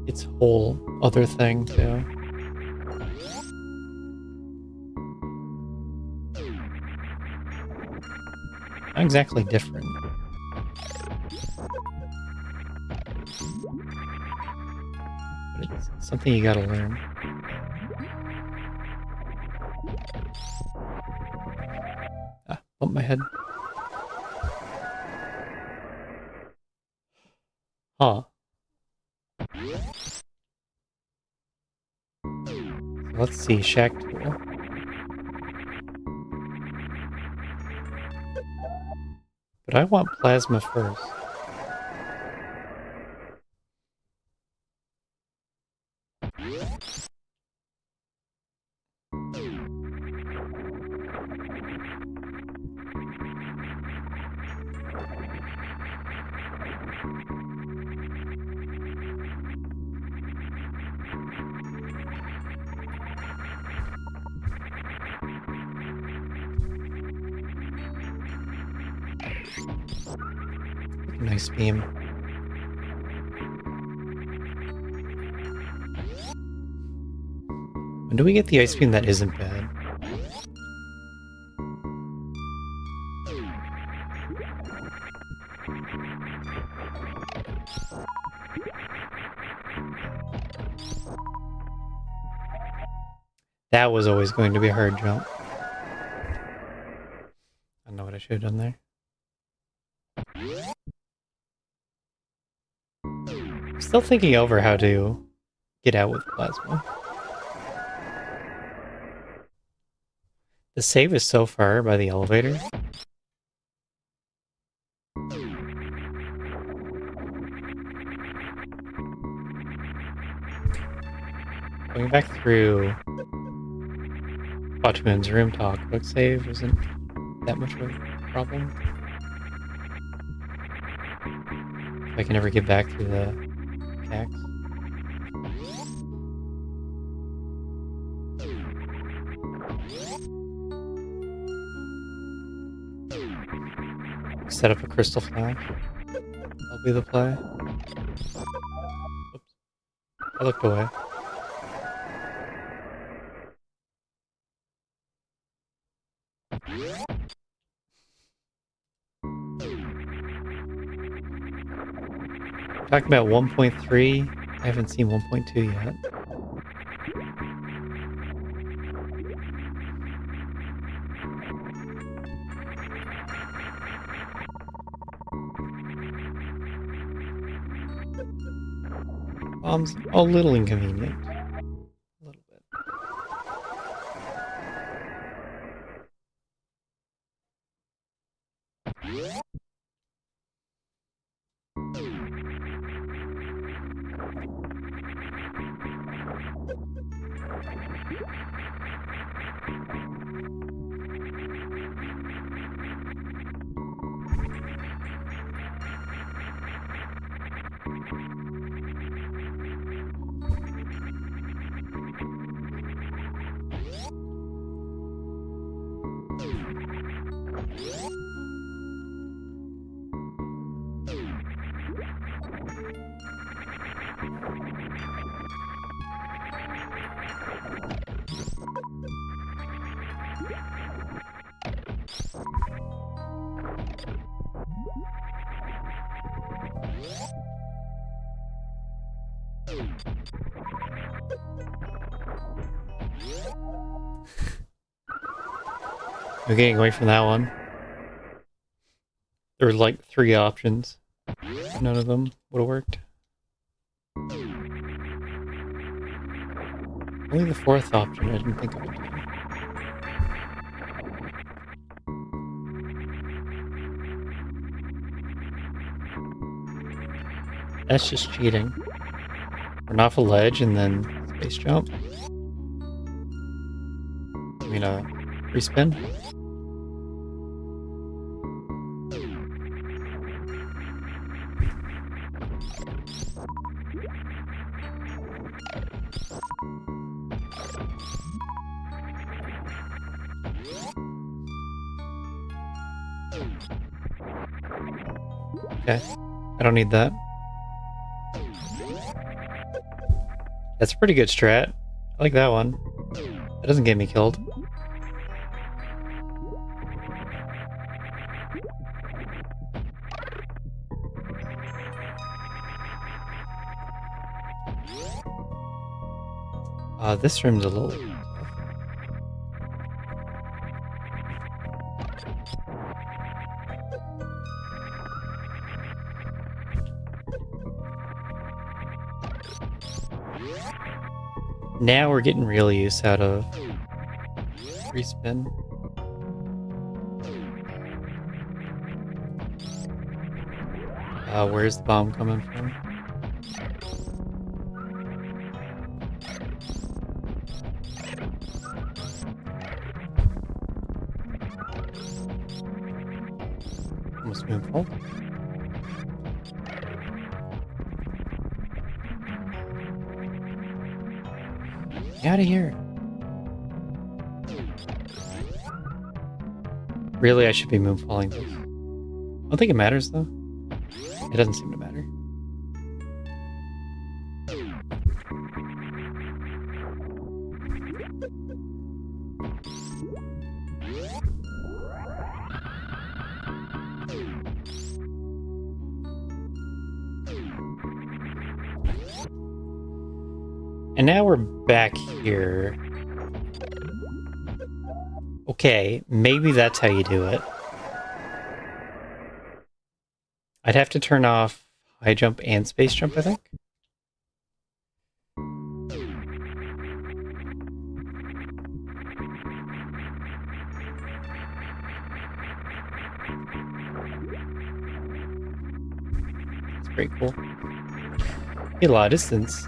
its whole other thing, too. Not exactly different. But it's something you gotta learn. Ah, bump my head. Huh. Let's see, Shack Tool. But I want Plasma first. Nice beam. When do we get the ice beam that isn't bad? That was always going to be a hard jump. I don't know what I should have done there. I'm still thinking over how to get out with plasma. The save is so far by the elevator. Going back through Watchman's room talk, quick save isn't that much of a problem. If I can ever get back through the cax. Set up a crystal flash. That'll be the play. Oops. I looked away. Talking about 1.3, I haven't seen 1.2 yet. Bomb's a little inconvenient. A little bit. I'm getting away from that one. There were like 3 options. None of them would have worked. Only the 4th option I didn't think of it. That's just cheating. Run off a ledge and then space jump. I mean, respin. Okay, I don't need that. That's a pretty good strat. I like that one. That doesn't get me killed. This room's a little... Now we're getting real use out of respin. Where's the bomb coming from? Almost moonfall. Get out of here. Really, I should be moonfalling this. I don't think it matters, though. It doesn't seem to matter. And now we're back here. Okay, maybe that's how you do it. I'd have to turn off high jump and space jump, I think. It's pretty cool. Get a lot of distance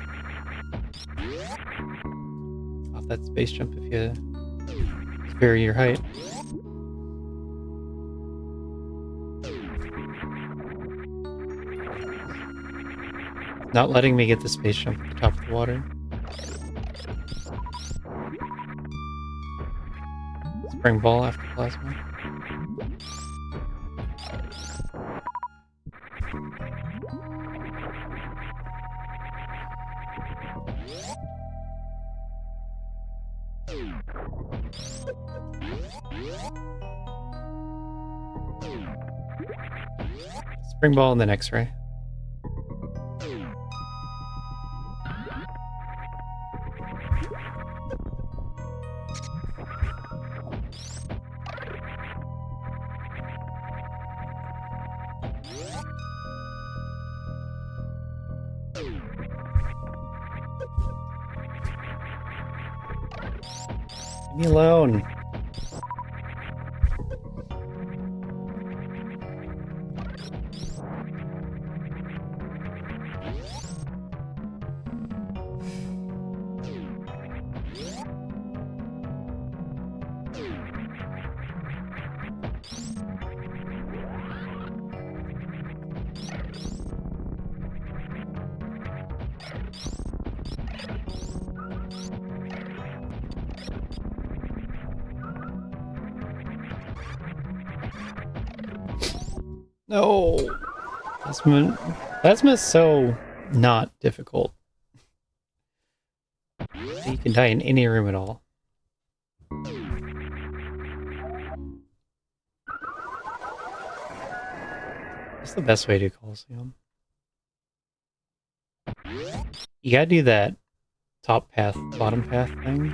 off that space jump if you vary your height. Not letting me get the space jump at the top of the water. Spring ball after plasma. Spring ball and then X-ray. Leave me alone. No. Plasma is so not difficult. You can die in any room at all. What's the best way to Coliseum? You gotta do that top path, bottom path thing.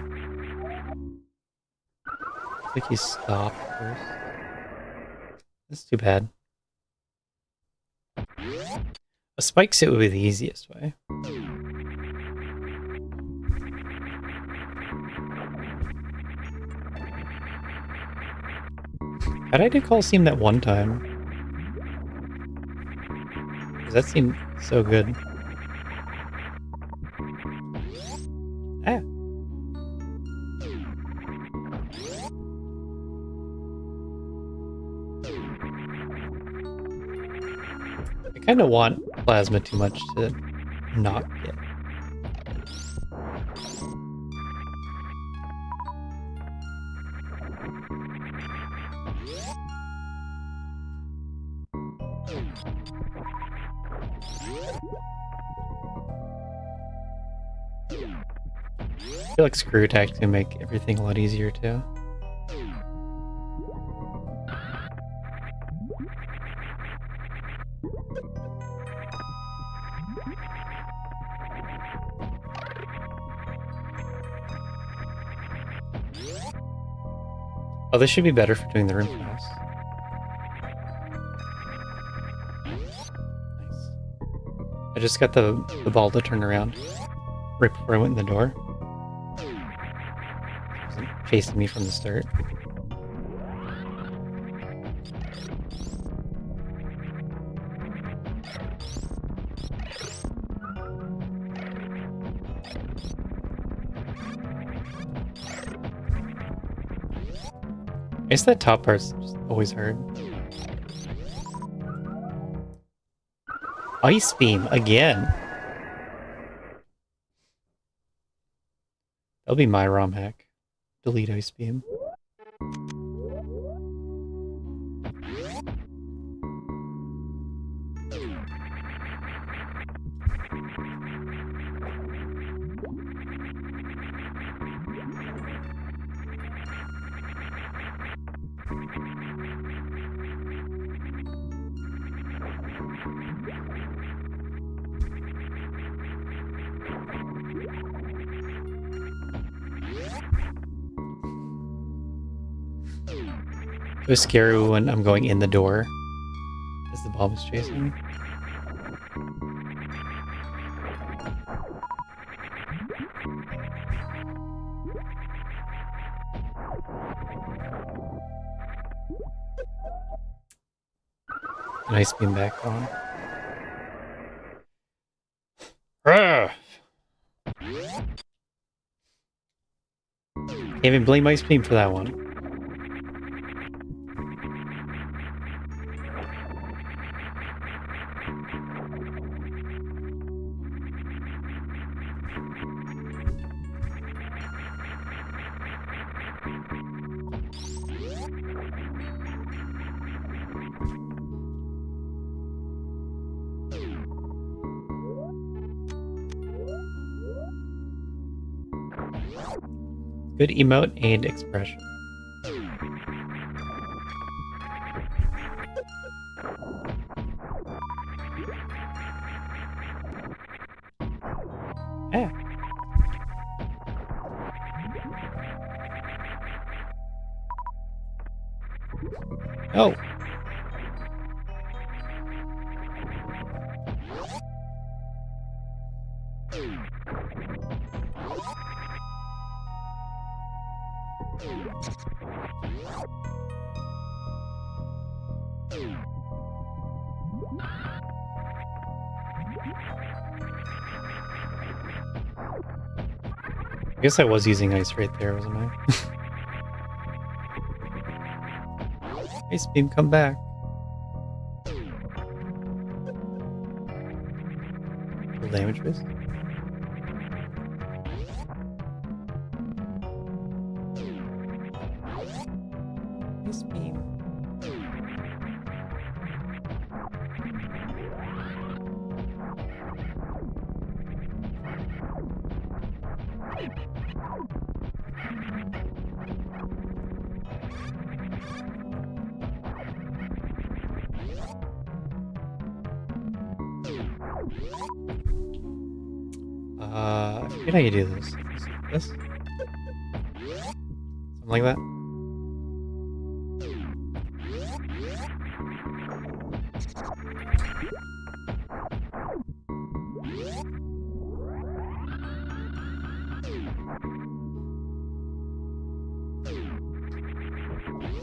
It's like you stop first. That's too bad. A spike suit would be the easiest way. How'd I do Coliseum that one time? 'Cause that seemed so good. Ah. I kind of want plasma too much to not get. I feel like screw attack can make everything a lot easier too. Oh, this should be better for doing the room pass. Nice. I just got the ball to turn around right before I went in the door. It wasn't chasing me from the start. I guess that top part's just always hard. Ice beam again. That'll be my ROM hack. Delete ice beam. It was scary when I'm going in the door as the bomb is chasing me. Nice beam back on. Can't even blame Ice Beam for that one. Good emote and expression. Yeah. Oh. I guess I was using ice right there, wasn't I? Ice Beam, come back. Full damage boost. Ice Beam. I forget how you do this. This? Something like that?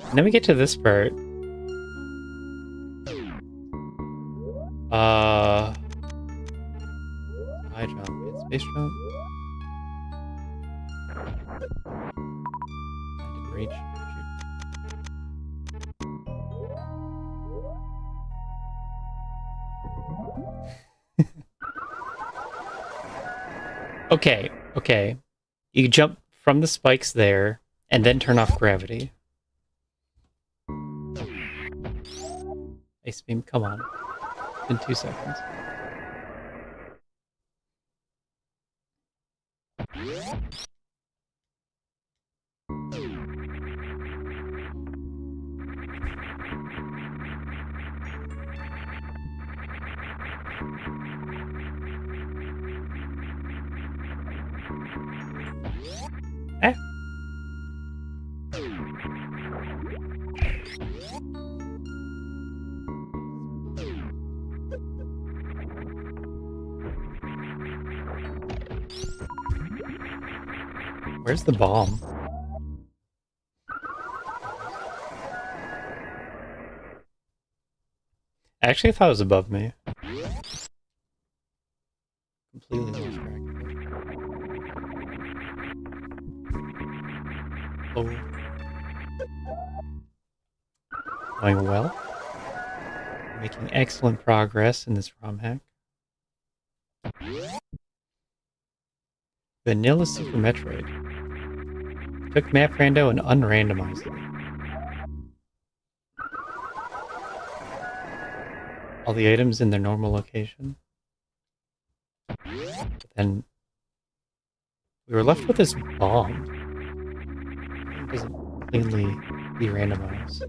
And then we get to this part. High jump, space jump. I didn't reach. Shoot. Okay. You jump from the spikes there, and then turn off gravity. Ice Beam, come on. In 2 seconds. Eh? Where's the bomb? Actually, I thought it was above me. Completely lost track of it. Oh. Going well. Making excellent progress in this ROM hack. Vanilla Super Metroid. Took map rando and unrandomized it. All the items in their normal location. But then we were left with this bomb. It doesn't cleanly de-randomize.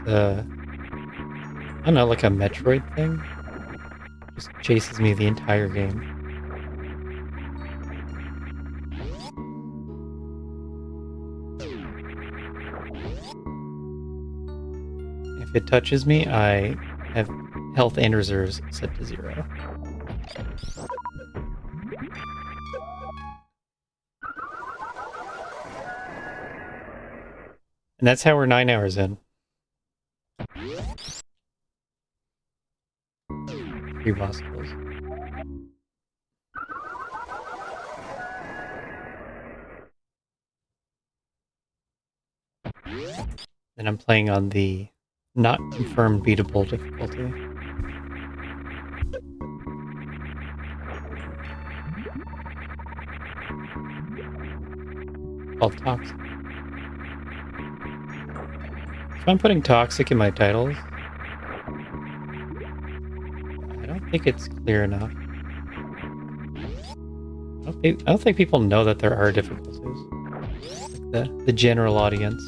I don't know, like a Metroid thing. Just chases me the entire game. If it touches me, I have health and reserves set to 0. And that's how we're 9 hours in. 3 boss kills. And I'm playing on the not confirmed beatable difficulty. Called Toxic. So I'm putting Toxic in my titles. I don't think it's clear enough. I don't think people know that there are difficulties. Like the general audience.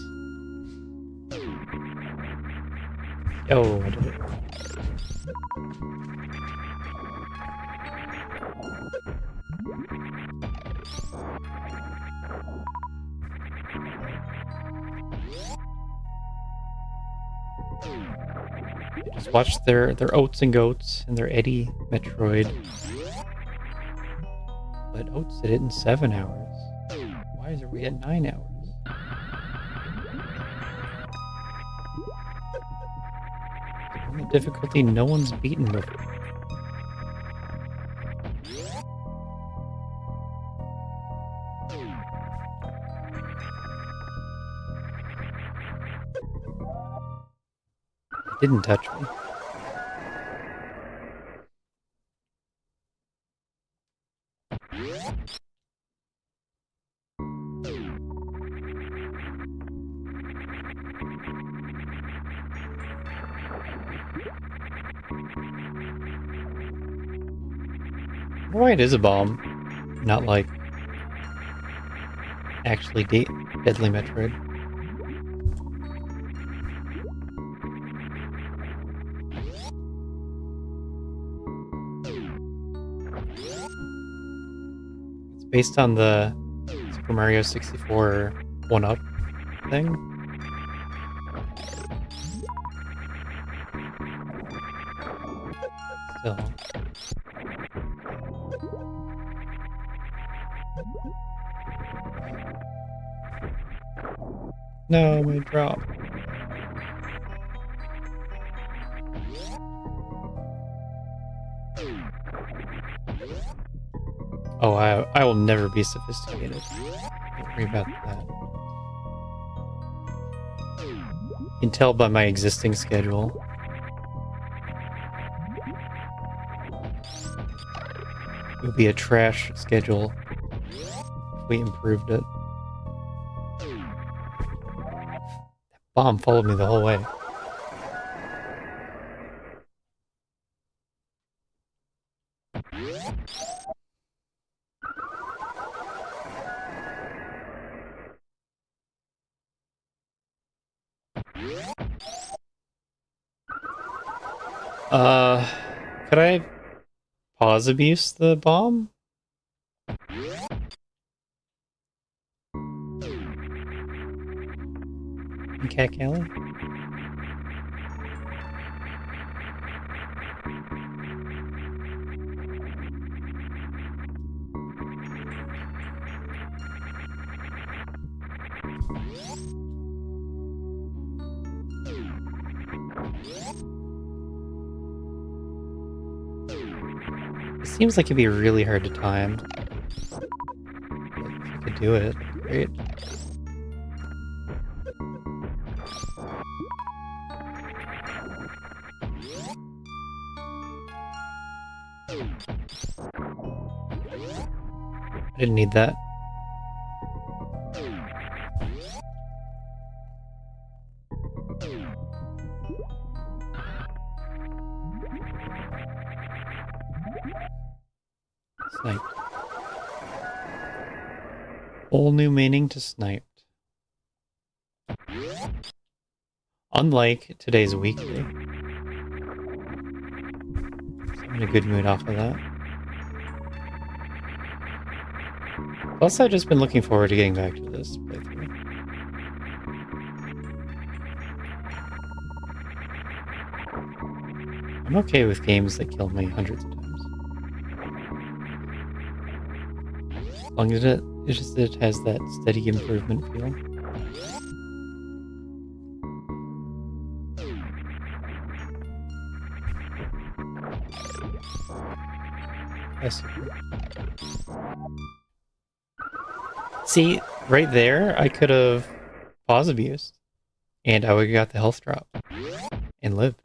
Oh, I did it. Just watch their Oats and Goats and their Eddie Metroid. But Oats did it in 7 hours. Why are we at 9 hours? The difficulty no one's beaten before. It didn't touch me. Why it is a bomb, not like actually deadly Metroid. It's based on the Super Mario 64 1-up thing. Still. No, my drop. Oh, I will never be sophisticated. Don't worry about that. You can tell by my existing schedule. It would be a trash schedule if we improved it. Bomb followed me the whole way. Could I pause abuse the bomb? In Cat Alley? It seems like it'd be really hard to time. But if I could do it, great. I didn't need that. Sniped. Whole new meaning to sniped. Unlike today's weekly. I'm in a good mood off of that. Plus, I've just been looking forward to getting back to this playthrough. I'm okay with games that kill me hundreds of times. As long as it has that steady improvement feel. See, right there, I could have pause abused, and I would have got the health drop and lived.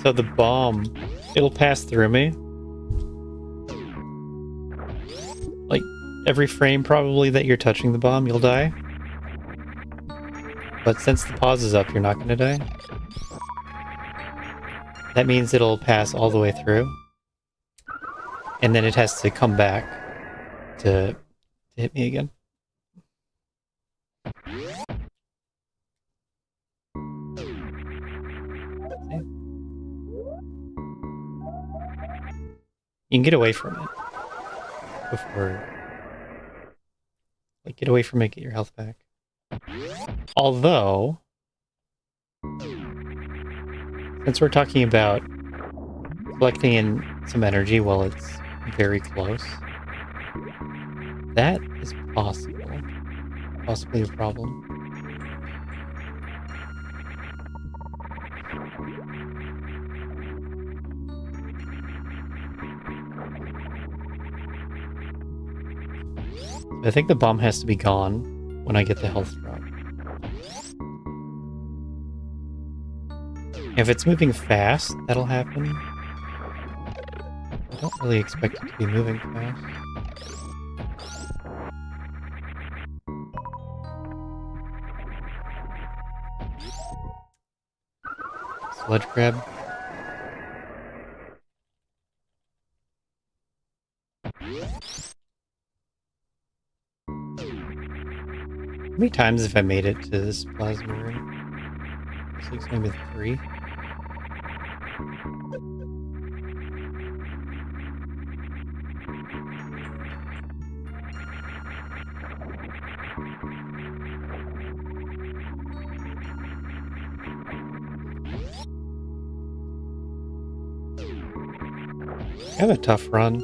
So the bomb, it'll pass through me. Like, every frame probably that you're touching the bomb, you'll die. But since the pause is up, you're not gonna die. That means it'll pass all the way through. And then it has to come back to hit me again. You can get away from it before, like, get away from it, get your health back. Although, since we're talking about collecting in some energy while it's very close, that is possibly a problem. I think the bomb has to be gone when I get the health drop. If it's moving fast, that'll happen. I don't really expect it to be moving fast. Sludge grab. How many times have I made it to this plasma room? Looks like maybe 3. I have a tough run.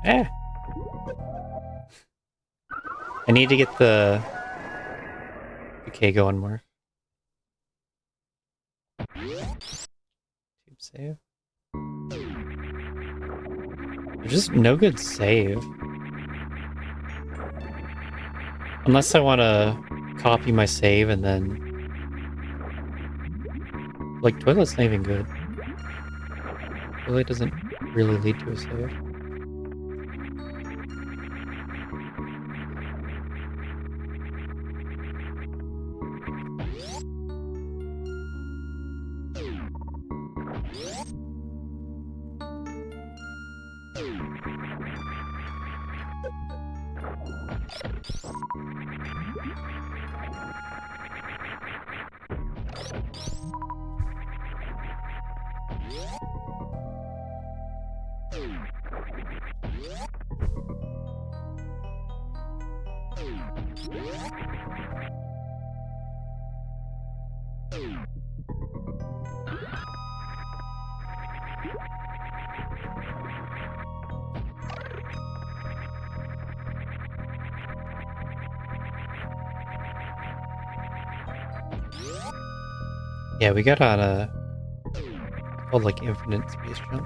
Eh. I need to get the K going more. Tube save. There's just no good save. Unless I want to copy my save and then... Like, Toilet's not even good. Toilet doesn't really lead to a save. Yeah, we got on a called like infinite space jump.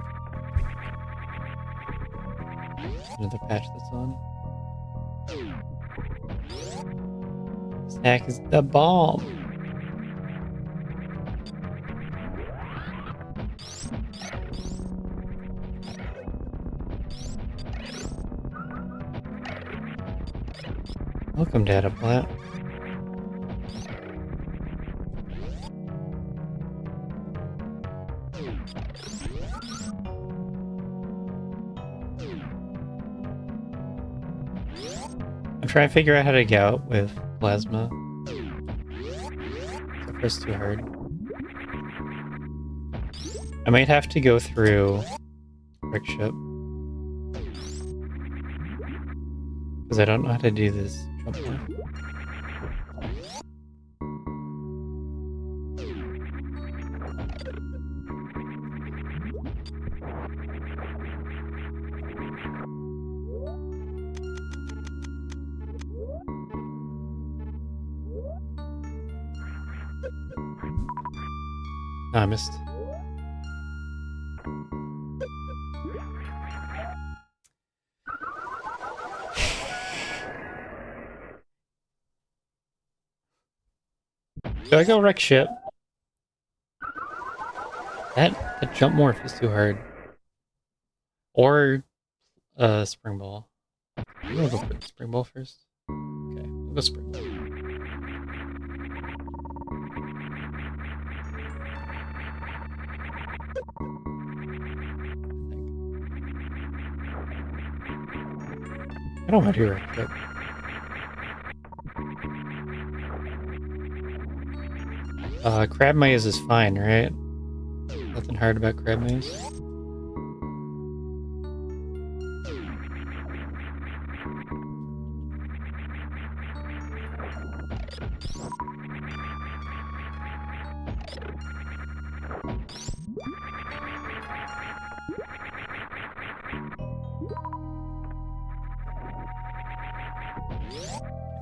Another patch that's on. Snack is the bomb. Welcome, Data Plant. I'm trying to figure out how to get out with plasma. So first too hard. I might have to go through Brick Ship. Because I don't know how to do this jump more. No, I missed. Do I go wreck ship? That jump morph is too hard. Or spring ball. I'm gonna go for the spring ball first. Okay, we'll go spring ball. I don't want to do wreck ship. Crab maze is fine, right? Nothing hard about crab maze.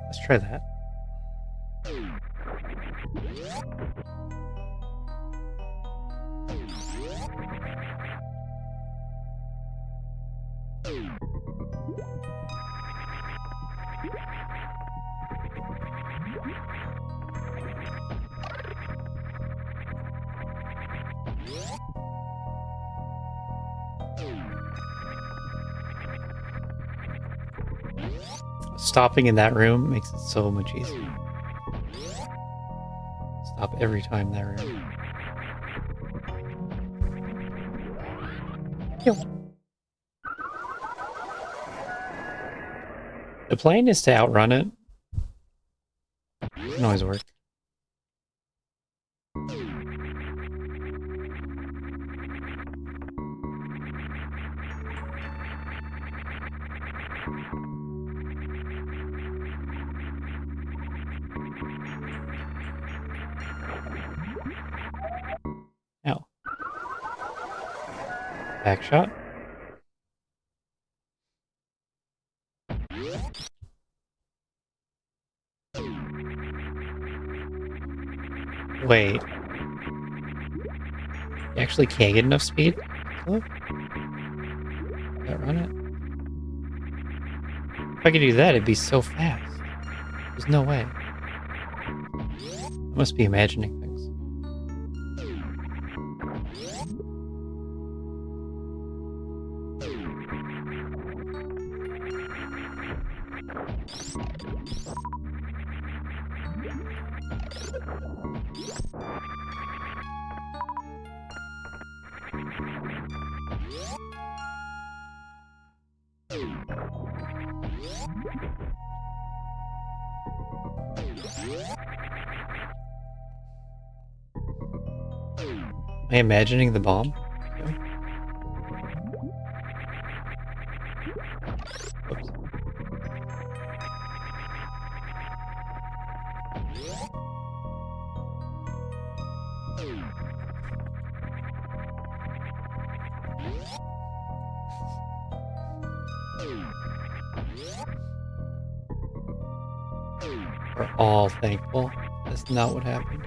Let's try that. Stopping in that room makes it so much easier. Stop every time in that room. Yo. The plan is to outrun it. It can always work. Ow. Back shot. Wait. You actually can't get enough speed? Look. Outrun it. If I could do that, it'd be so fast. There's no way. I must be imagining things. Am I imagining the bomb? Okay. Whoops. We're all thankful that's not what happened.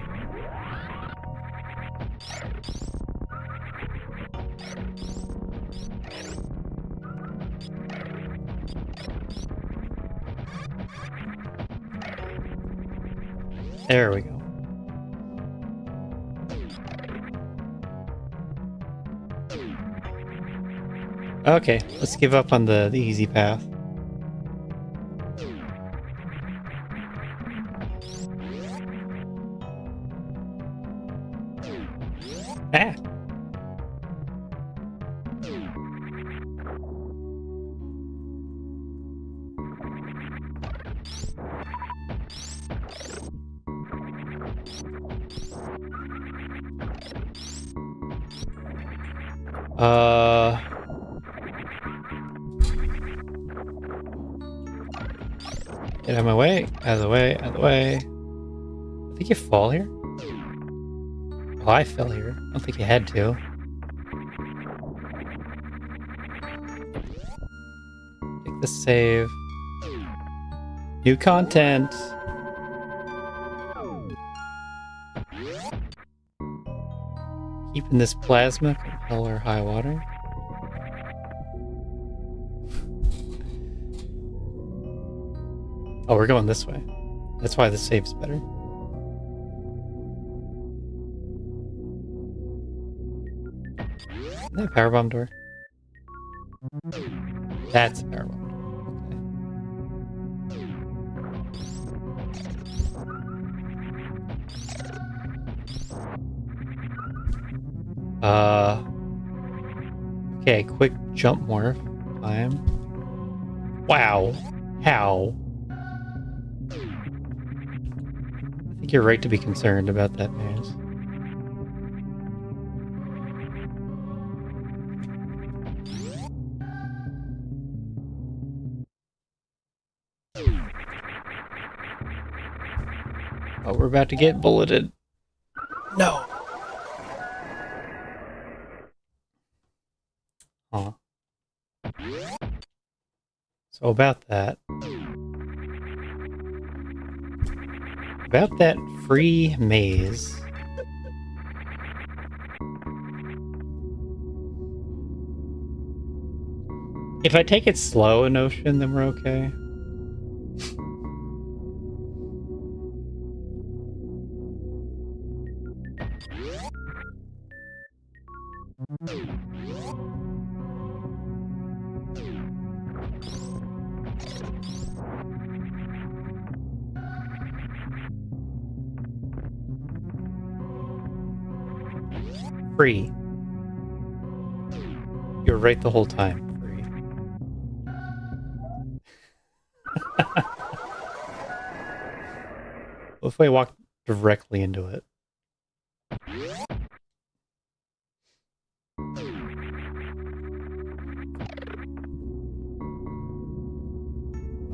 There we go. Okay, let's give up on the easy path. Ah! Get out of my way, out of the way, out of the way. I think you fall here? Oh, I fell here. I don't think you had to. Take the save. New content! Keeping this plasma from hell or high water. Oh, we're going this way. That's why the save's better. Isn't that a powerbomb door? That's a powerbomb door. Okay. Okay, quick jump morph time. Wow. How? I think you're right to be concerned about that maze. Oh, we're about to get bulleted. No! Huh. So about that. About that free maze. If I take it slow in Ocean, then we're okay. Free. You're right the whole time. Free. What if I walk directly into it?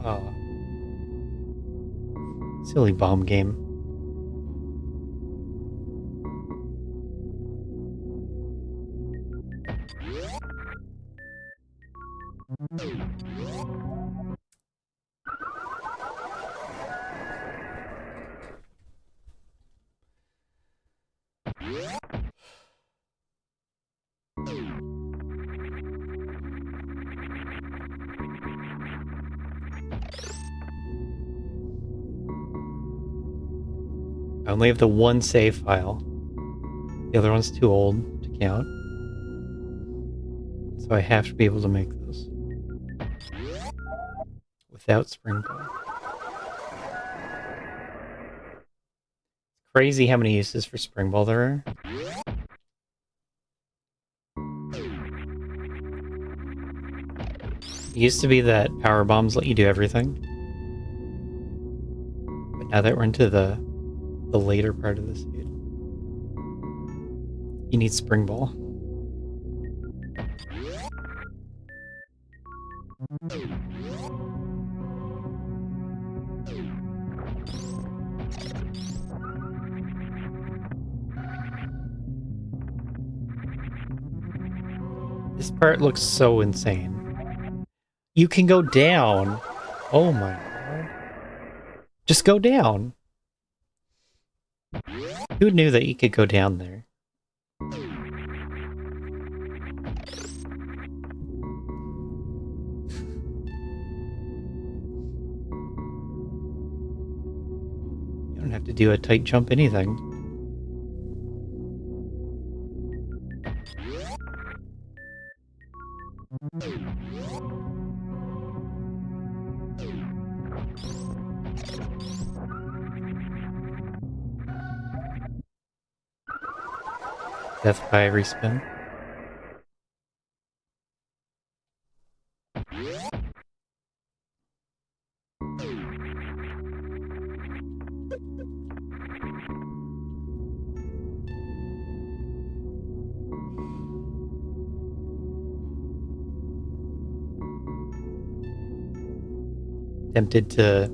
Oh. Silly bomb game. I only have the one save file. The other one's too old to count. So I have to be able to make those. Without spring ball. Crazy how many uses for spring ball there are. It used to be that power bombs let you do everything. But now that we're into the later part of this, you need spring ball. This part looks so insane. You can go down. Oh my god. Just go down. Who knew that you could go down there? don't have to do a tight jump anything. Death by respin. Tempted to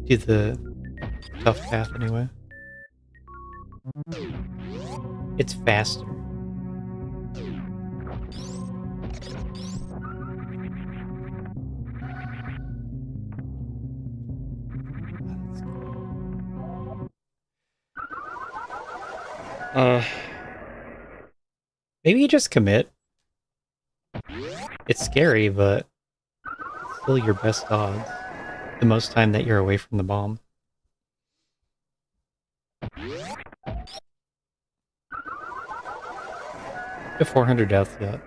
do the tough path anyway. It's faster. Maybe you just commit. It's scary, but it's still your best odds. The most time that you're away from the bomb. To 400 deaths yet.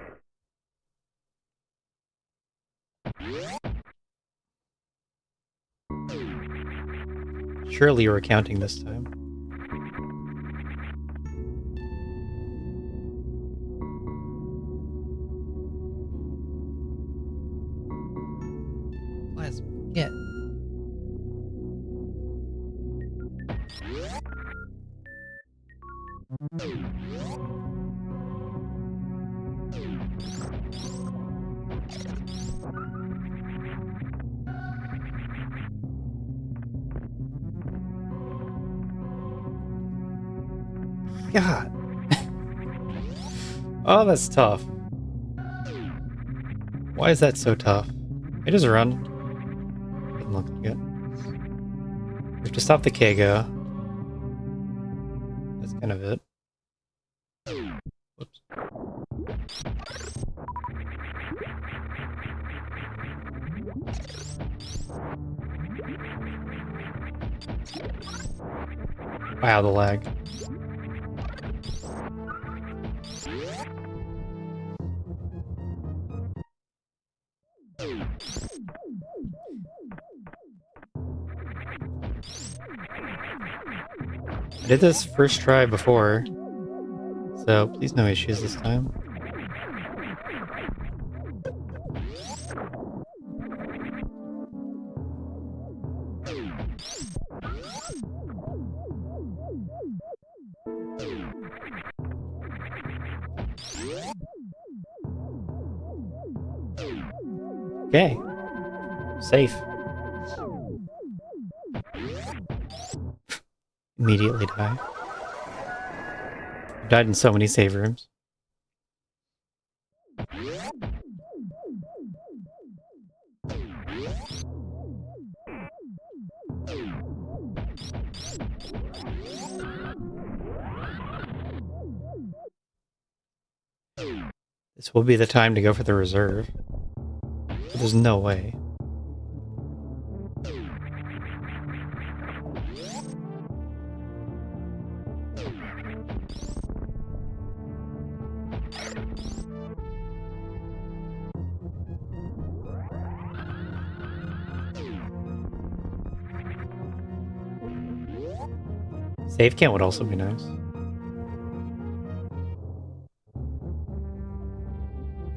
Surely you were counting this time. Plasma, get. God. Oh, that's tough. Why is that so tough? It just run. Doesn't look like it. We have to stop the Kega. That's kind of it. Whoops. Wow, the lag. I did this first try before, so please no issues this time. Okay. Safe. Immediately die. I've died in so many save rooms. This will be the time to go for the reserve. But there's no way. Save count would also be nice.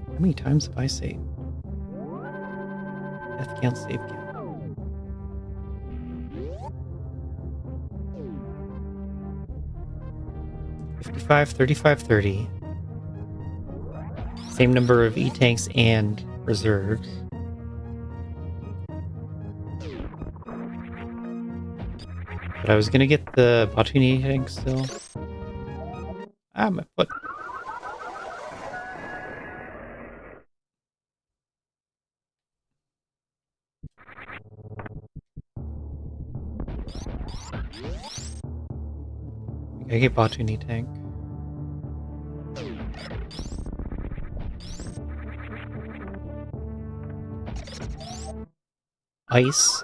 How many times have I saved? Death count, save count. $55, $35, $30. Same number of E-tanks and reserves. But I was gonna get the Botun E-tank still. Ah, my foot. I get Botun E-tank. Ice.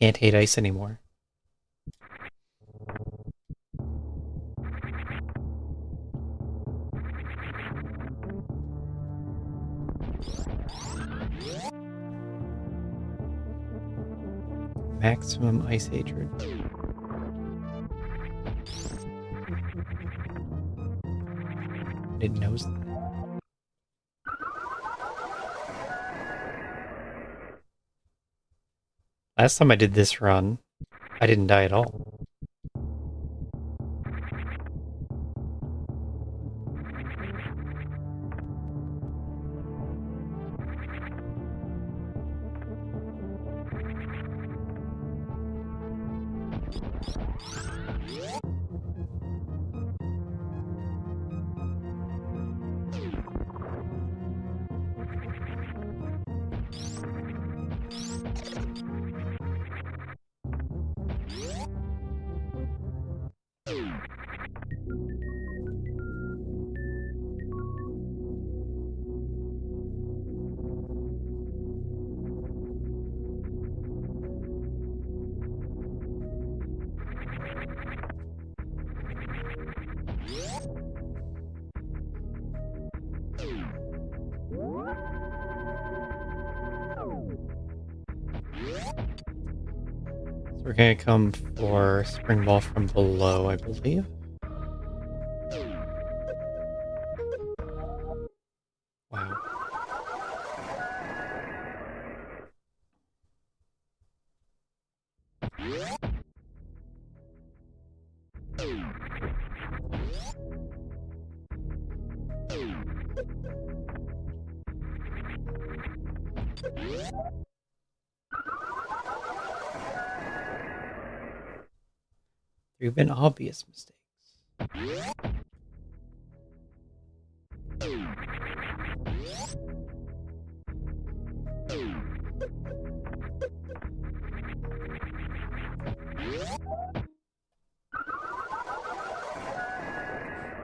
Can't hate ice anymore. Maximum ice hatred. It knows that. Last time I did this run, I didn't die at all. So we're gonna come for Spring Ball from below, I believe. Wow. There have been obvious mistakes. I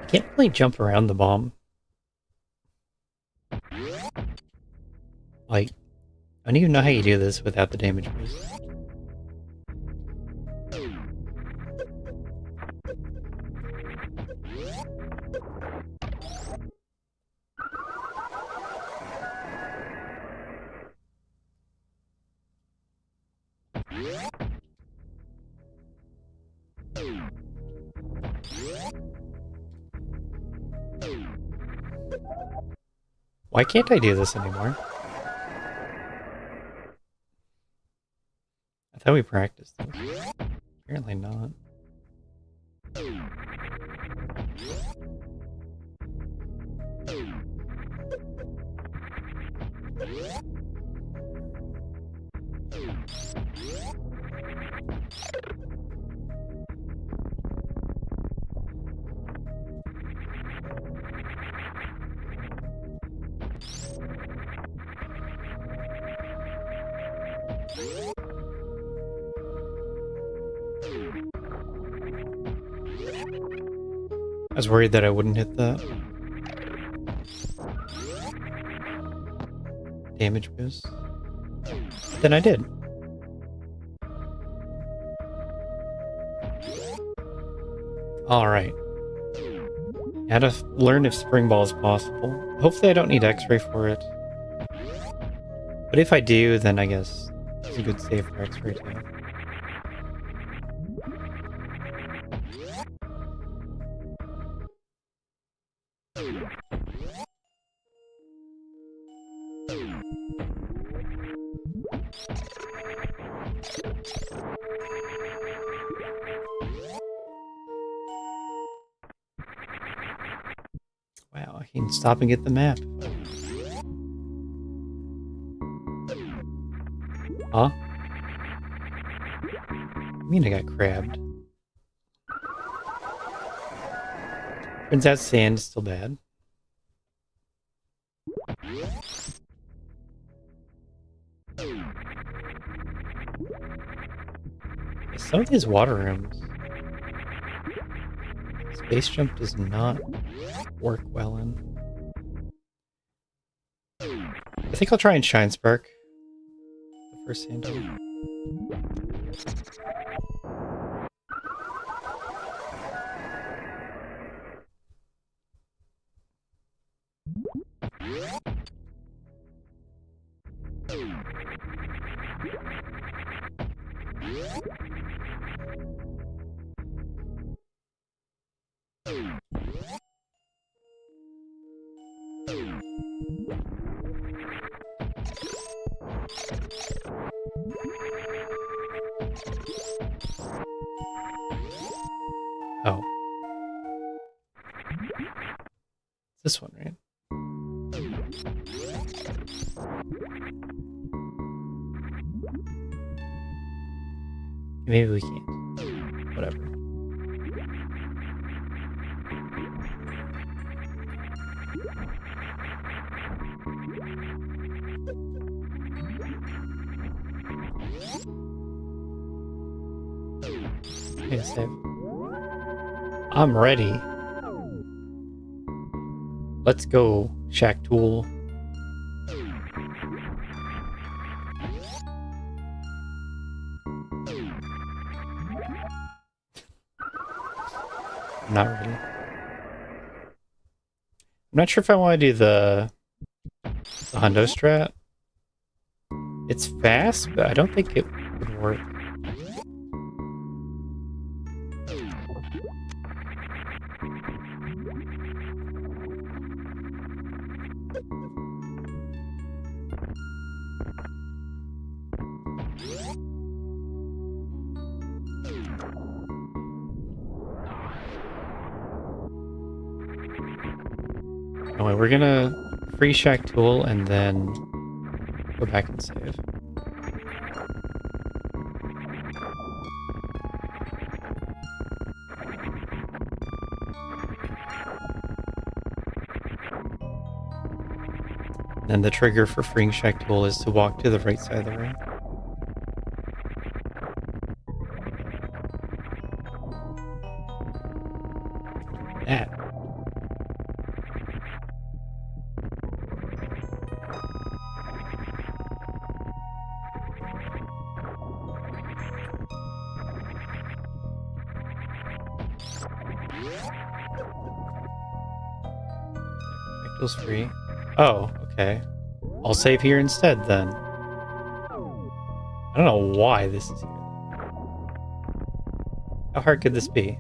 can't really jump around the bomb. Like, I don't even know how you do this without the damage boost. Why can't I do this anymore? I thought we practiced this. Apparently not. I was worried that I wouldn't hit that damage boost. But then I did. Alright. How to learn if Spring Ball is possible. Hopefully I don't need X-Ray for it. But if I do, then I guess it's a good save for X-Ray too. Wow, I can stop and get the map. Huh? I mean I got crabbed. Turns out sand is still bad. Some of these water rooms, space jump does not work well in. I think I'll try and Shine Spark the first sand. Oh. This one, right? Maybe we can't. Whatever. Okay, save. I'm ready. Let's go, Shack Tool. Not ready. I'm not sure if I want to do the hundo strat. It's fast, but I don't think it would work. Anyway, we're gonna free Shack Tool and then go back and save. Then the trigger for freeing Shack Tool is to walk to the right side of the room. That. Shack Tool's free. Oh, okay. I'll save here instead then. I don't know why this is here. How hard could this be?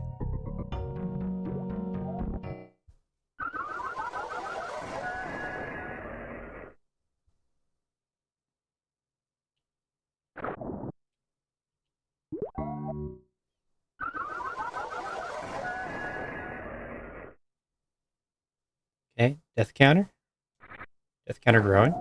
Okay, death counter. Death counter growing.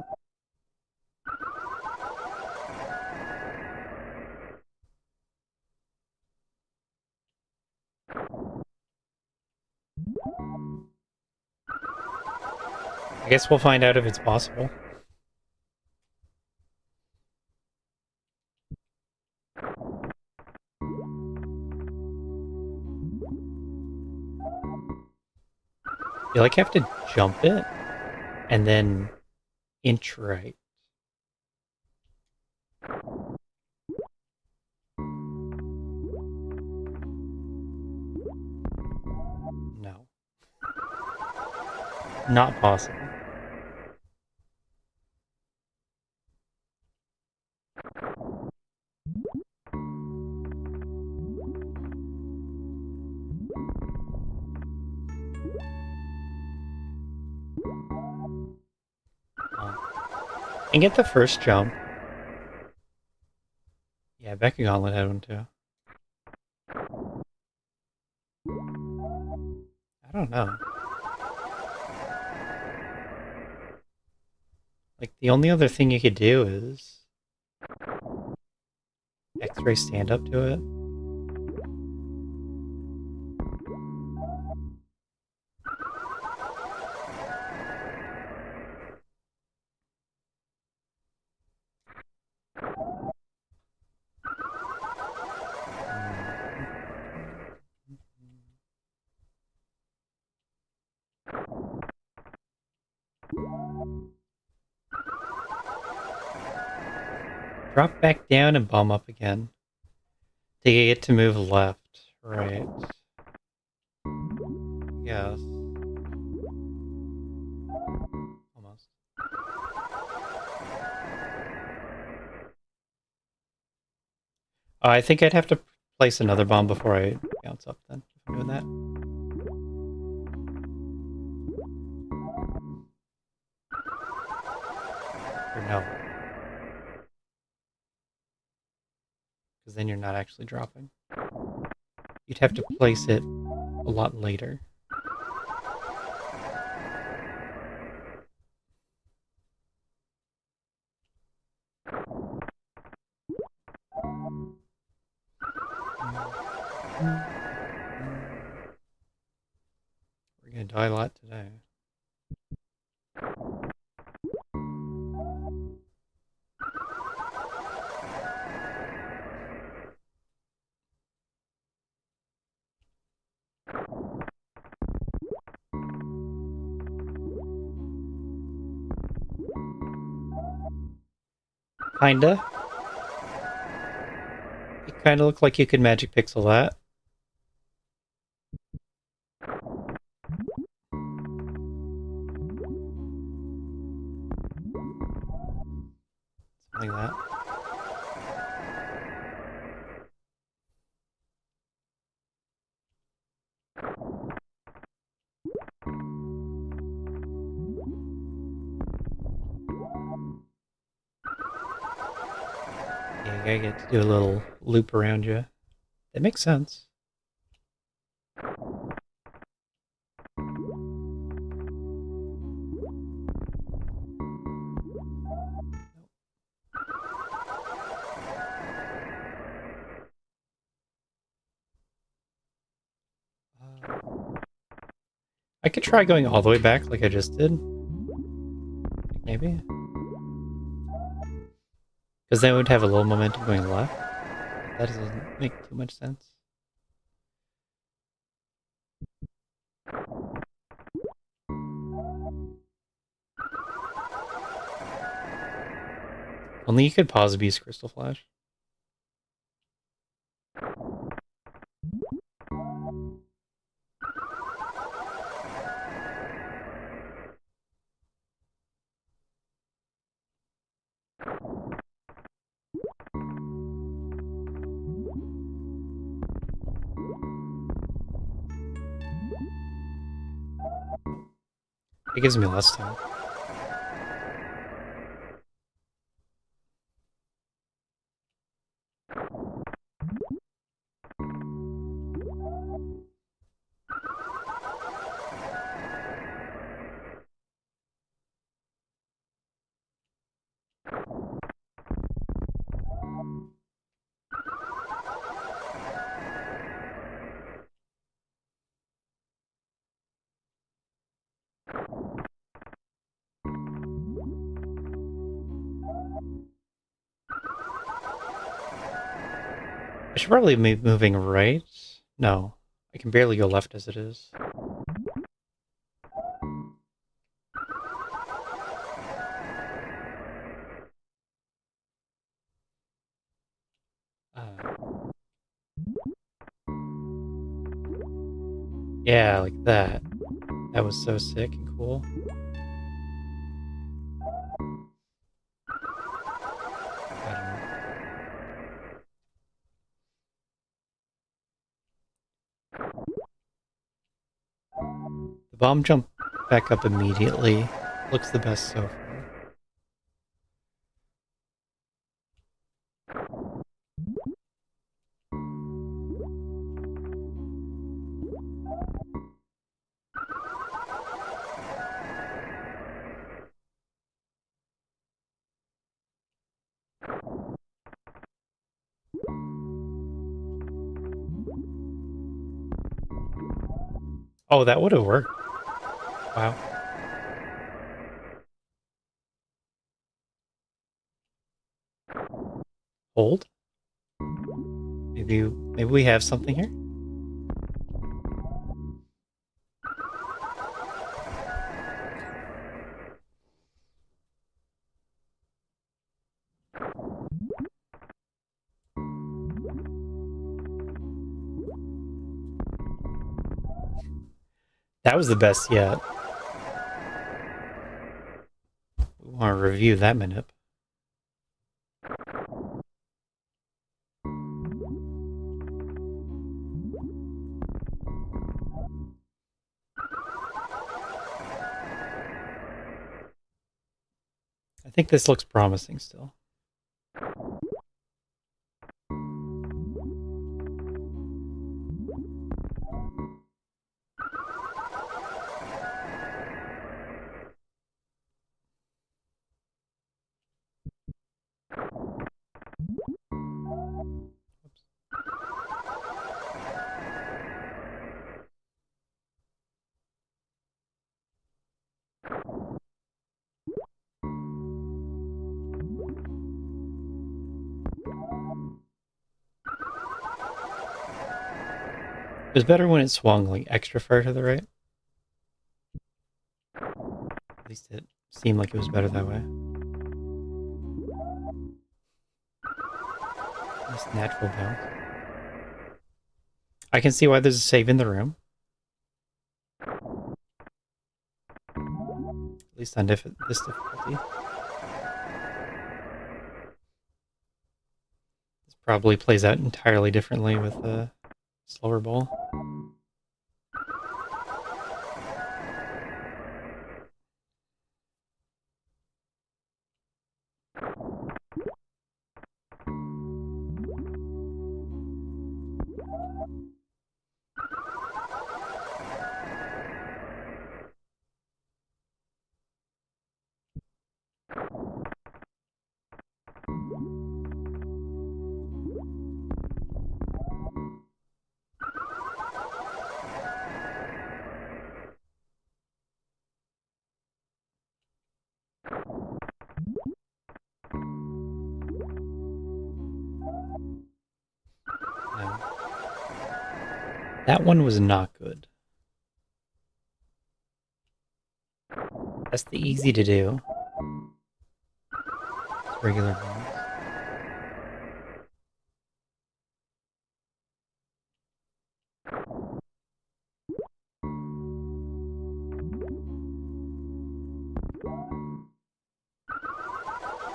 I guess we'll find out if it's possible. I feel like I have to jump it and then inch right. No. Not possible. And get the first jump. Yeah, Becca Gauntlet had one too. I don't know. Like, the only other thing you could do is X-ray stand up to it. Drop back down and bomb up again. To get it to move left. Right. Yes. Almost. I think I'd have to place another bomb before I bounce up then, if I'm doing that. Or no. Because then you're not actually dropping. You'd have to place it a lot later. We're gonna die a lot today. Kinda. You kinda look like you could magic pixel that. Something like that. Yeah, you gotta get to do a little loop around you. That makes sense. I could try going all the way back like I just did. Maybe. Because then it would have a little momentum going left. That doesn't make too much sense. Only you could pause Beast Crystal Flash. It gives me less time. I should probably be moving right. No, I can barely go left as it is. Yeah, like that. That was so sick and cool. I don't know. The bomb jump back up immediately. Looks the best so far. Oh, that would have worked. Wow. Hold? Maybe we have something here? That was the best yet. We want to review that minute. I think this looks promising still. It was better when it swung like extra far to the right. At least it seemed like it was better that way. Nice natural bounce. I can see why there's a save in the room. At least on this difficulty. This probably plays out entirely differently with a slower ball. No. That one was not good. That's the easy to do. It's regular bounce.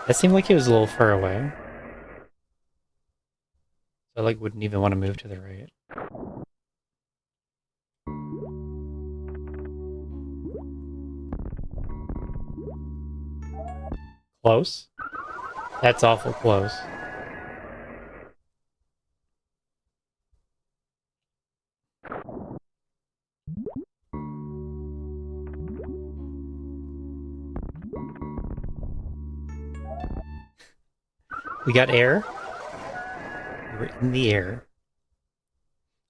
That seemed like it was a little far away. So I like wouldn't even want to move to the right. Close? That's awful close. We got air. We're in the air.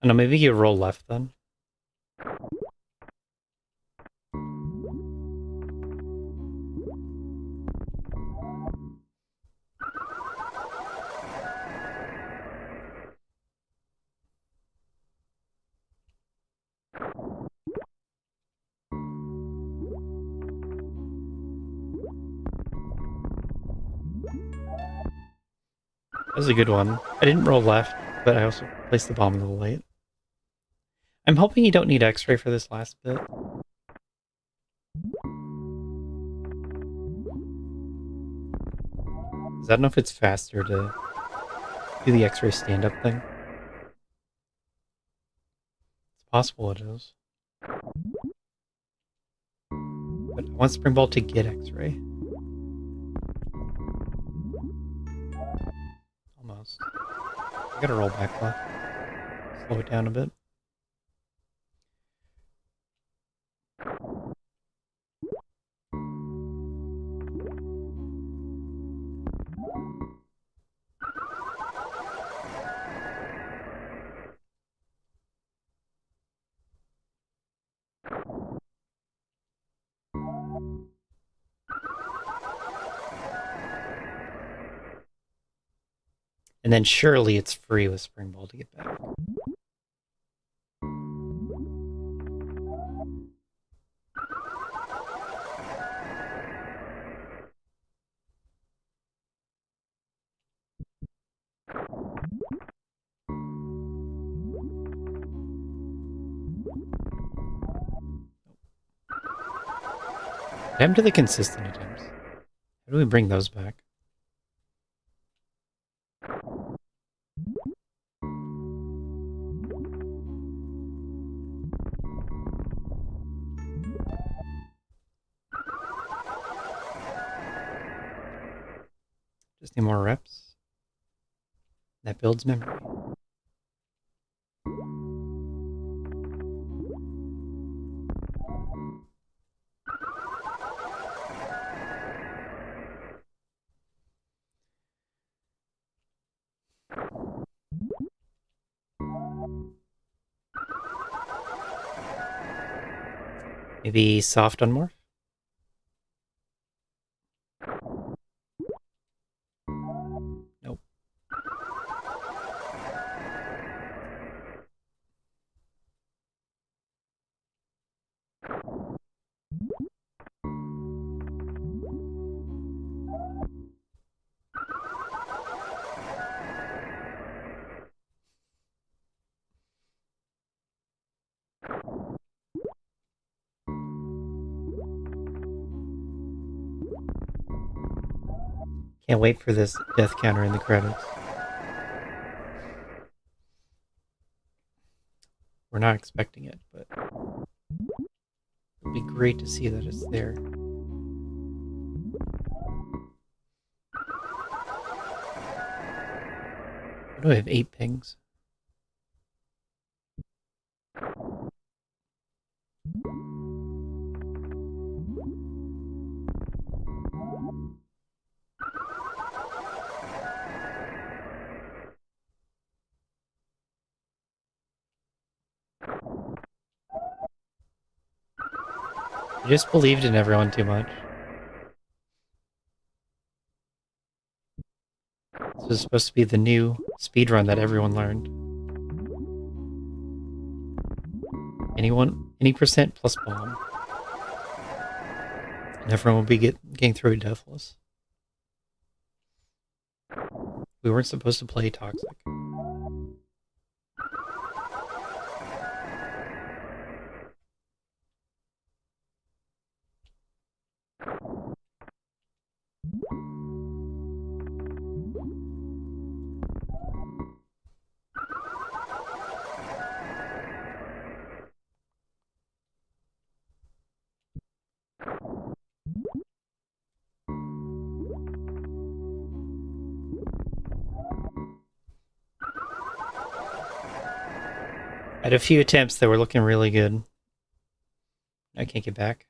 I don't know, maybe you roll left then. That was a good one. I didn't roll left, but I also placed the bomb a little late. I'm hoping you don't need X-ray for this last bit. 'Cause I don't know if it's faster to do the X-ray stand-up thing. It's possible it is. But I want Spring Ball to get X-ray. Almost. I gotta roll back left. Slow it down a bit. And then surely it's free with Spring Ball to get back. What happened to the consistent attempts? How do we bring those back? Just need more reps. That builds memory. Maybe soft on morph? Nope. Can't wait for this death counter in the credits. We're not expecting it, but it'd be great to see that it's there. Why do I have 8 pings? I just believed in everyone too much. This was supposed to be the new speedrun that everyone learned. Any percent plus bomb. And everyone will be getting through deathless. We weren't supposed to play toxic. I had a few attempts that were looking really good. I can't get back.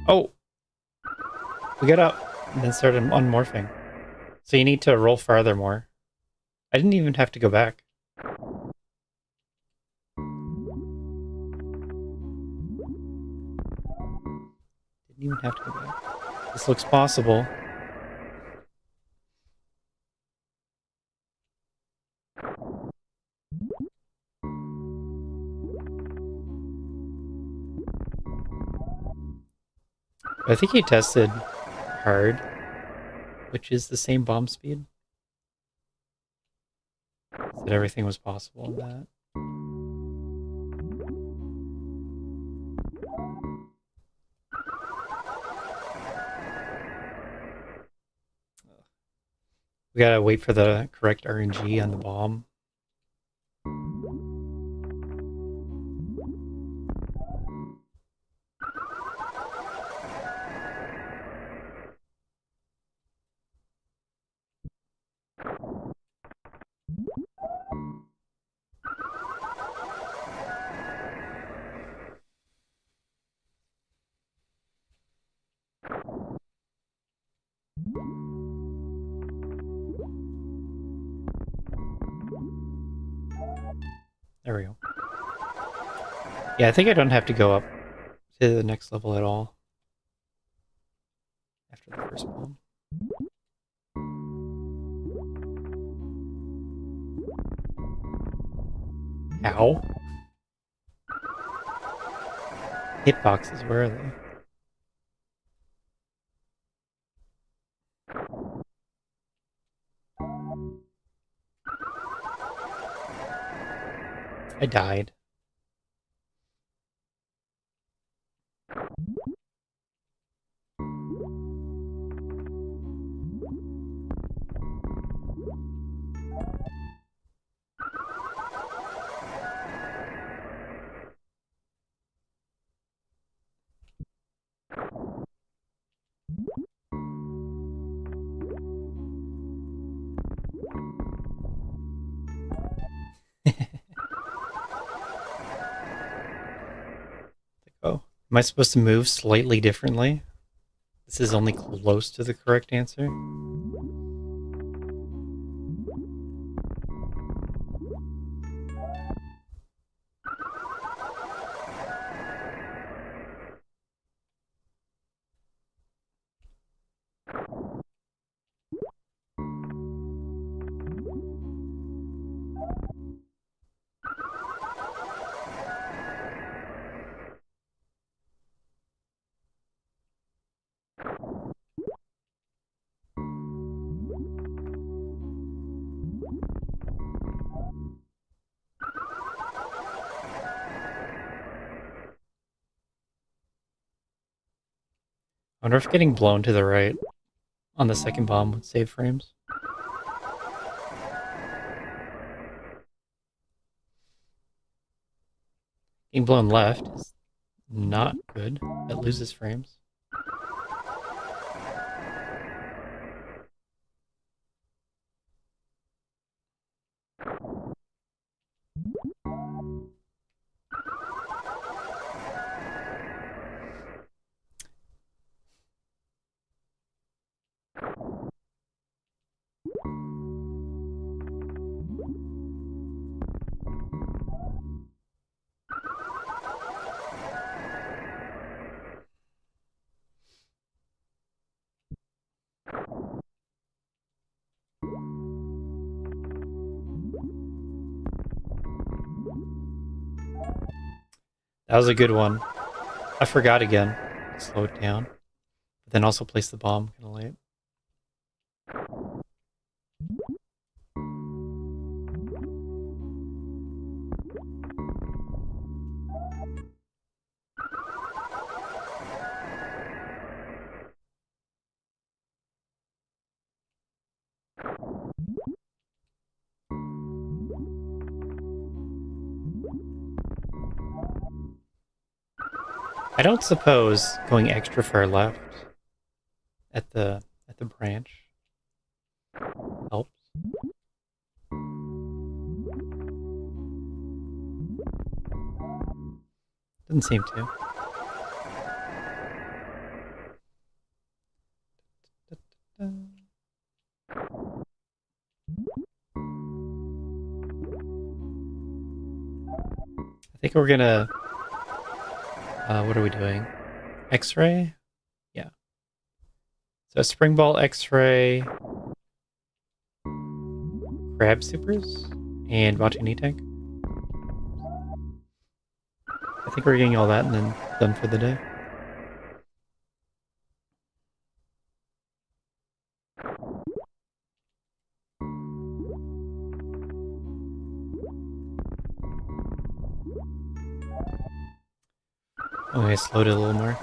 Oh! We got up and then started unmorphing. So you need to roll farther more. I didn't even have to go back. Didn't even have to go back. This looks possible. I think he tested hard, which is the same bomb speed. Said everything was possible in that. We gotta wait for the correct RNG on the bomb. There we go. Yeah, I think I don't have to go up to the next level at all. After the first bomb. Ow. Hitboxes, where are they? I died. Oh, am I supposed to move slightly differently? This is only close to the correct answer. I wonder if getting blown to the right on the second bomb would save frames. Getting blown left is not good. That loses frames. That was a good one. I forgot again. Slow it down. But then also place the bomb kind of late. I don't suppose going extra far left at the branch helps. Doesn't seem to. I think we're gonna. What are we doing? X-ray? Yeah. So spring ball, X-ray, crab supers, and Botany tank. I think we're getting all that and then done for the day. Okay, slowed it a little more.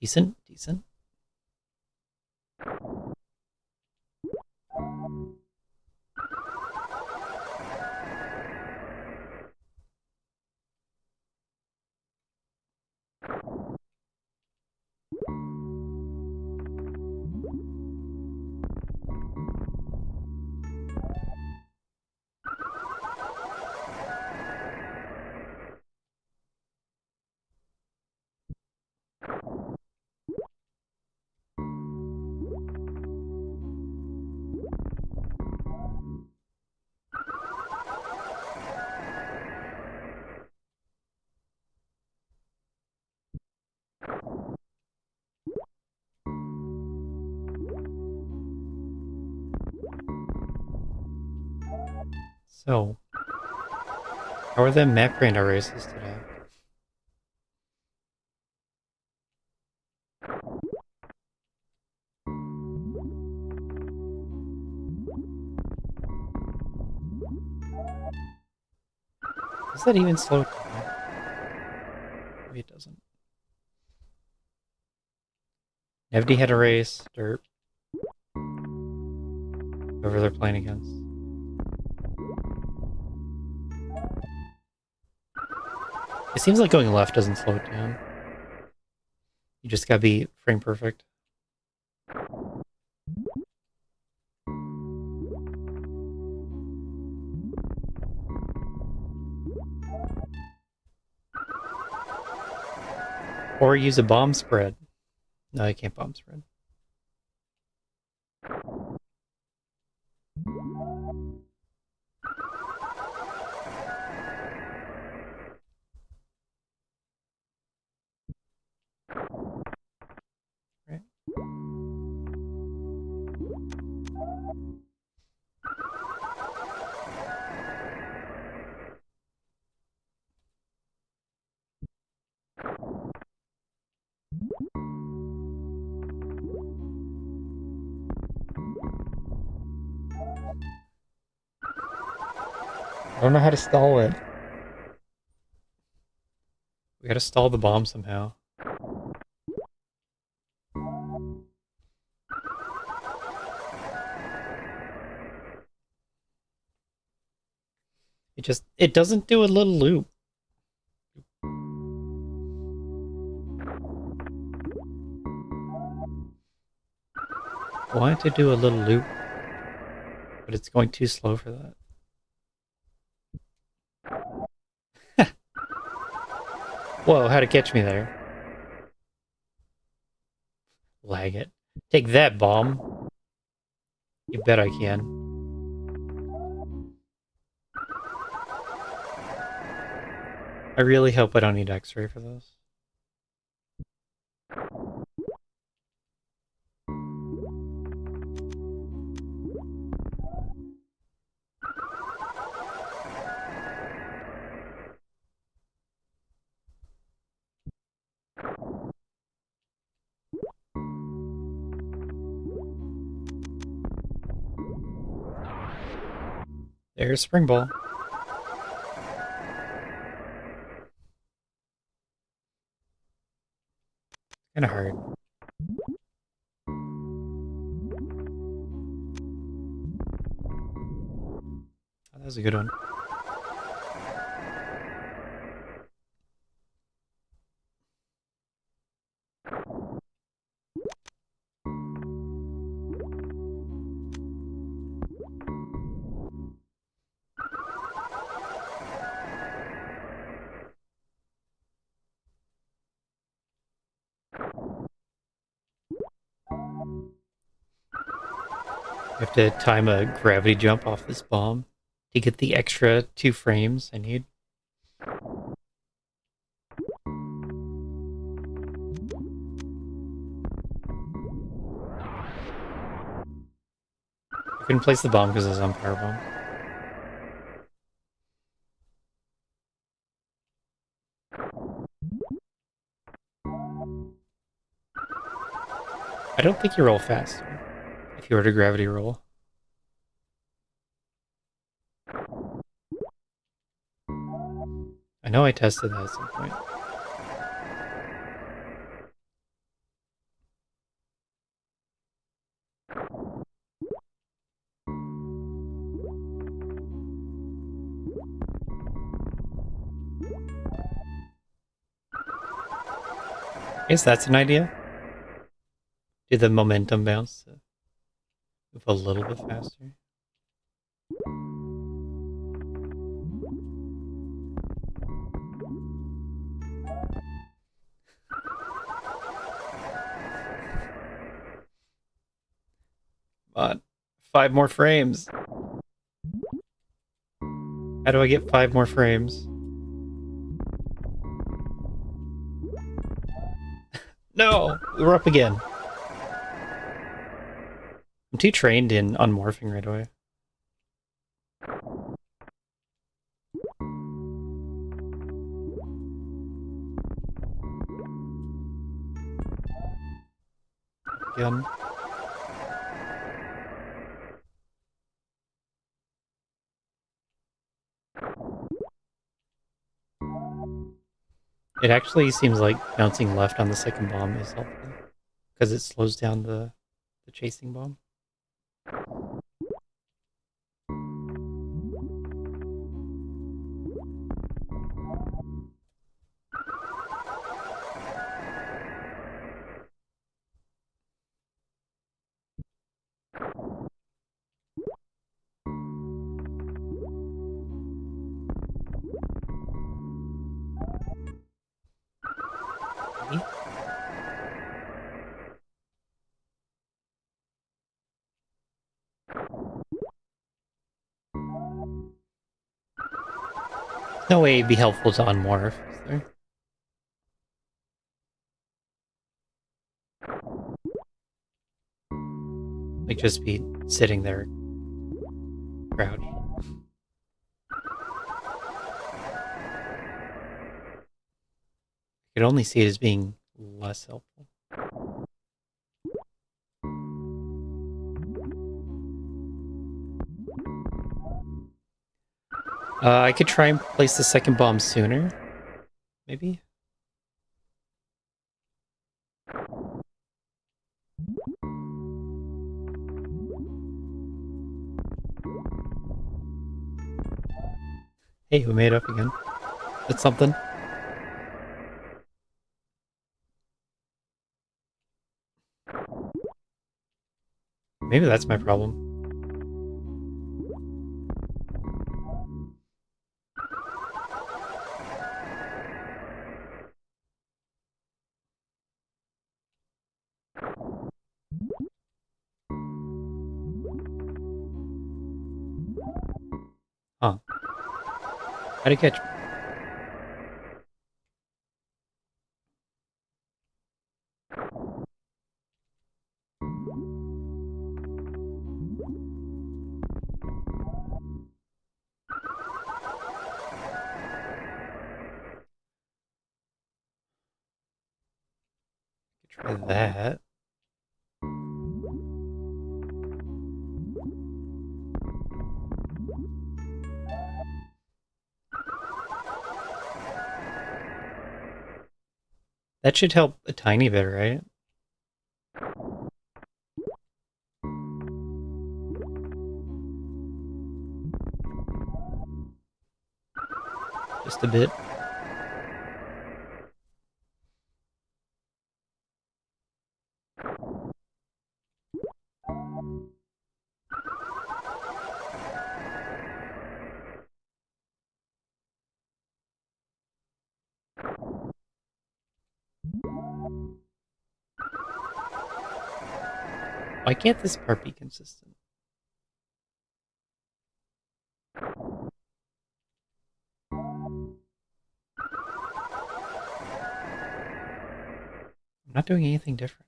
Decent, decent. So, how are the map random races today? Does that even slow it down? Maybe it doesn't. Nevdy had a race. Derp. Whoever they're playing against. It seems like going left doesn't slow it down. You just gotta be frame perfect. Or use a bomb spread. No, you can't bomb spread. Right. I don't know how to stall it. We gotta stall the bomb somehow. It doesn't do a little loop. I want it to do a little loop, but it's going too slow for that. Whoa, how'd it catch me there? Lag it. Take that, bomb. You bet I can. I really hope I don't need X-ray for this. There's Spring Ball. Kinda hard. Oh, that was a good one. I have to time a gravity jump off this bomb to get the extra 2 frames I need. I couldn't place the bomb because it was on power bomb. I don't think you roll faster if you were to gravity roll. I know I tested that at some point. I guess that's an idea. Do the momentum bounce to move a little bit faster. But 5 more frames. How do I get 5 more frames? No! We're up again. I'm too trained in unmorphing right away. Again. It actually seems like bouncing left on the second bomb is helpful because it slows down the chasing bomb. No way it'd be helpful to unmorph, is there? Like just be sitting there crouched. I could only see it as being less helpful. I could try and place the second bomb sooner, maybe? Hey, we made up again. That's something. Maybe that's my problem. Huh. How'd it catch me? Try that. That should help a tiny bit, right? Just a bit. Why can't this part be consistent? I'm not doing anything different.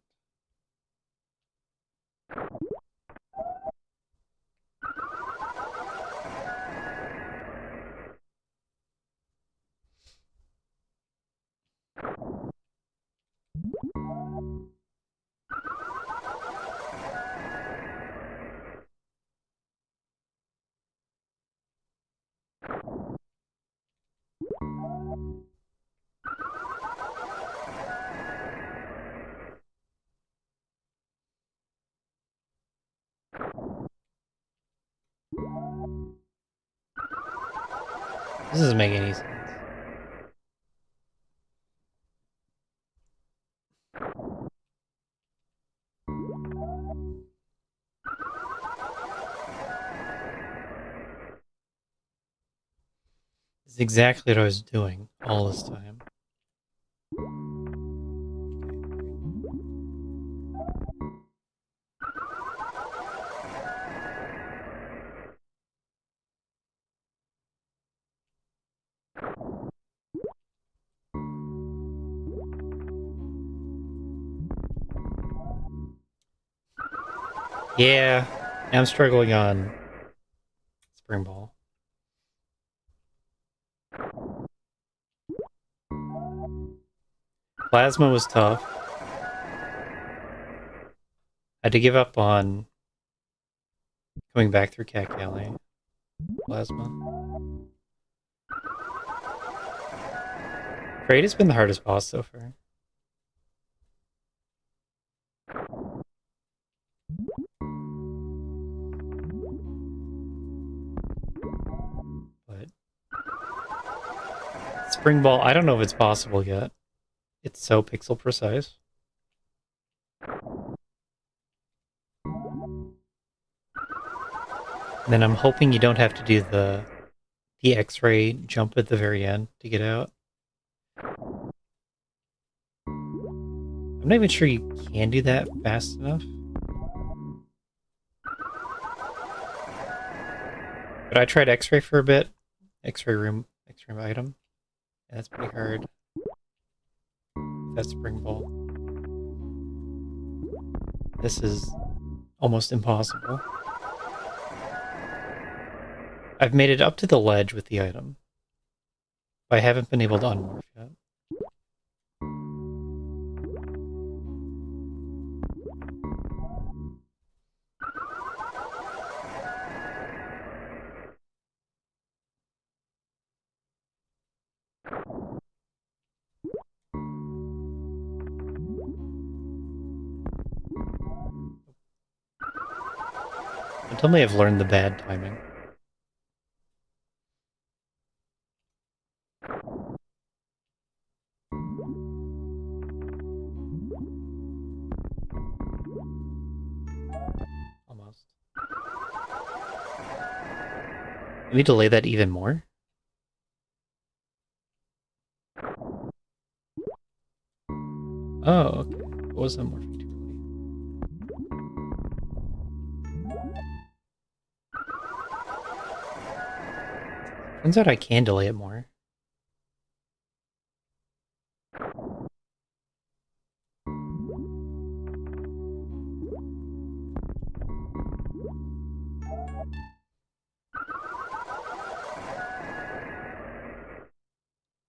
This doesn't make any sense. This is exactly what I was doing all this time. Yeah, I'm struggling on Spring Ball. Plasma was tough. I had to give up on going back through Cat Alley. Plasma. Trade has been the hardest boss so far. But Spring Ball, I don't know if it's possible yet. It's so pixel precise. And then I'm hoping you don't have to do the X-ray jump at the very end to get out. I'm not even sure you can do that fast enough. But I tried X-ray for a bit. X-ray room item. And that's pretty hard. That's Spring Ball. This is almost impossible. I've made it up to the ledge with the item. But I haven't been able to unmorph yet. Until me, I've learned the bad timing. Almost. Maybe delay that even more? Oh, okay. It wasn't morphing too early. Turns out I can delay it more.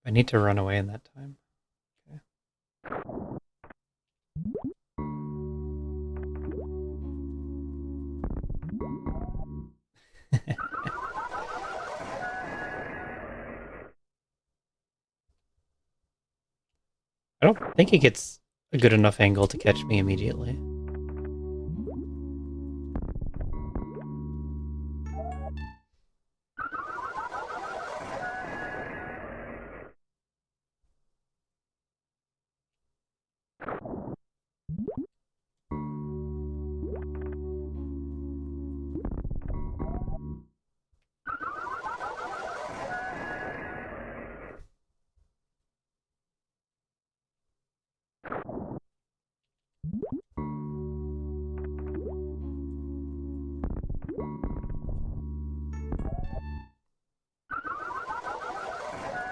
I need to run away in that time. Okay. I don't think it gets a good enough angle to catch me immediately.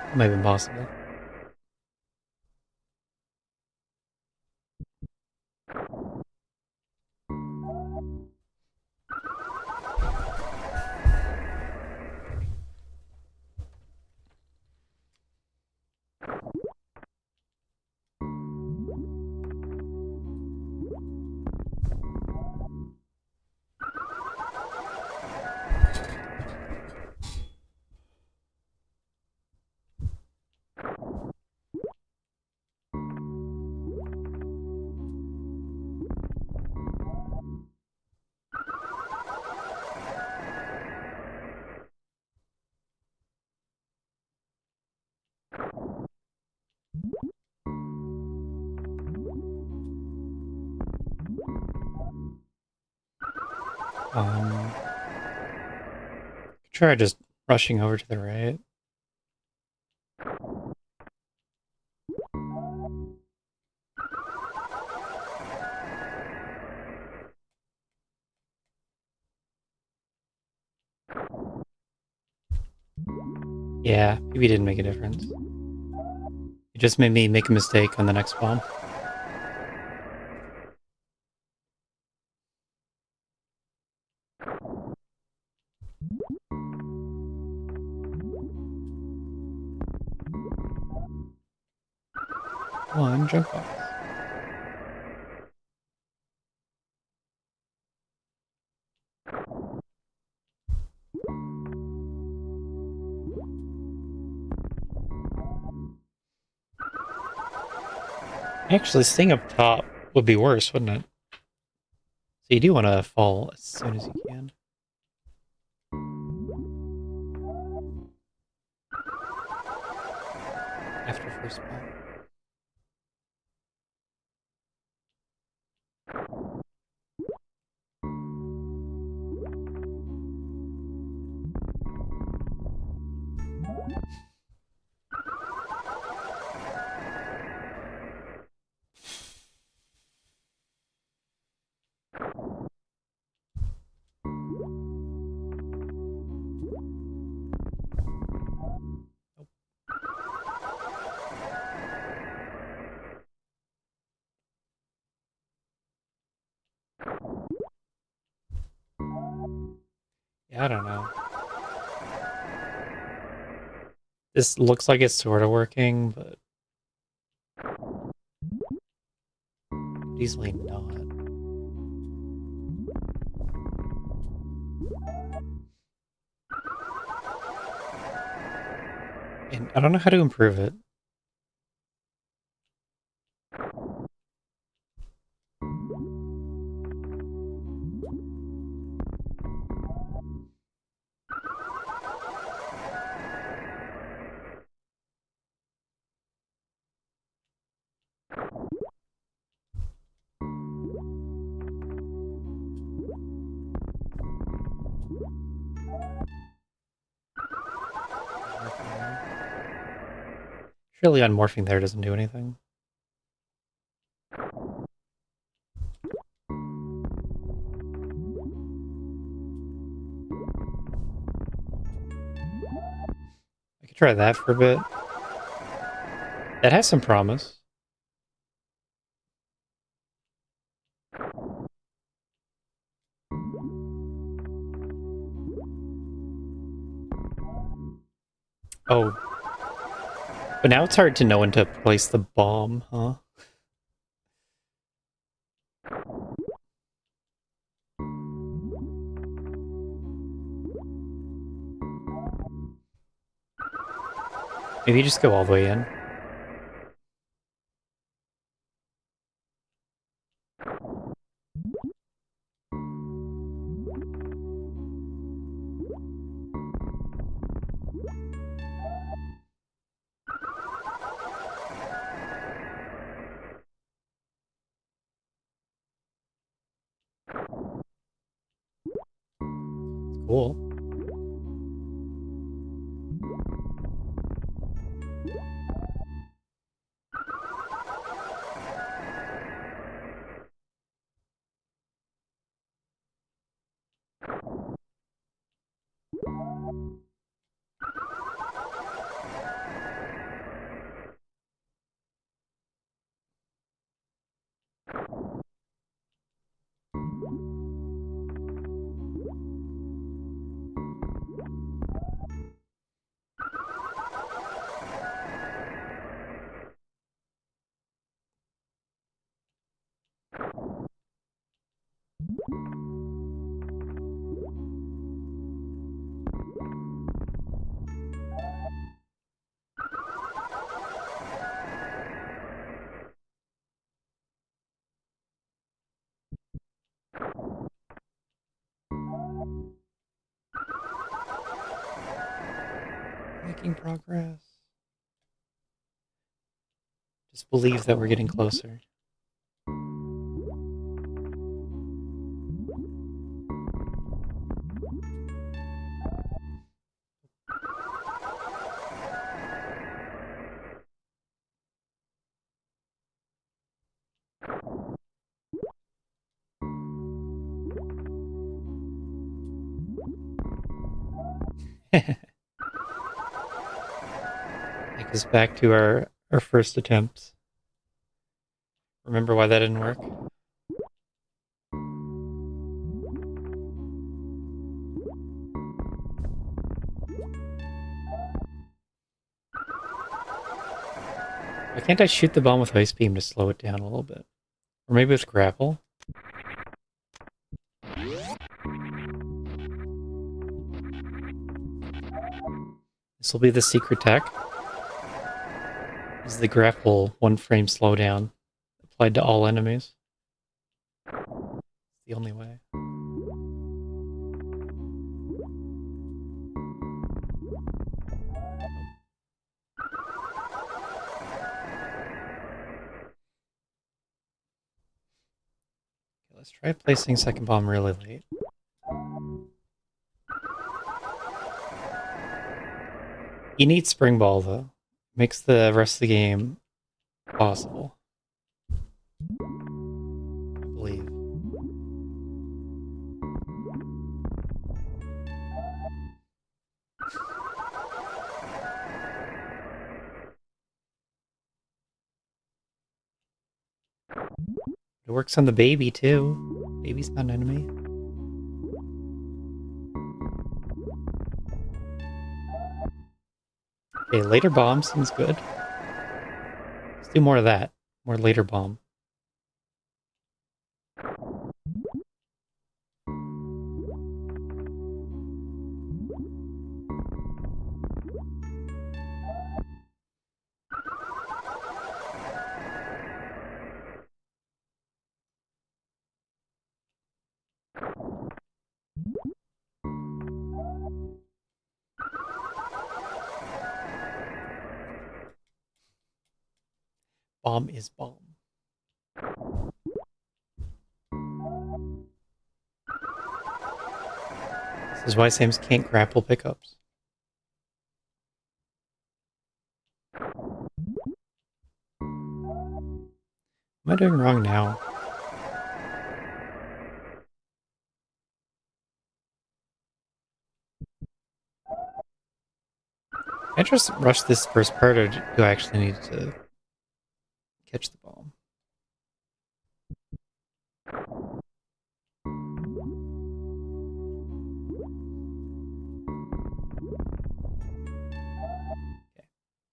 It might have been possible. Try just rushing over to the right. Yeah, maybe it didn't make a difference. It just made me make a mistake on the next bomb. One junk box. Actually, staying up top would be worse, wouldn't it? So you do want to fall as soon as you can. After first ball. Yeah, I don't know. This looks like it's sort of working, but easily not. And I don't know how to improve it. Surely unmorphing there doesn't do anything. I could try that for a bit. That has some promise. Oh. But now it's hard to know when to place the bomb, huh? Maybe you just go all the way in. Cool. Making progress. Just believe that we're getting closer. Take us back to our first attempts. Remember why that didn't work? Why can't I shoot the bomb with ice beam to slow it down a little bit? Or maybe with grapple? This will be the secret tech. Is the grapple 1 frame slowdown. applied to all enemies. It's the only way. Let's try placing second bomb really late. You need Spring Ball, though. Makes the rest of the game possible. I believe. It works on the baby, too. Baby's not an enemy. Okay, later bomb seems good. Let's do more of that. More later bomb. Bomb is bomb. This is why Samus can't grapple pickups. What am I doing wrong now? I just rushed this first part, or do I actually need to catch the bomb? Okay.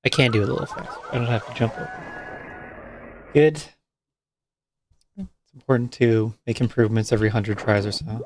I can do it a little faster. I don't have to jump over. Good. It's important to make improvements every 100 tries or so.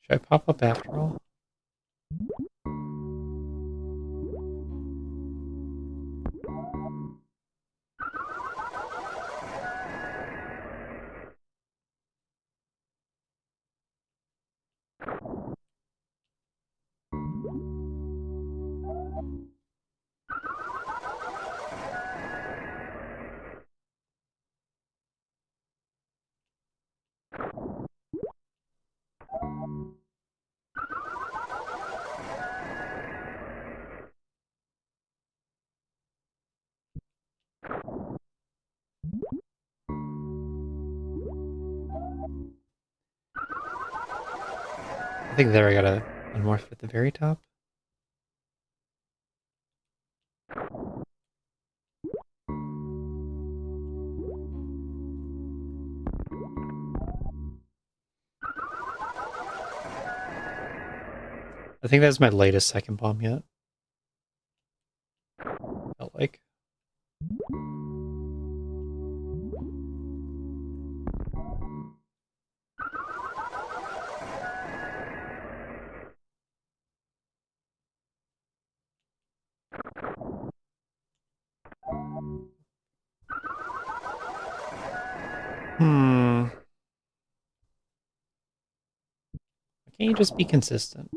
Should I pop up after all? I think there I gotta unmorph at the very top. I think that's my latest second bomb yet. Felt like. Why can't you just be consistent?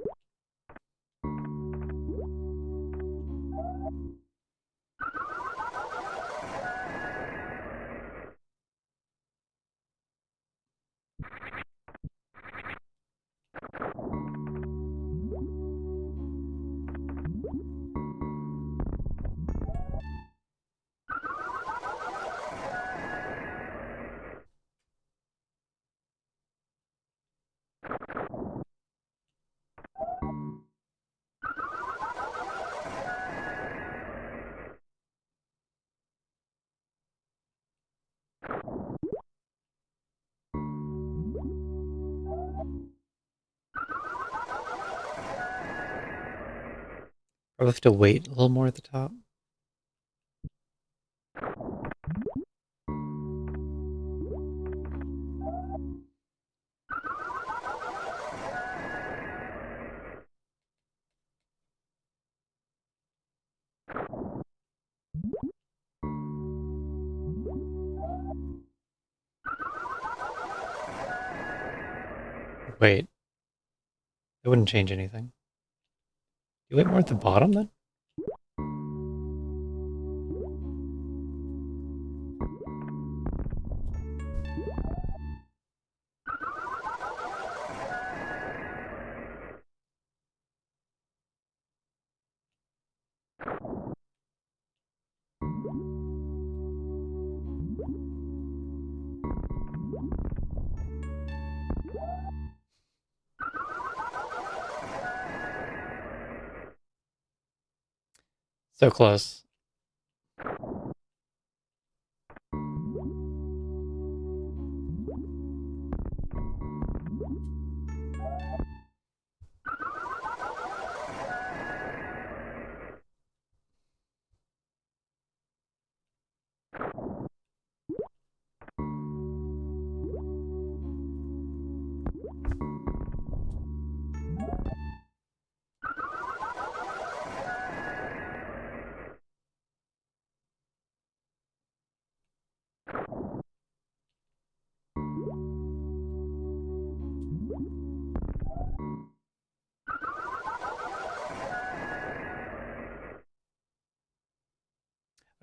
Probably have to wait a little more at the top. Wait, it wouldn't change anything. You wait more at the bottom then? So close.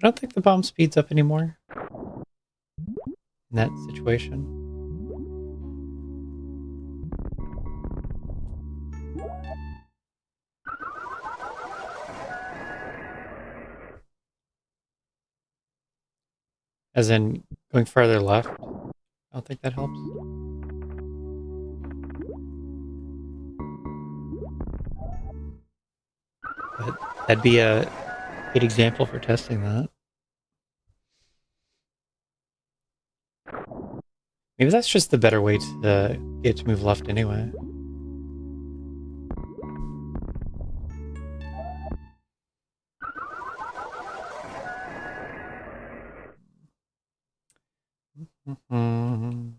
I don't think the bomb speeds up anymore in that situation. As in going farther left. I don't think that helps. But that'd be a good example for testing that. Maybe that's just the better way to get to move left anyway. Mm-hmm.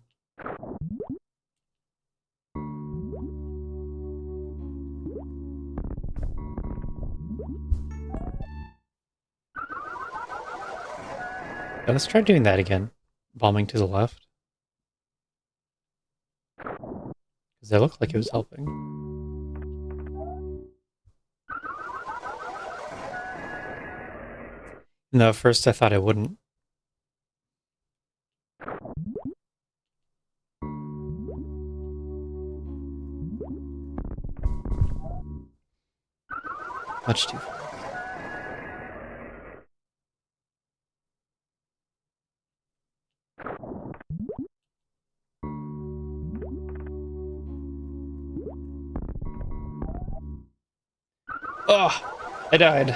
Yeah, let's try doing that again. Bombing to the left. Because that looked like it was helping. No, at first I thought I wouldn't. Much too fast. Oh, I died.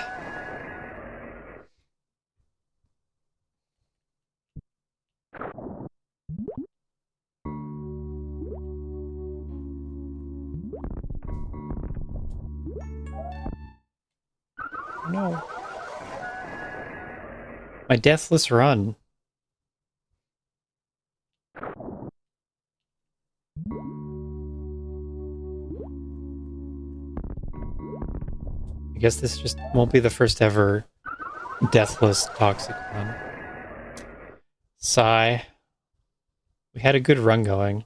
No. My deathless run. I guess this just won't be the first ever deathless toxic run. Sigh. We had a good run going.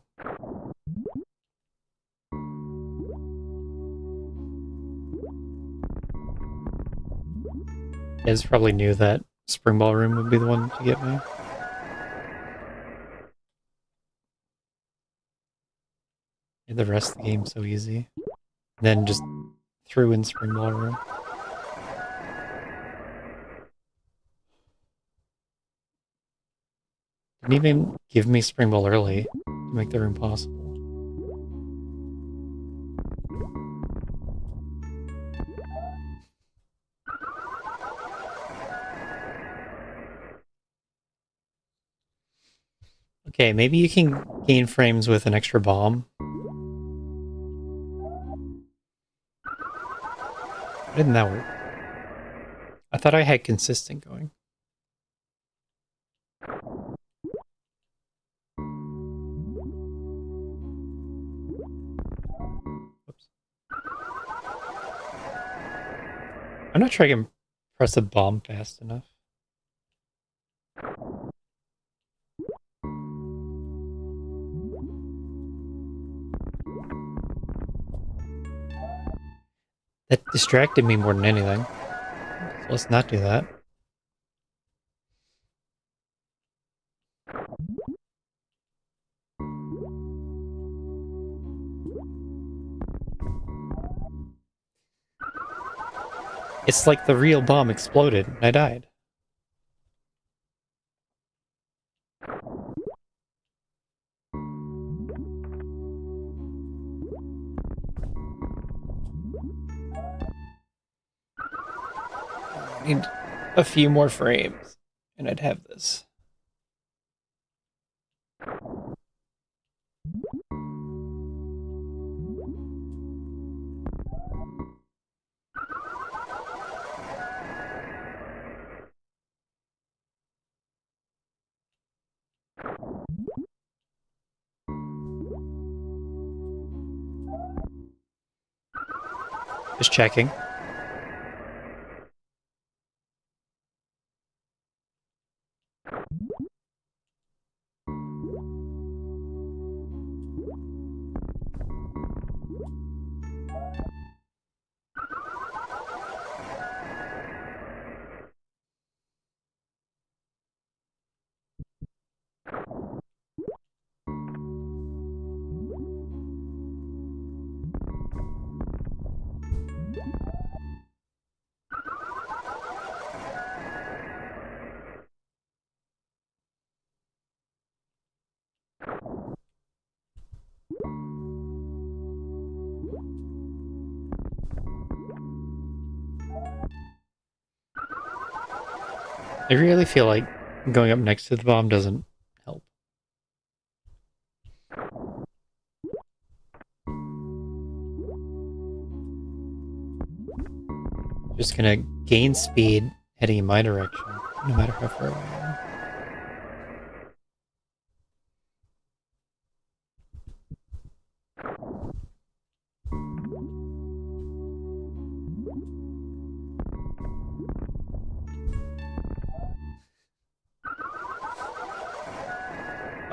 Iz probably knew that Spring Ballroom would be the one to get me. Made the rest of the game so easy. Then just threw in Spring Ballroom. Didn't even give me Spring Ball early to make the room possible. Okay, maybe you can gain frames with an extra bomb. Why didn't that work? I thought I had consistent going. Whoops. I'm not sure I can press a bomb fast enough. That distracted me more than anything. So let's not do that. It's like the real bomb exploded and I died. I need a few more frames and I'd have this. Just checking. I really feel like going up next to the bomb doesn't help. Just gonna gain speed heading in my direction, no matter how far away I am.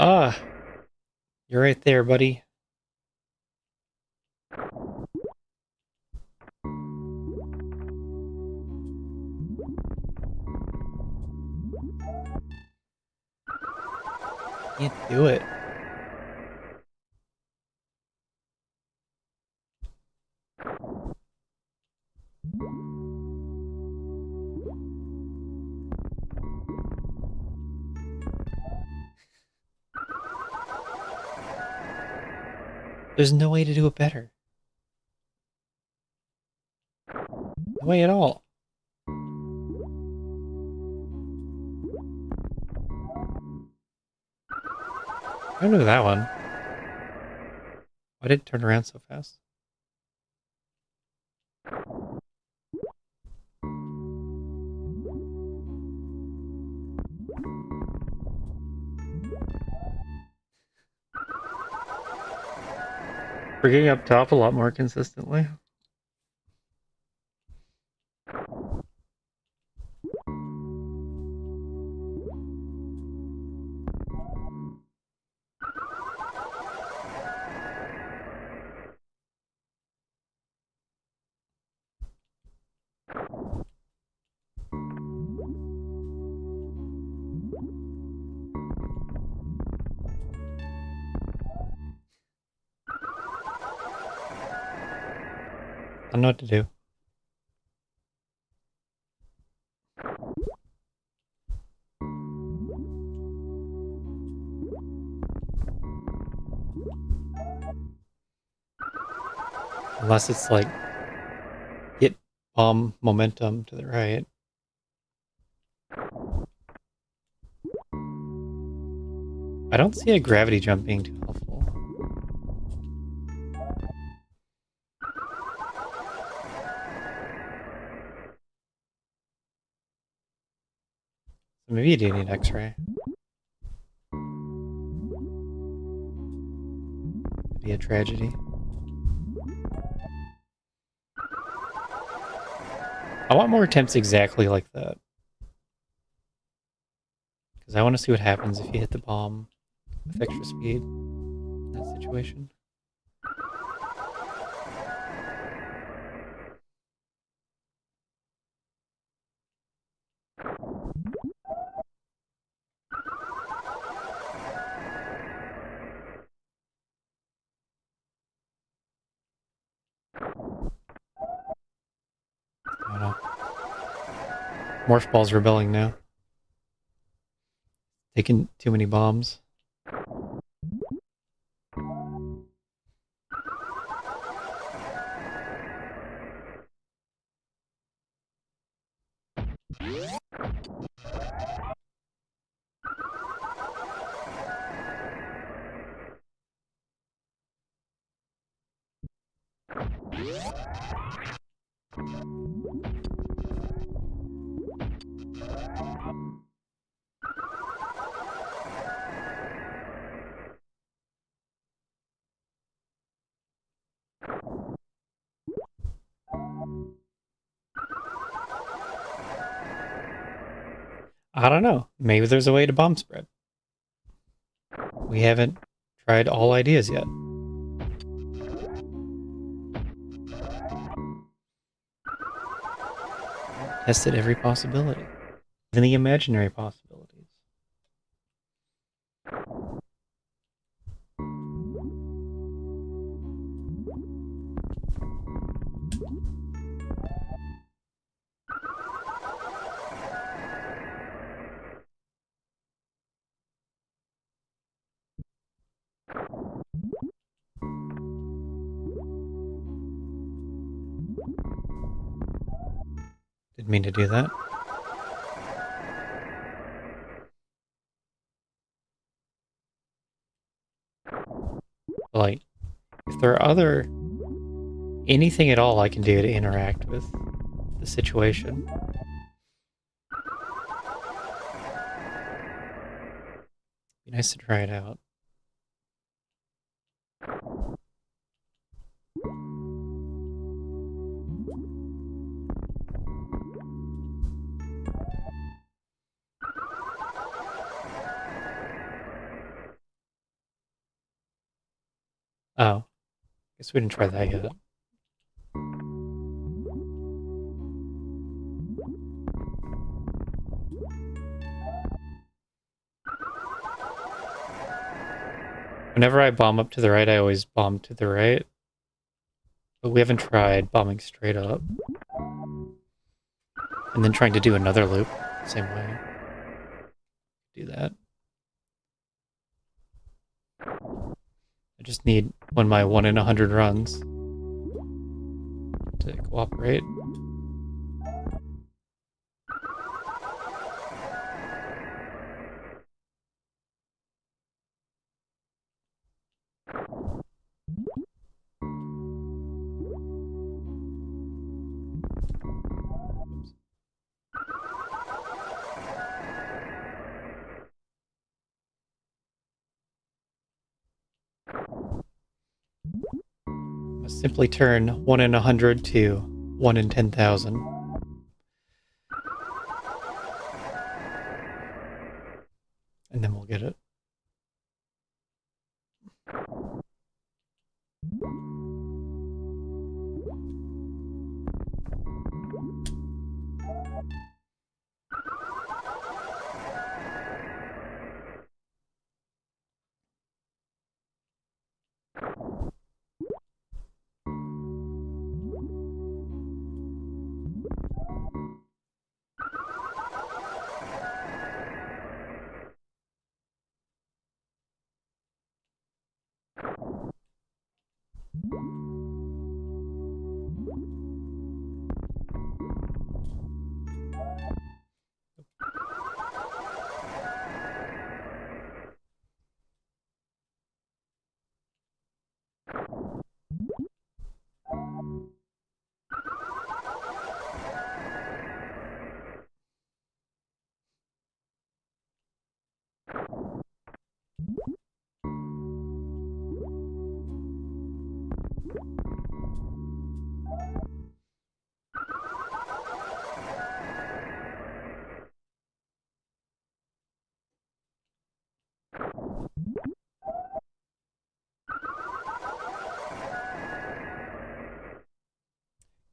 Ah, you're right there, buddy. Can't do it. There's no way to do it better. No way at all. I don't know that one. Why did it turn around so fast? We're getting up top a lot more consistently. I don't know what to do. Unless it's like get bomb momentum to the right. I don't see a gravity jump being too helpful. So maybe you do need X-ray. It'd be a tragedy. I want more attempts exactly like that. Because I want to see what happens if you hit the bomb with extra speed in that situation. I don't know. Morph Ball's rebelling now. Taking too many bombs. I don't know. Maybe there's a way to bomb spread. We haven't tried all ideas yet. Tested every possibility. Even the imaginary possibilities. Didn't mean to do that. But like, if there are anything at all I can do to interact with the situation. Be nice to try it out. Oh, guess we didn't try that yet. Whenever I bomb up to the right, I always bomb to the right. But we haven't tried bombing straight up. And then trying to do another loop the same way. Do that. I just need one of my 1 in 100 runs to cooperate. Simply turn 1 in 100 to 1 in 10,000. And then we'll get it.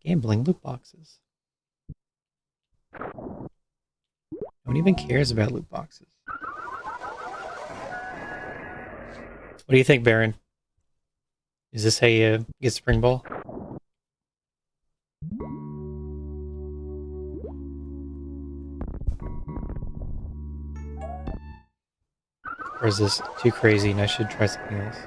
Gambling loot boxes. No one even cares about loot boxes. What do you think, Baron? Is this how you get Spring Ball? Or is this too crazy and I should try something else?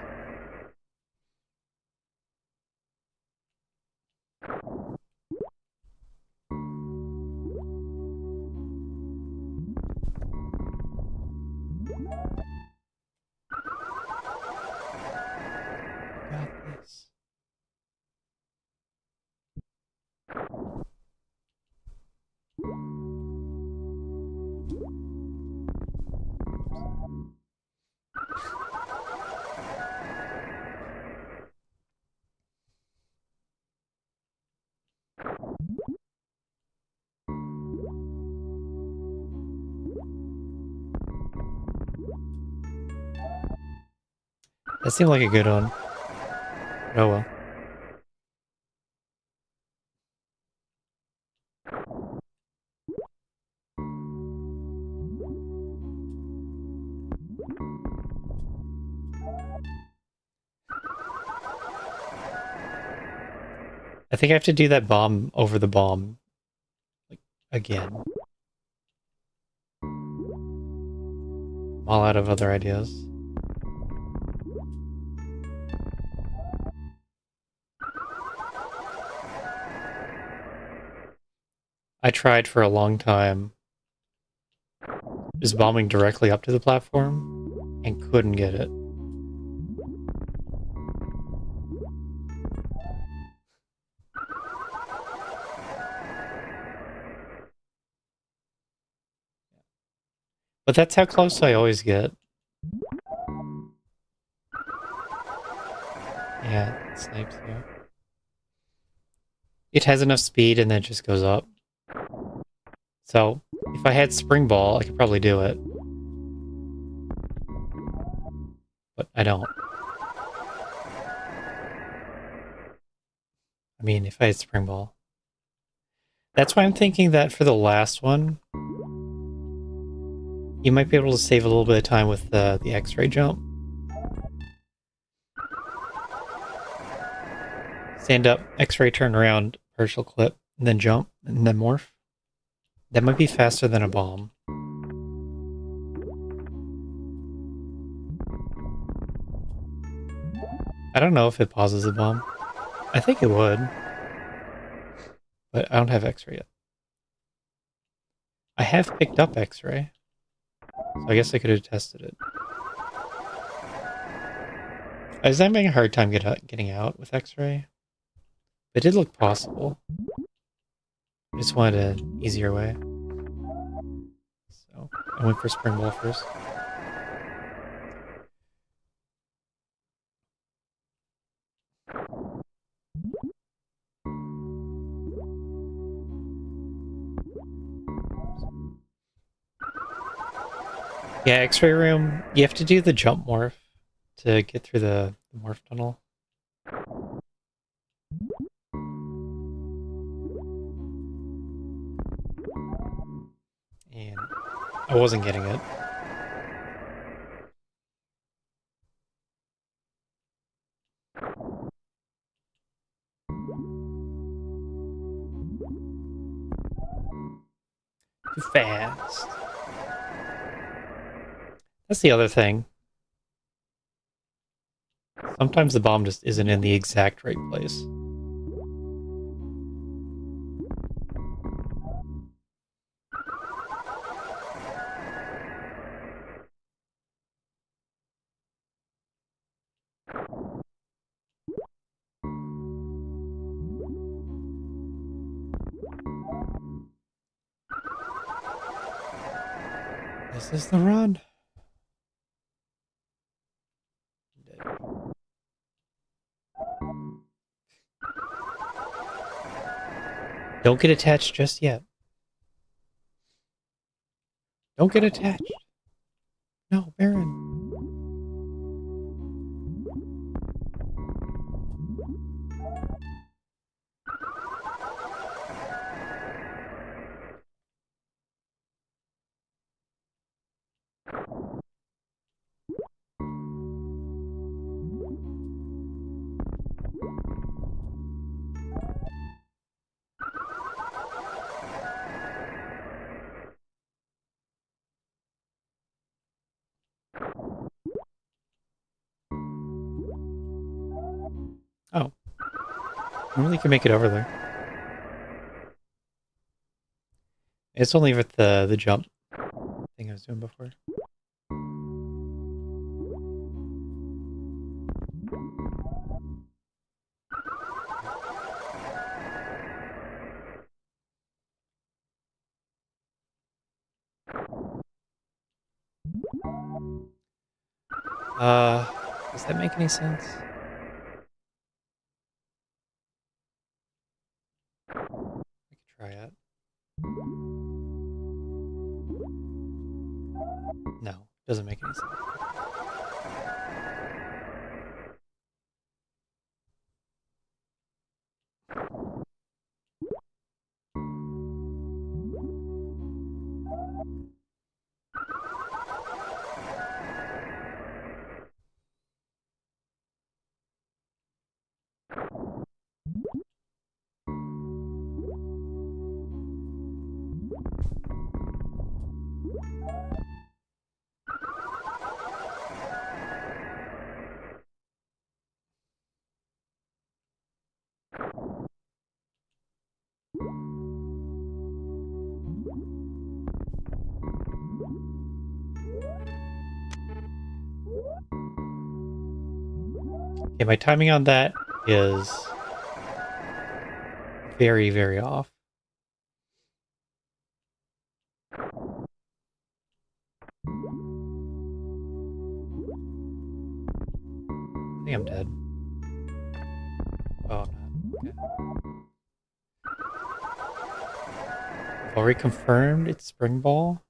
Got this. That seemed like a good one. Oh well. I think I have to do that bomb over the bomb, like, again. I'm all out of other ideas. I tried for a long time just bombing directly up to the platform and couldn't get it. But that's how close I always get. Yeah, it snipes you. It has enough speed and then it just goes up. So, if I had Spring Ball, I could probably do it. But I don't. I mean, if I had Spring Ball. That's why I'm thinking that for the last one, you might be able to save a little bit of time with the X-ray jump. Stand up, X-ray turn around, partial clip, and then jump, and then morph. That might be faster than a bomb. I don't know if it pauses a bomb. I think it would. But I don't have X-ray yet. I have picked up X-ray. So I guess I could have tested it. I was having a hard time getting out with X-ray. It did look possible. I just wanted an easier way. So I went for Spring Ball first. Yeah, X-ray room, you have to do the jump morph to get through the morph tunnel. And I wasn't getting it. Too fast. That's the other thing. Sometimes the bomb just isn't in the exact right place. This is the run. Don't get attached just yet. Don't get attached. No, Baron. Oh, I really can make it over there. It's only with the jump thing I was doing before. Does that make any sense? I could try it. No, doesn't make any sense. Okay, my timing on that is very, very off. I think I'm dead. Oh, I'm not. Okay. I've already confirmed it's Spring Ball.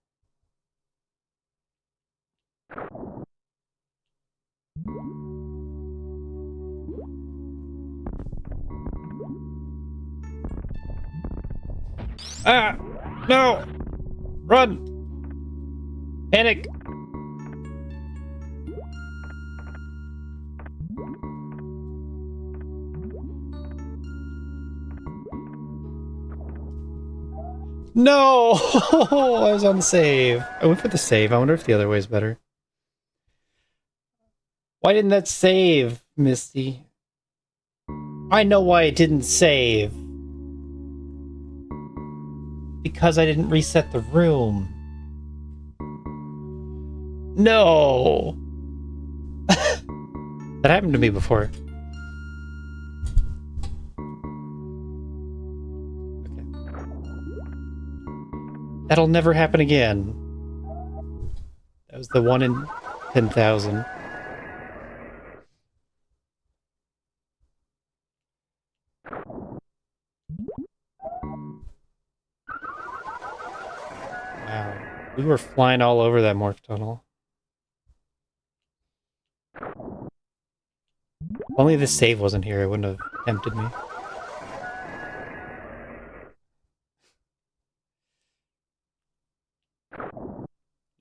Ah! No! Run! Panic! No! I was on the save. I went for the save. I wonder if the other way is better. Why didn't that save, Misty? I know why it didn't save. Because I didn't reset the room. No! That happened to me before. Okay. That'll never happen again. That was the 1 in 10,000. Wow. We were flying all over that morph tunnel. If only the save wasn't here, it wouldn't have tempted me.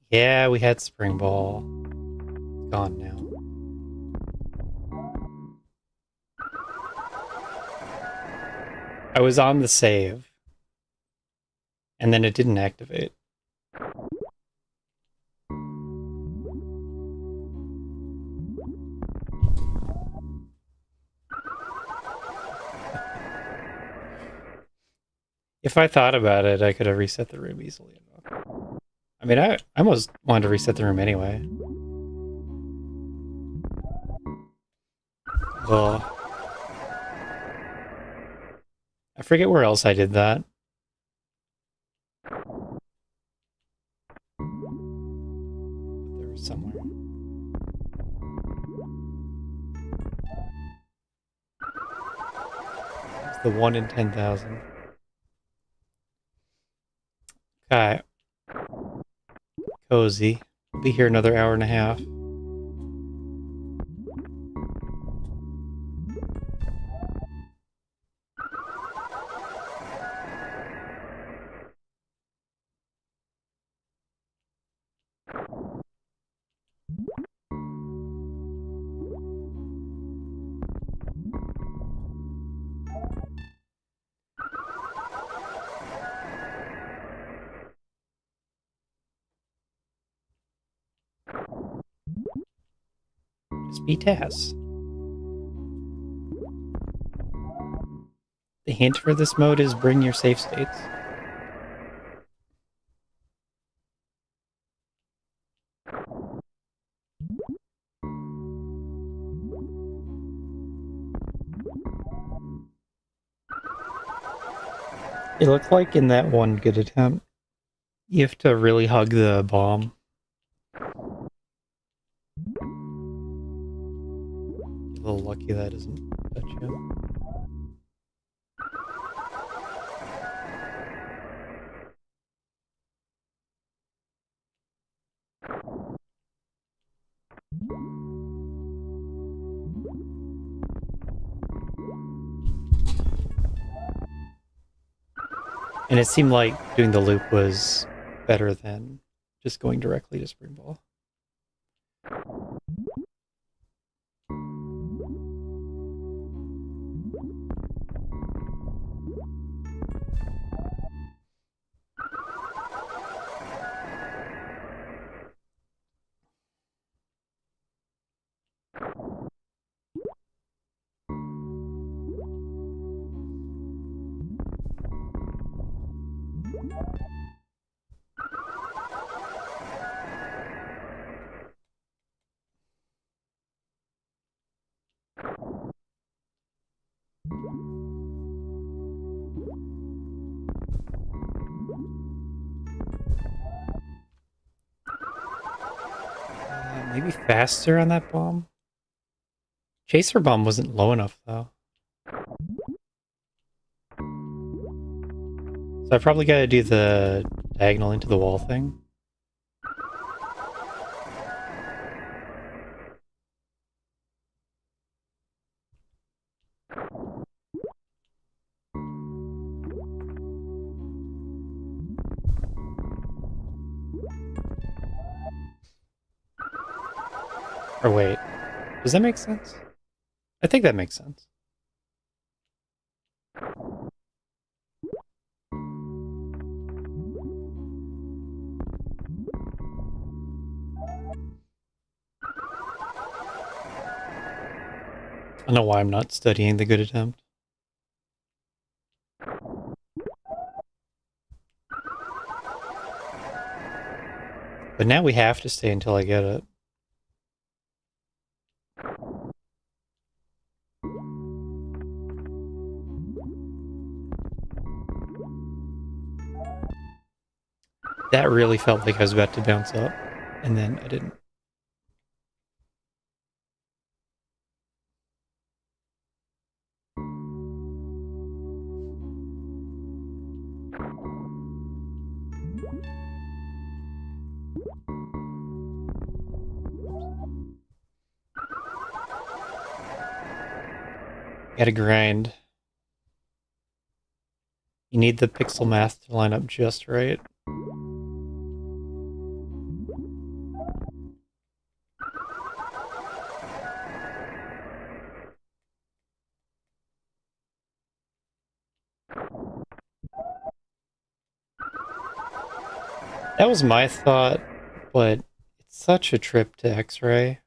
Yeah, we had Spring Ball. It's gone now. I was on the save. And then it didn't activate. If I thought about it, I could have reset the room easily enough. I mean, I almost wanted to reset the room anyway. Ugh. I forget where else I did that. But there was somewhere. It's the 1 in 10,000. Okay. Cozy. We'll be here another hour and a half. Just be Taz. hint for this mode is bring your save states. It looked like in that one good attempt, you have to really hug the bomb. You're a little lucky that doesn't touch you. And it seemed like doing the loop was better than just going directly to Spring Ball. Maybe faster on that bomb? Chaser bomb wasn't low enough, though. So I probably gotta do the diagonal into the wall thing. Or wait, does that make sense? I think that makes sense. I don't know why I'm not studying the good attempt. But now we have to stay until I get it. That really felt like I was about to bounce up, and then I didn't. Gotta grind. You need the pixel math to line up just right. That was my thought, but it's such a trip to X-ray.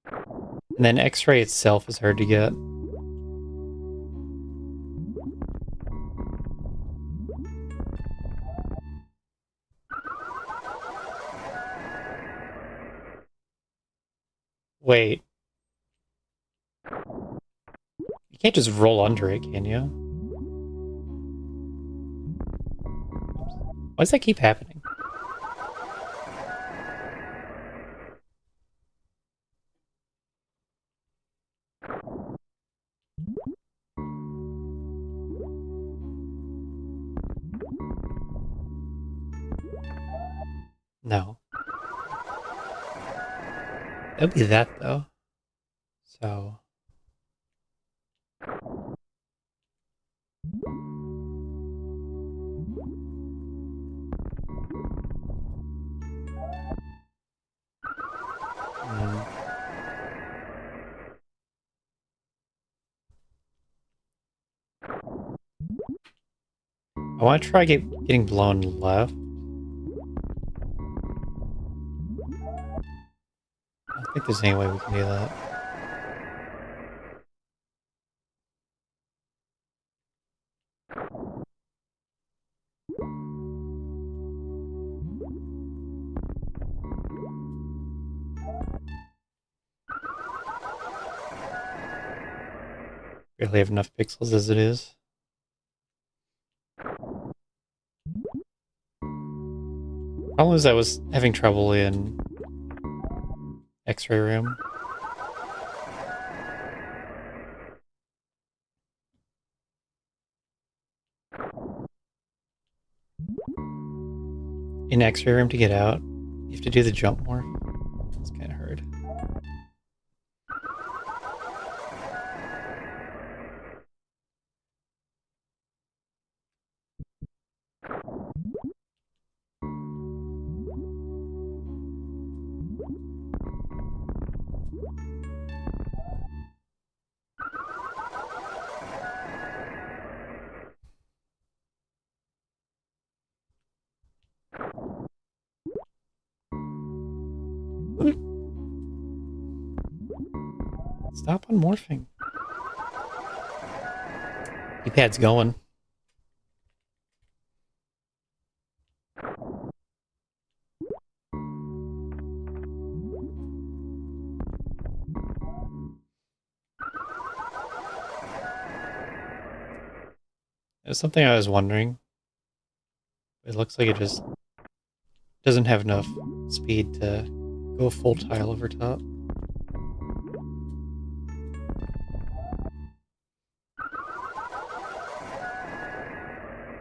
And then X-ray itself is hard to get. Wait. You can't just roll under it, can you? Why does that keep happening? No. That'd be that, though. So... I want to try getting blown left. I don't think there's any way we can do that. Barely have enough pixels as it is. Problem is I was having trouble in X-ray room. In X-ray room to get out, you have to do the jump more. It's kind of hard. Stop on morphing. D-pad's going. There's something I was wondering. It looks like it just doesn't have enough speed to go full tile over top.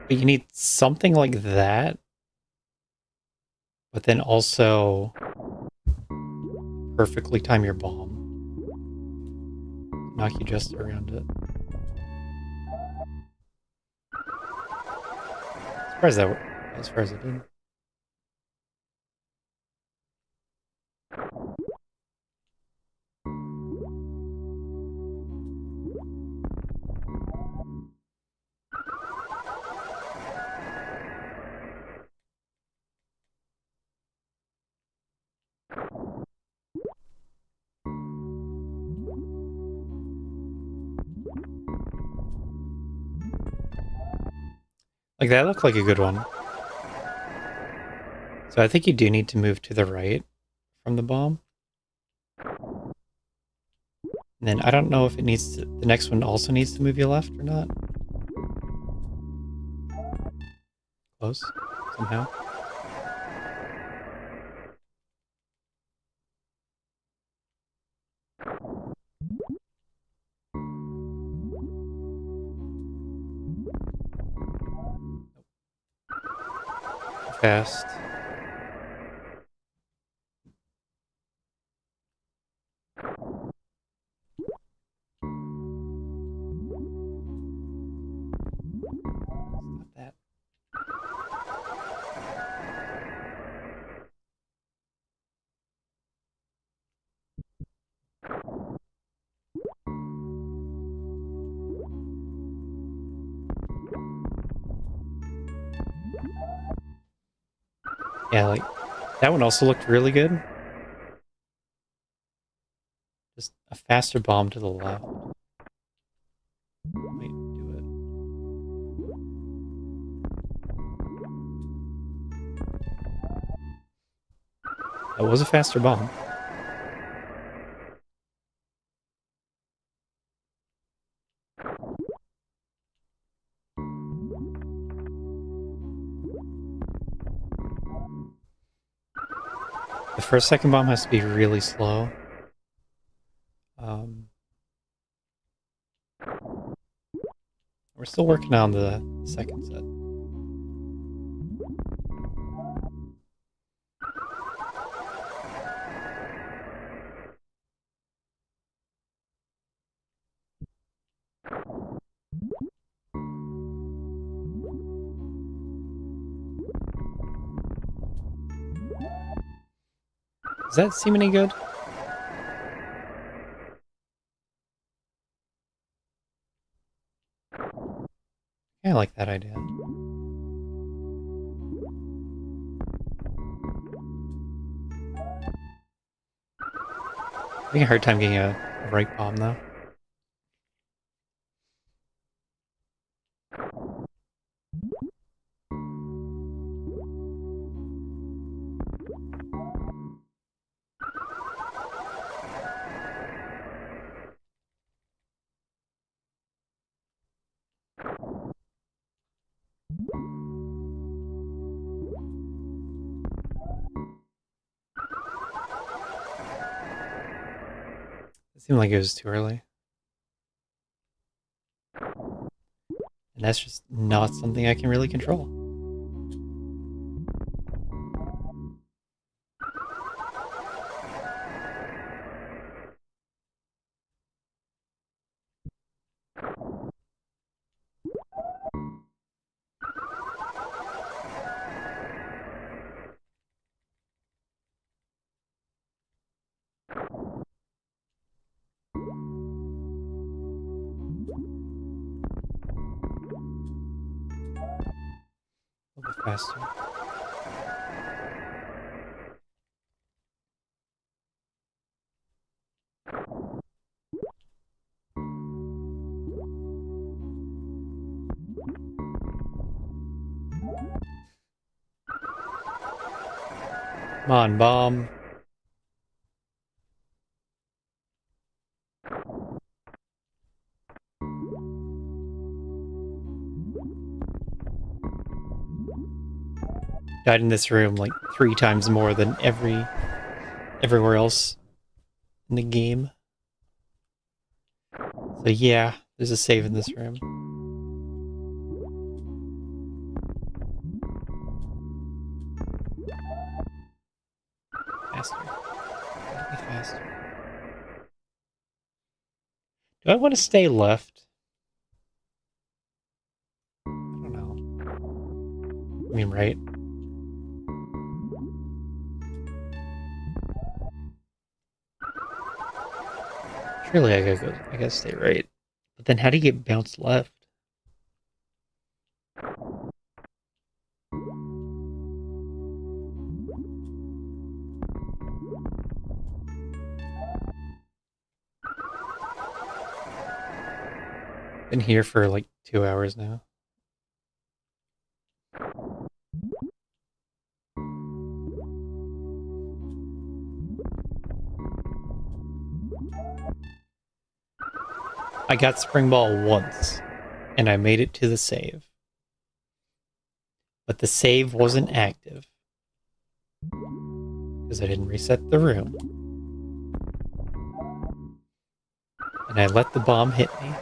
But you need something like that, but then also perfectly time your bomb. Knock you just around it. Surprised that as far as it did. Like that looked like a good one. So I think you do need to move to the right from the bomb. And then I don't know if it needs to, the next one also needs to move you left or not. Close, somehow. Fast. Stop that. Yeah, like, that one also looked really good. Just a faster bomb to the left. Might do it. That was a faster bomb. The first second bomb has to be really slow. We're still working on the second set. Does that seem any good? I like that idea. Having a hard time getting a right bomb though. seemed like it was too early. And that's just not something I can really control. A little bit faster. Come on, bomb. Died in this room like 3 times more than everywhere else in the game. So yeah, there's a save in this room. Faster. Gotta be faster. Do I want to stay left? I don't know. I mean, right? Surely I gotta stay right. But then how do you get bounced left? Been here for like 2 hours now. I got Spring Ball once, and I made it to the save. But the save wasn't active. Because I didn't reset the room. And I let the bomb hit me.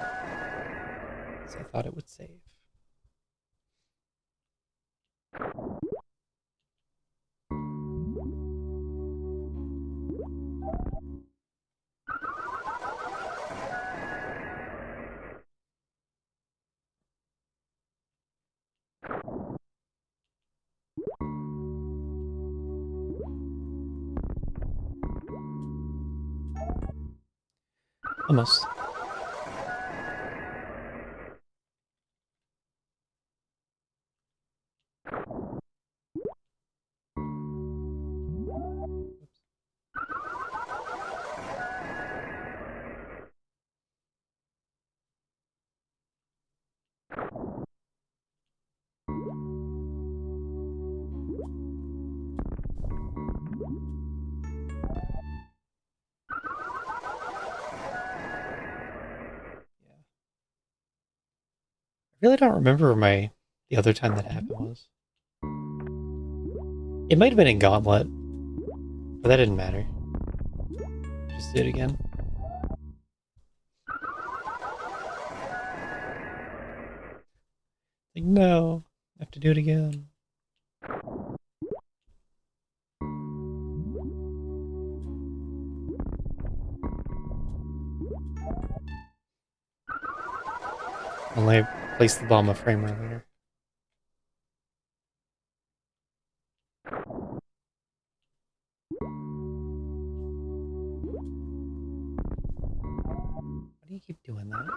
So I thought it would save. Almost. I really don't remember the other time that happened was. It might have been in Gauntlet, but that didn't matter. Just do it again. Like, no, I have to do it again. Only place the bomb a frame earlier. Why do you keep doing that?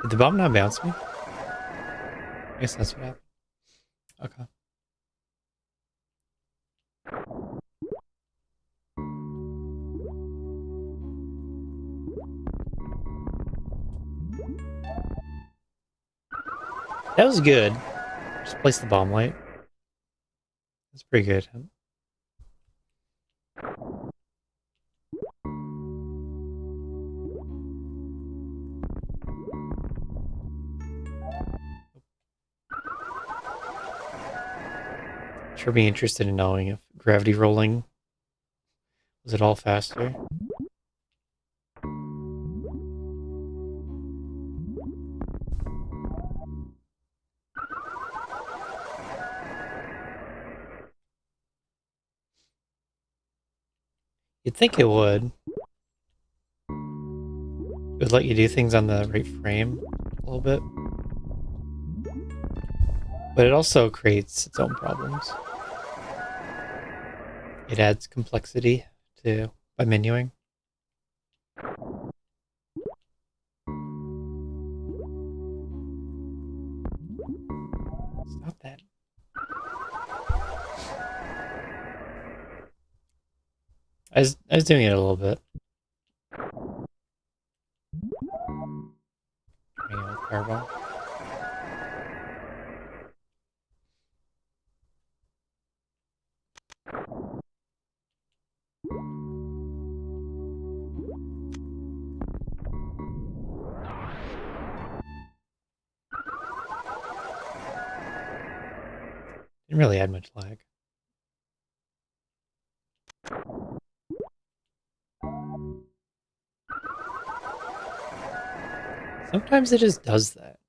Did the bomb not bounce me? I guess that's what happened. Okay. That was good. Just place the bomb light. That's pretty good. Sure be interested in knowing if gravity rolling was it all faster. You'd think it would. It would let you do things on the right frame a little bit. But it also creates its own problems. It adds complexity to by menuing. Stop that. I was doing it a little bit. Fireball. Didn't really add much lag. Sometimes it just does that.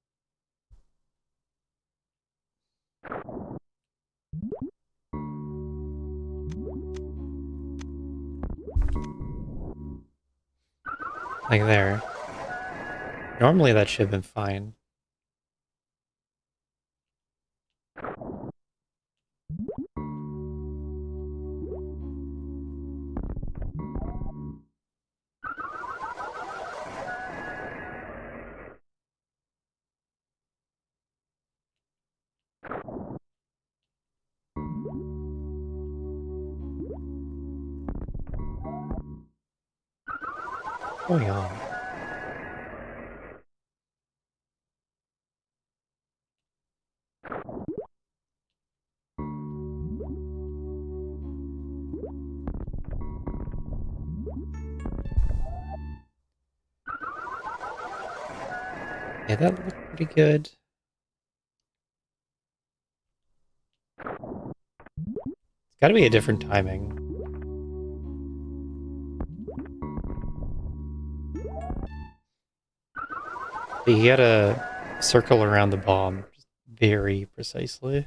Like there. Normally that should have been fine. What's going on? Yeah, that looked pretty good. It's gotta be a different timing. But you gotta circle around the bomb very precisely.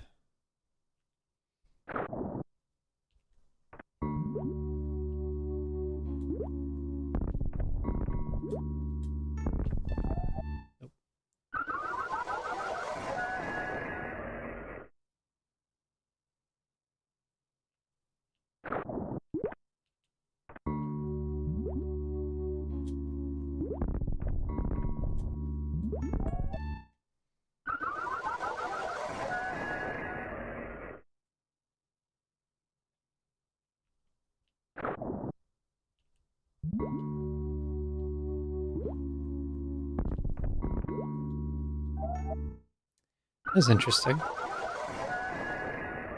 That's interesting.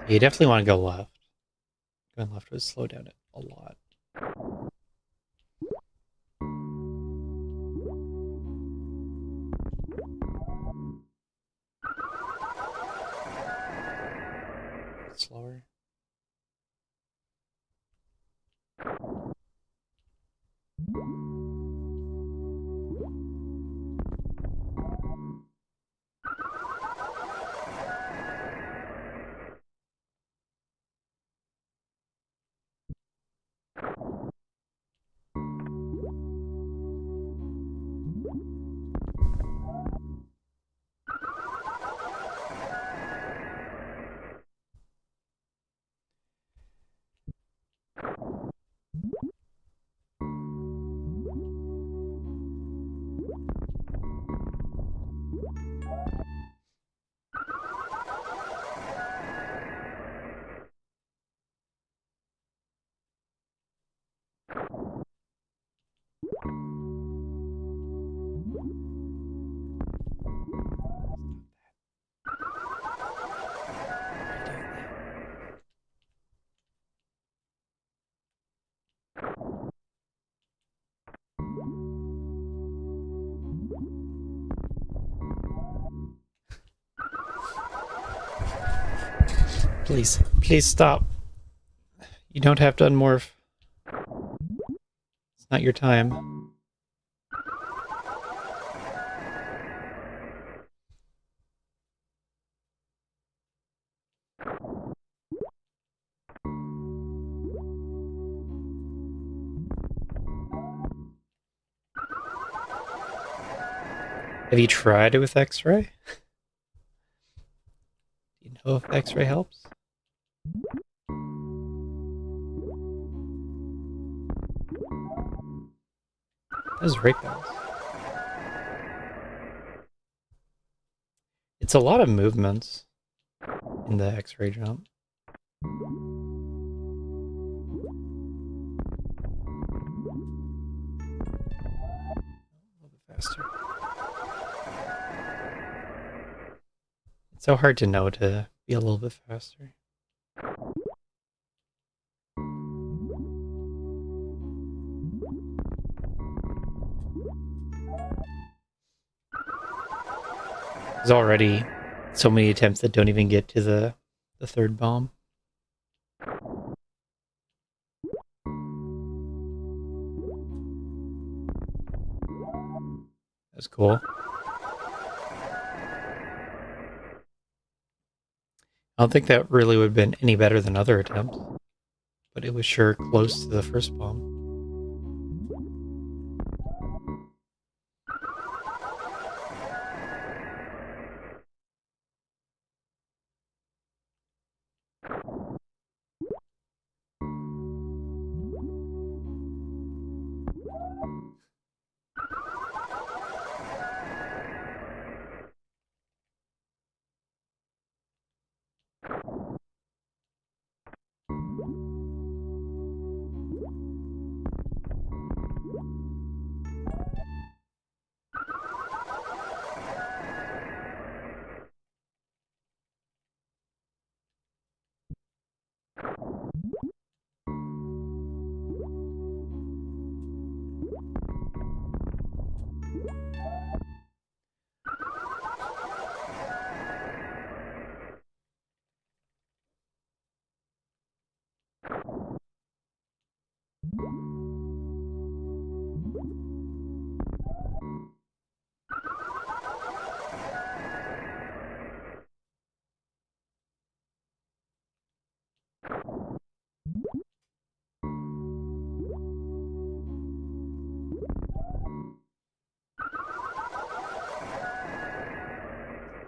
You definitely want to go left. Going left would slow down it a lot. Slower. Please, please stop. You don't have to unmorph. It's not your time. Have you tried it with X-ray? Do you know if X-ray helps? Those rate bounce. It's a lot of movements in the X-ray jump. A little bit faster. It's so hard to know to be a little bit faster. There's already so many attempts that don't even get to the third bomb. That's cool. I don't think that really would have been any better than other attempts, but it was sure close to the first bomb.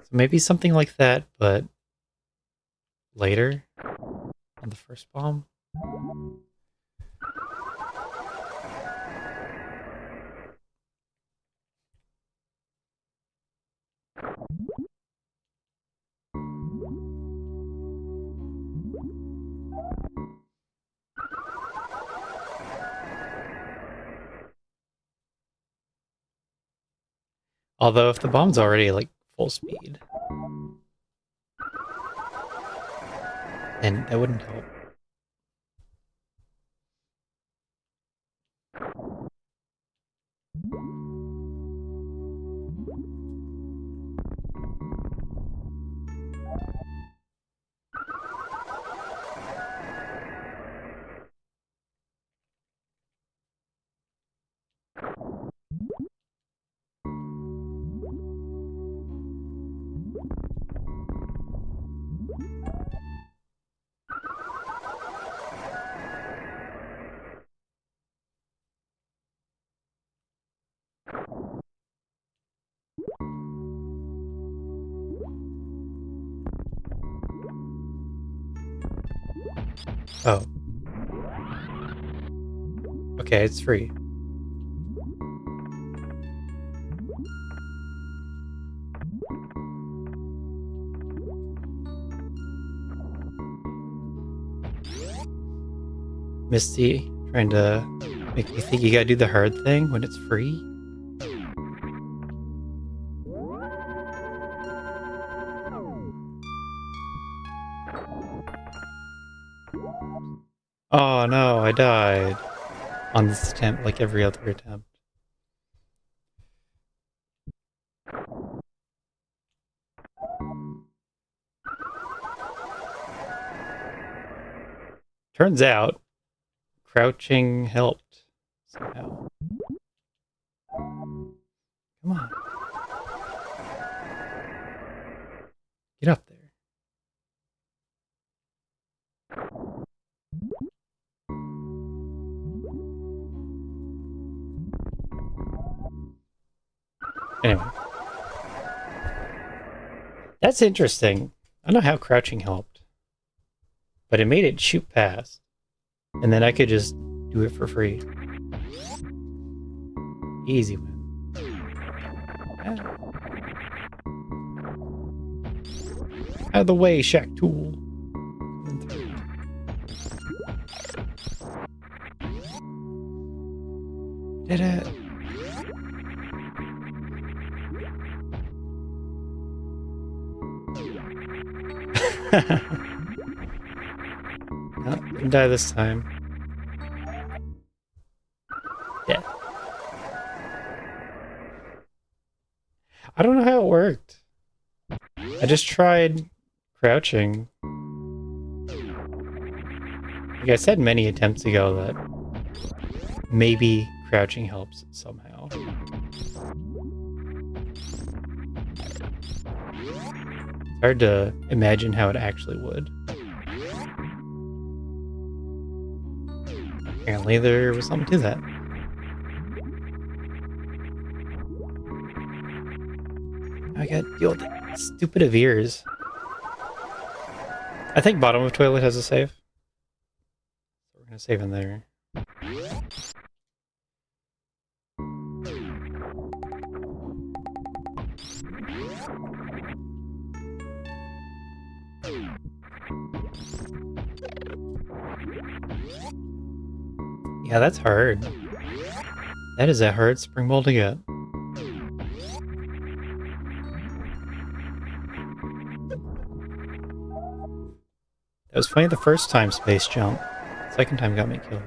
So maybe something like that, but later on the first bomb. Although if the bomb's already like full speed, then that wouldn't help. Oh. Okay, it's free. Misty trying to make you think you gotta do the hard thing when it's free. Oh no, I died on this attempt like every other attempt. Turns out, crouching helped somehow. Come on. Get up there. Anyway. That's interesting. I don't know how crouching helped. But it made it shoot past. And then I could just do it for free. Easy win. Out of the way, Shack Tool. Did it. No, didn't die this time. Yeah. I don't know how it worked. I just tried crouching. Like I said many attempts ago that maybe crouching helps somehow. It's hard to imagine how it actually would. Apparently there was something to that. I gotta deal with the stupid of ears. I think bottom of toilet has a save. We're gonna save in there. Yeah, that's hard. That is a hard spring ball to get. That was funny the first time space jump. Second time got me killed.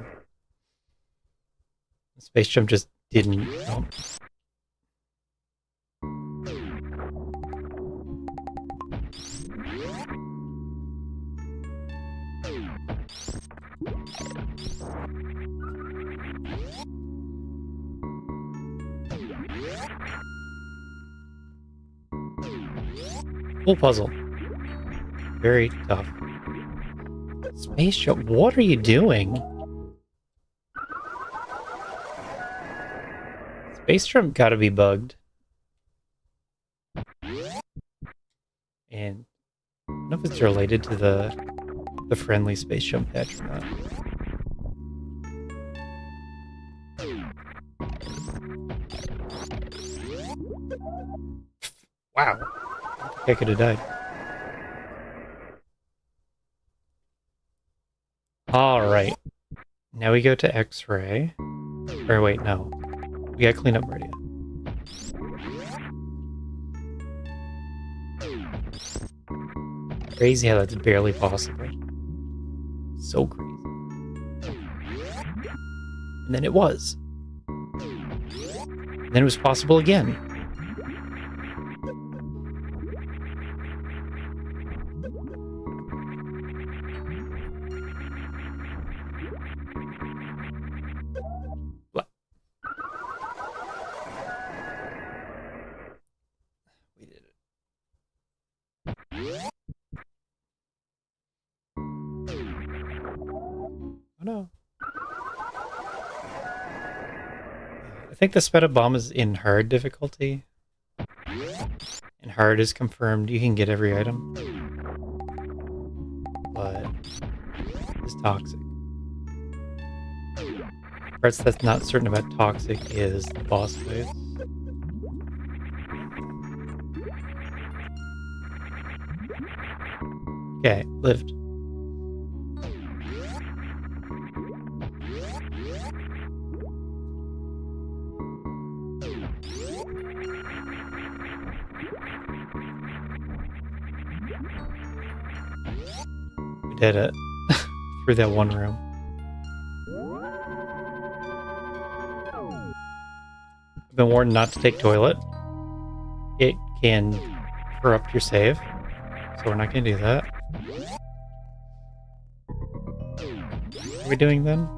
Space jump just didn't jump. Full puzzle. Very tough. Space jump, what are you doing? Space jump gotta be bugged. And I don't know if it's related to the friendly space jump patch or not. Wow. I think I could have died. Alright. Now we go to X-ray. Or wait, no. We gotta clean up radio. Crazy how that's barely possible. So crazy. And then it was. And then it was possible again. What? We did it. Oh no. I think the sped up bomb is in hard difficulty. And hard is confirmed you can get every item. But it's toxic. Parts that's not certain about toxic is the boss fights. Okay, lived. We did it. Through that one room. I've been warned not to take toilet. It can corrupt your save. So we're not going to do that. we doing then?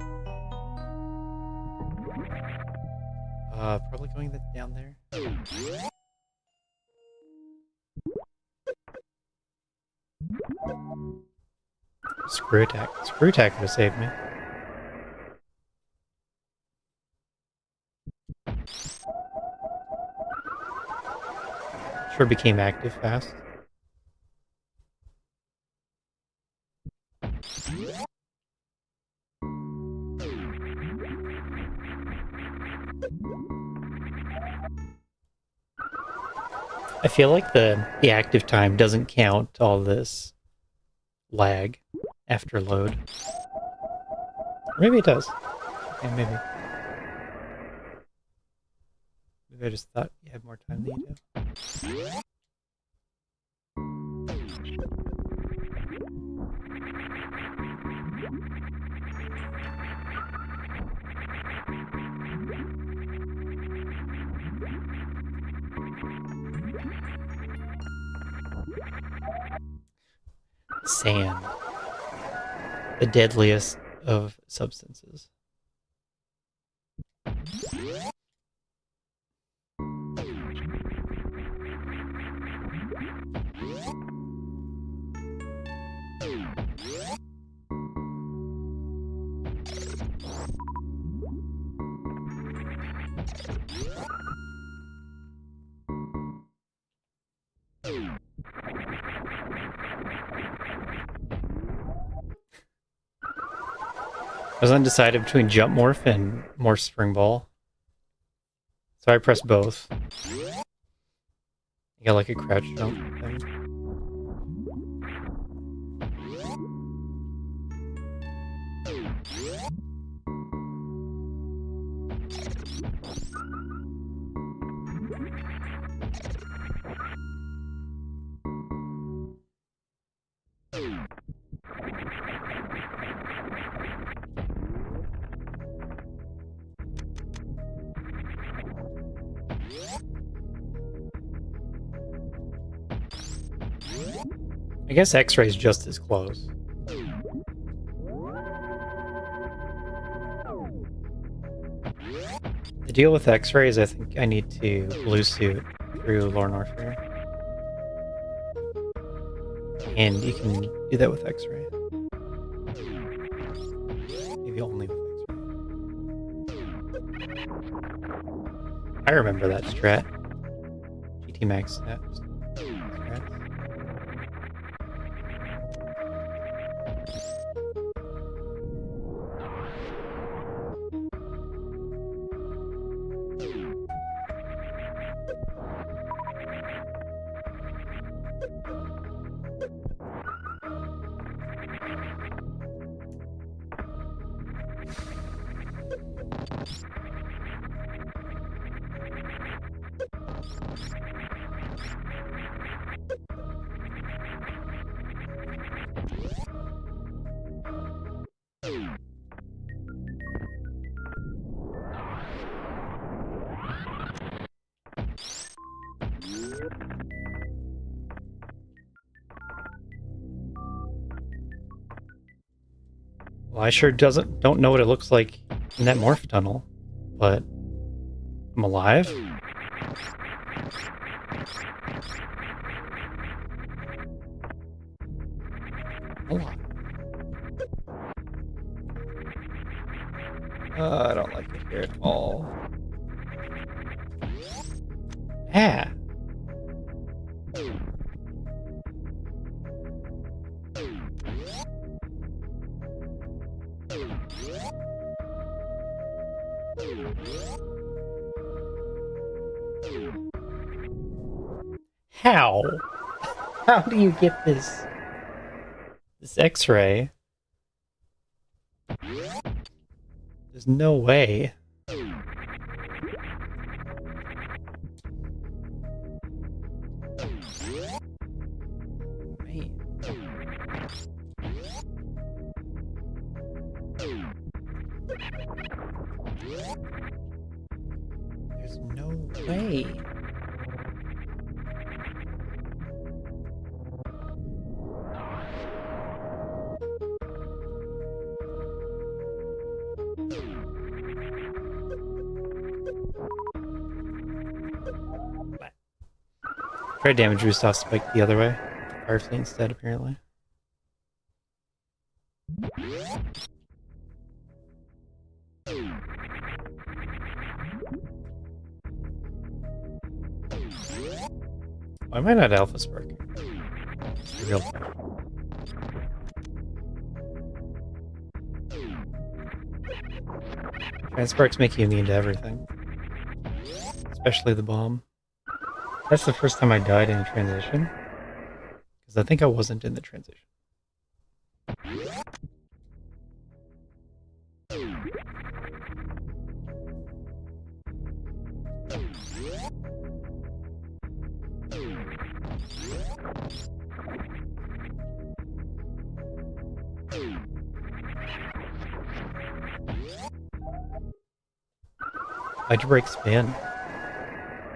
Probably going down there. Screw attack. Screw attack would have saved me. Sure became active fast. I feel like the active time doesn't count all this lag after load. Or maybe it does. Yeah, maybe. Maybe I just thought you had more time than you do. Sand. The deadliest of substances. I was undecided between jump morph and morph spring ball. So I pressed both. You got like a crouch jump thing. I guess X-ray is just as close. The deal with X-ray is I think I need to blue suit through Lore Warfare. And you can do that with X-ray. Maybe only with X-ray. I remember that strat. GT Max strats. Well, I sure don't know what it looks like in that morph tunnel, but I'm alive. Alive. I don't like it here at all. Ah. How? How do you get this X-ray? There's no way. Man. There's no way. Try damage boost off spike the other way. Fire Fleet instead, apparently. Why am I not alpha sparking? It's the real question. Transparks make you immune to everything. Especially the bomb. That's the first time I died in a transition. Because I think I wasn't in the transition. Why'd you break spin?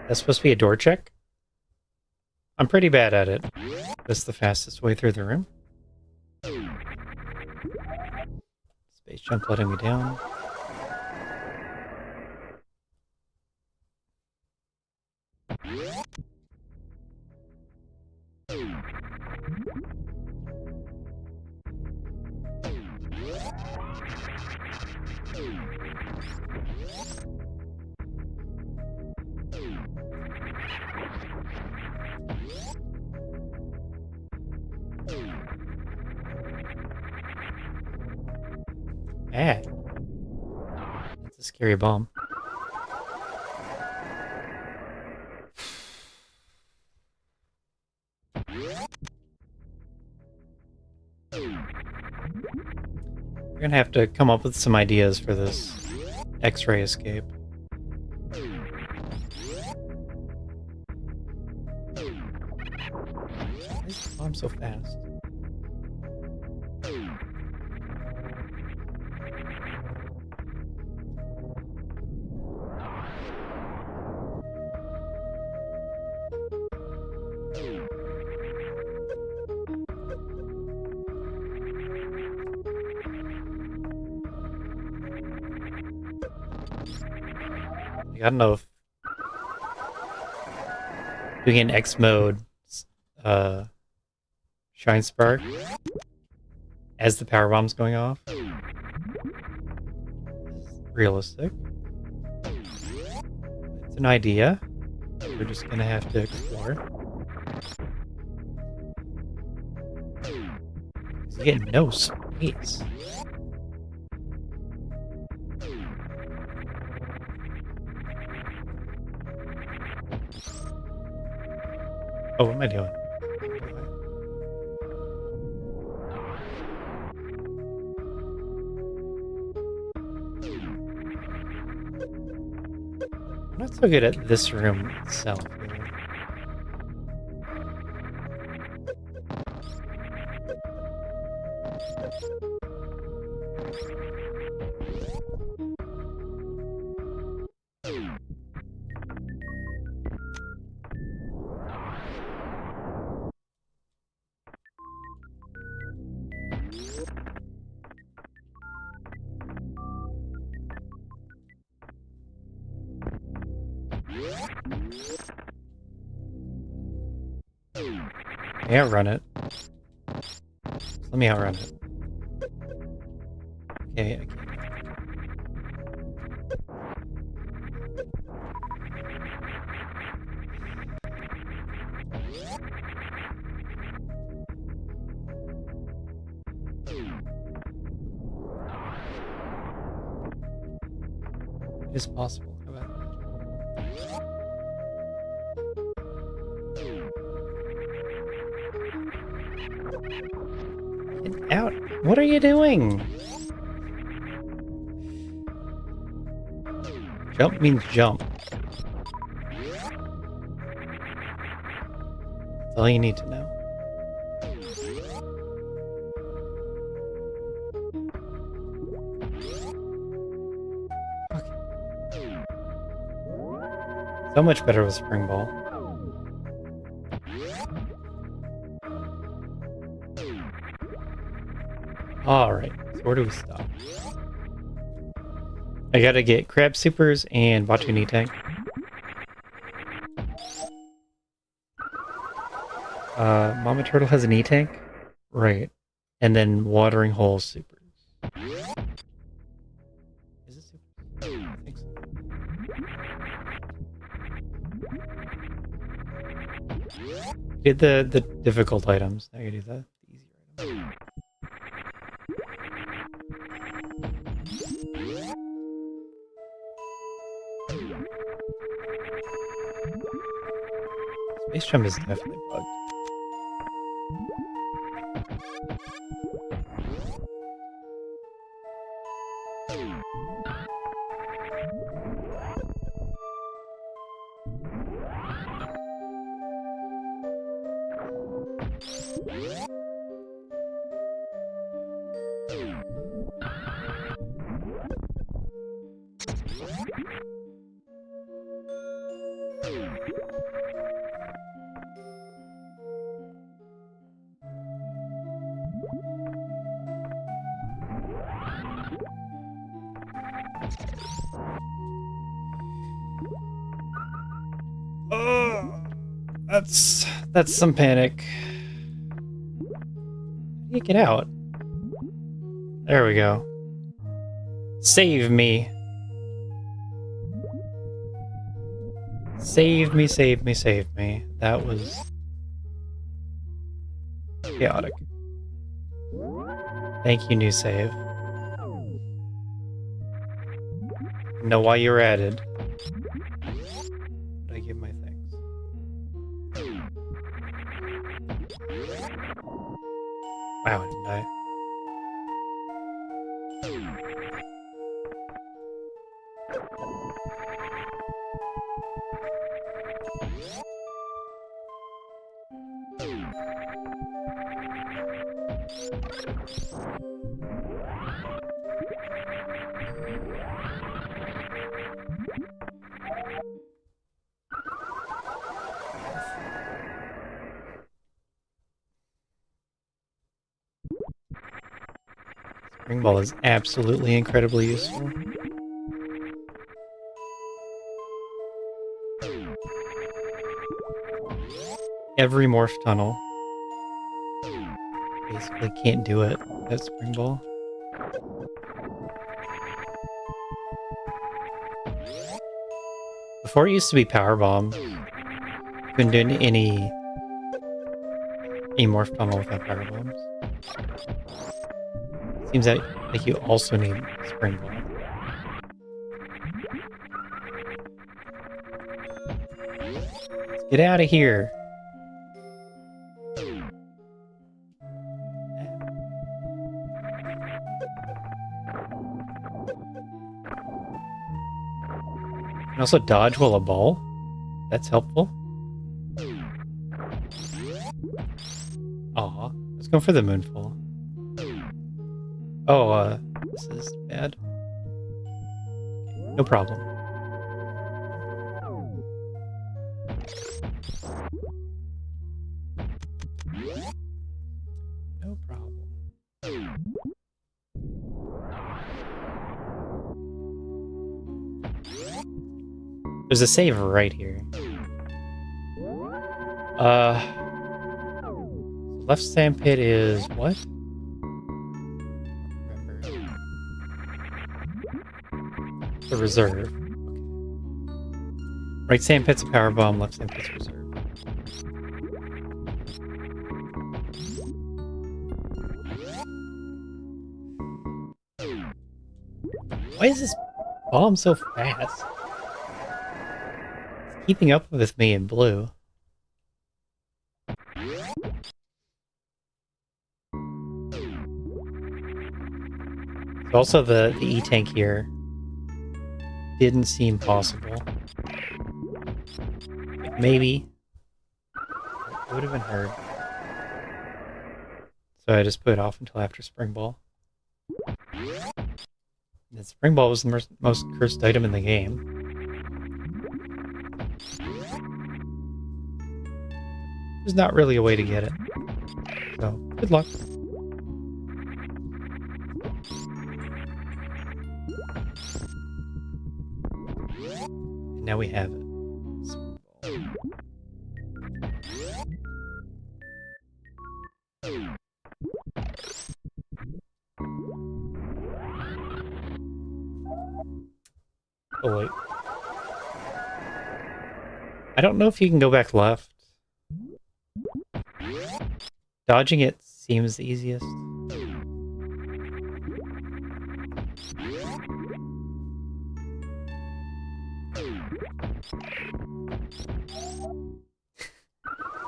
That's supposed to be a door check? I'm pretty bad at it. That's the fastest way through the room. Space jump letting me down. Ah. That's a scary bomb. We're gonna have to come up with some ideas for this X-ray escape. Why is the bomb so fast? I don't know if doing an X mode Shine Spark as the power bomb's going off is realistic. It's an idea we're just gonna have to explore. You get no space. Oh, what am I doing? I'm not so good at this room itself. Really. I outrun it. Let me outrun it. Okay, I can't. It is possible. How about that? Get out! What are you doing? Jump means jump. That's all you need to know. So much better with Spring Ball. Alright, so where do we stop? I gotta get Crab Supers and Batu Knee Tank. Mama Turtle has an E-Tank? Right. And then Watering Hole Supers. Is it Supers? I think so. Did the difficult items. Now you do the easier items. Space Jump is definitely bugged. Oh, that's some panic. How do you get out? There we go. Save me. Save me, save me, save me. That was chaotic. Thank you, new save. Know why you were added. But I give my thanks. Wow, I didn't die. Spring Ball is absolutely incredibly useful. Every morph tunnel basically can't do it at Spring Ball. Before it used to be Power Bomb. Couldn't do any morph tunnel without Power Bombs. Seems like you also need Spring Ball. Let's get out of here. You can also dodge while a ball. That's helpful. Aw, let's go for the Moonfall. Oh, this is bad. No problem. No problem. There's a save right here. Left sandpit is what? Remember. The reserve. Okay. Right sandpit's a power bomb, left sandpit's a reserve. Why is this bomb so fast? It's keeping up with me in blue. Also, the E-Tank here didn't seem possible. Like maybe. It would have been heard. So I just put it off until after Spring Ball. And Spring Ball was the most cursed item in the game. There's not really a way to get it. So, good luck. now we have it. Oh wait. I don't know if you can go back left. Dodging it seems the easiest.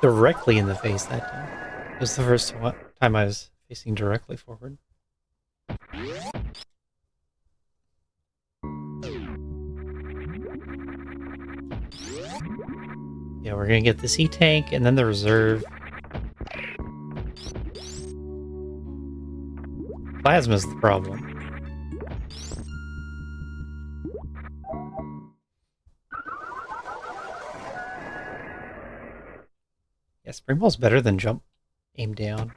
Directly in the face that time. It was the first time I was facing directly forward. Yeah, we're gonna get the sea tank and then the reserve. Plasma's the problem. Yeah, spring ball's better than jump aim down.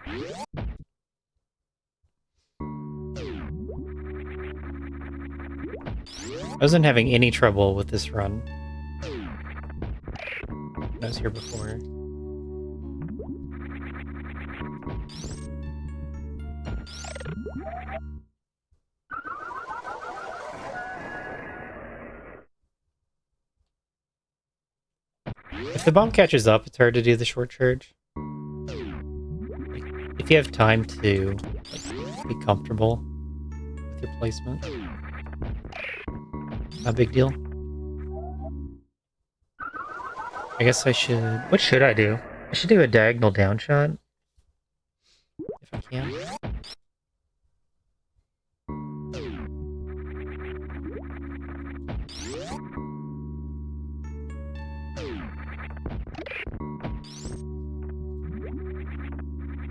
I wasn't having any trouble with this run. I was here before. If the bomb catches up, it's hard to do the short charge. If you have time to be comfortable with your placement, not a big deal. I guess I should... What should I do? I should do a diagonal down shot. If I can.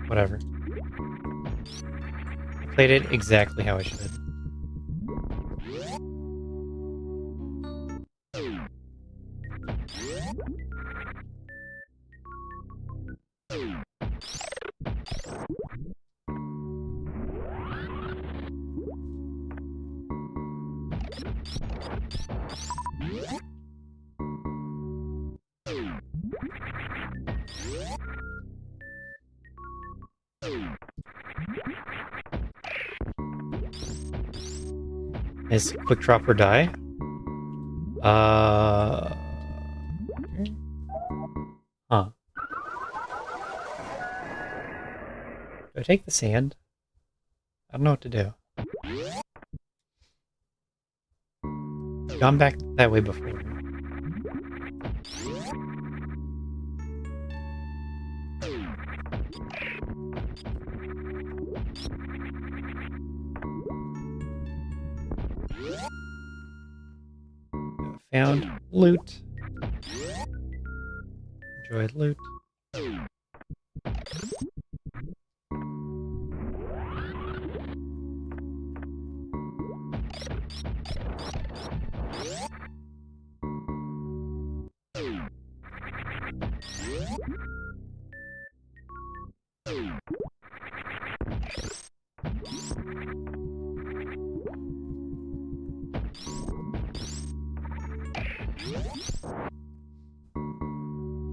Whatever. I played it exactly how I should. Is quick drop or die? Huh. Do I take the sand? I don't know what to do. Gone back that way before. Found loot. Enjoyed loot.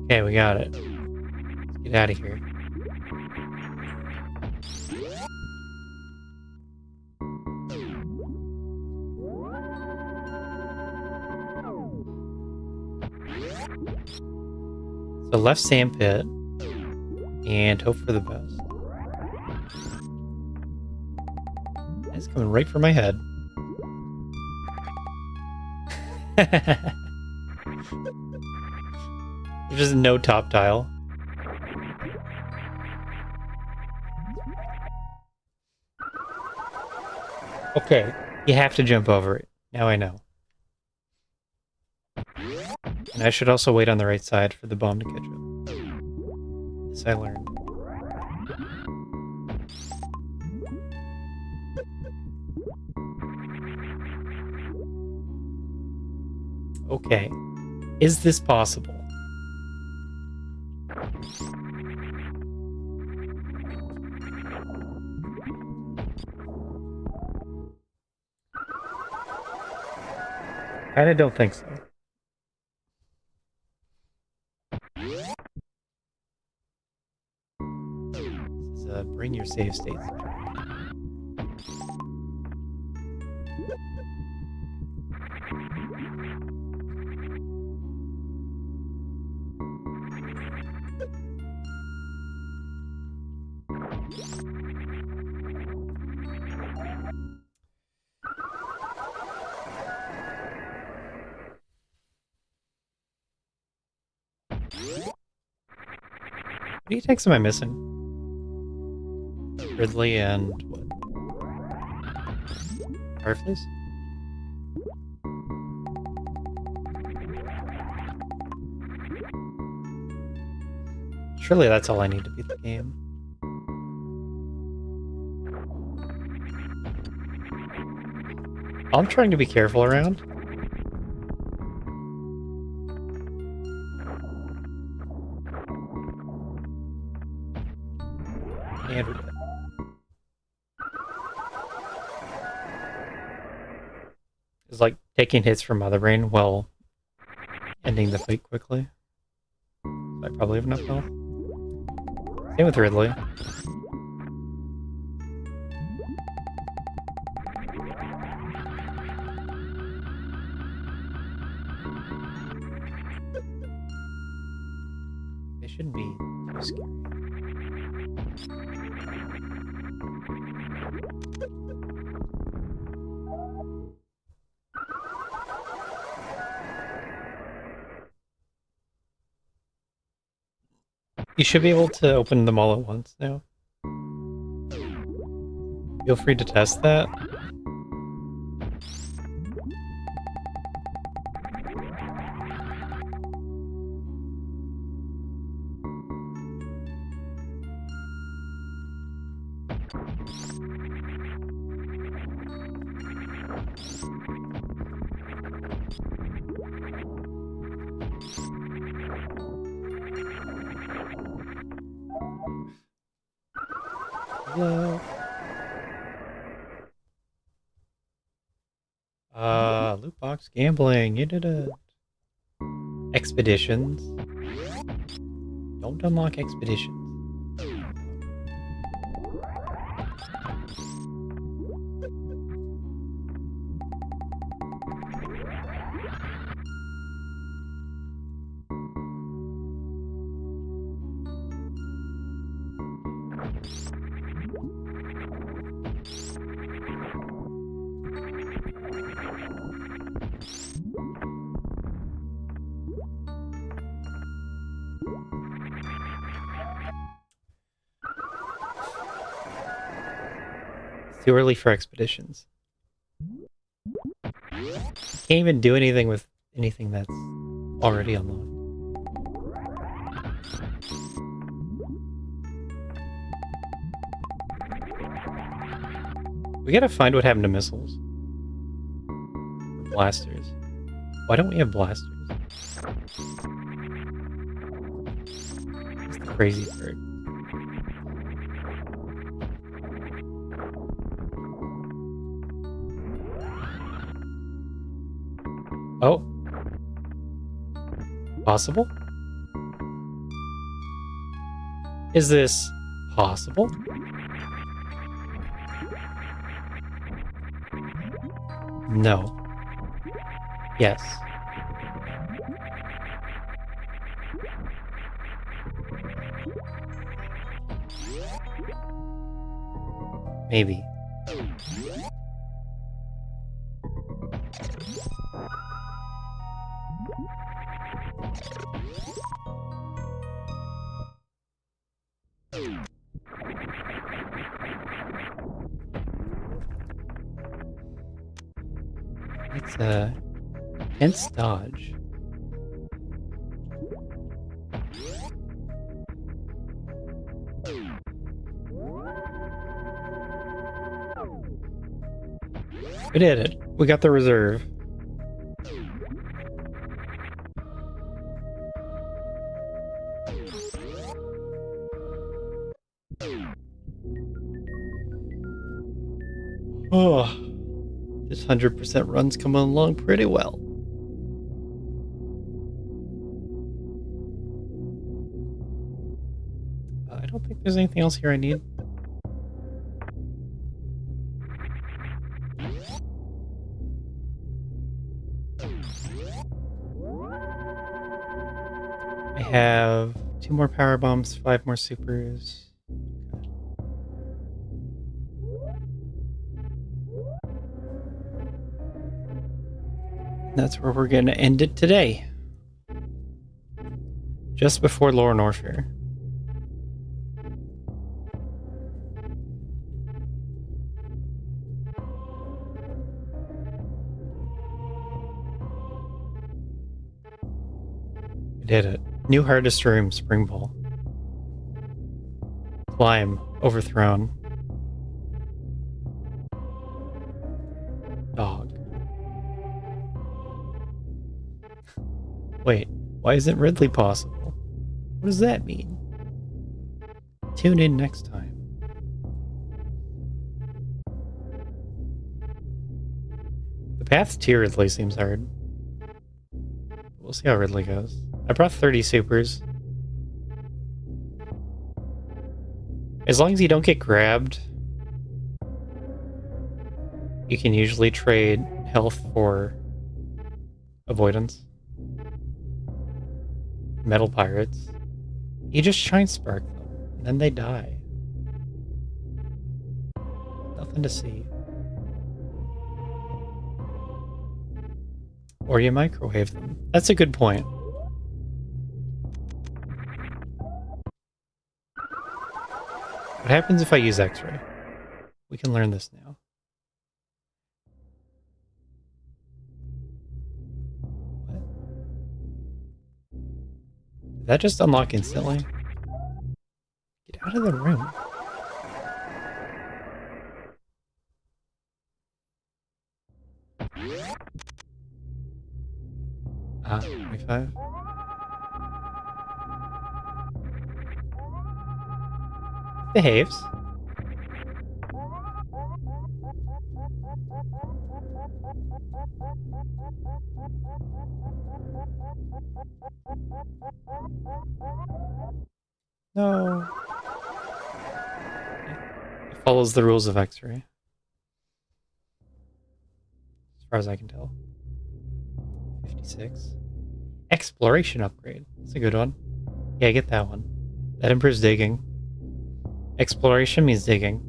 Okay, we got it. Let's get out of here. So left sand pit and hope for the best. It's coming right for my head. There's just no top tile. Okay, you have to jump over it. Now I know. And I should also wait on the right side for the bomb to catch up. This I learned. Okay. Is this possible? Kinda don't think so. bring your save states. What attacks am I missing? Ridley and what? Fireflies? Surely that's all I need to beat the game. I'm trying to be careful around. And we're dead. It's like taking hits from Mother Brain while ending the fight quickly. I probably have enough health. Same with Ridley. They shouldn't be too scary. You should be able to open them all at once now. Feel free to test that. Hello. Loot box gambling. You did it. Expeditions. Don't unlock expeditions. It's too early for expeditions. Can't even do anything with anything that's already unlocked. We gotta find what happened to missiles. Or blasters. Why don't we have blasters? It's the crazy part. Oh. Possible? Is this possible? No. Yes. Maybe. It's a intense dodge. We did it. We got the reserve. Oh, this 100% run's coming along pretty well. I don't think there's anything else here I need. I have 2 more power bombs, 5 more supers. That's where we're going to end it today. Just before Lore Norfair. We did it. New hardest room, Spring Ball. Climb, overthrown. Dog. Wait, why isn't Ridley possible? What does that mean? Tune in next time. The path to Ridley seems hard. We'll see how Ridley goes. I brought 30 supers. As long as you don't get grabbed, you can usually trade health for avoidance. Metal pirates. You just shine spark them, and then they die. Nothing to see. Or you microwave them. That's a good point. What happens if I use X-ray? We can learn this now. What? Did that just unlock instantly? Get out of the room. Ah, 25. Behaves. No. It follows the rules of X-ray. As far as I can tell. 56. Exploration upgrade. That's a good one. Yeah, get that one. That improves digging. Exploration means digging.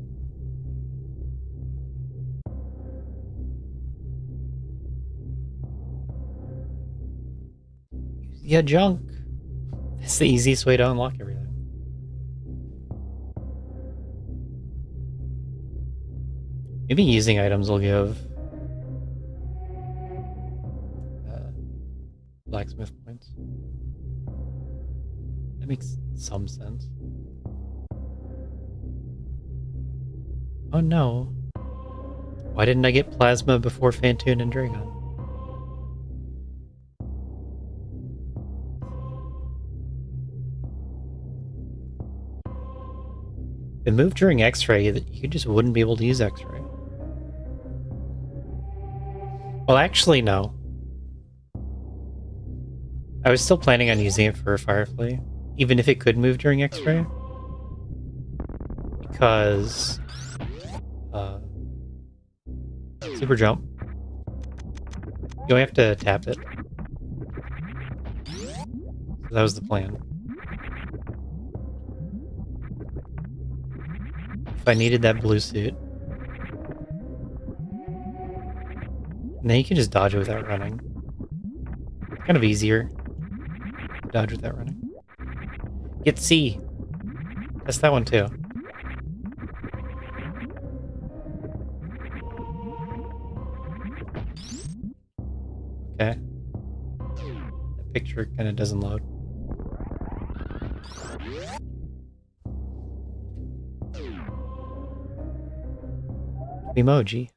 Yeah, junk. That's the easiest way to unlock everything. Maybe using items will give blacksmith points. That makes some sense. Oh no. Why didn't I get plasma before Phantoon and Dragon? If it moved during X-ray, you just wouldn't be able to use X-ray. Well, actually, no. I was still planning on using it for Firefly, even if it could move during X-ray. Because... super jump. You only have to tap it. So that was the plan. If I needed that blue suit. And then you can just dodge it without running. Kind of easier. Dodge without running. Get C. That's that one too. Okay. That picture kind of doesn't load. Emoji.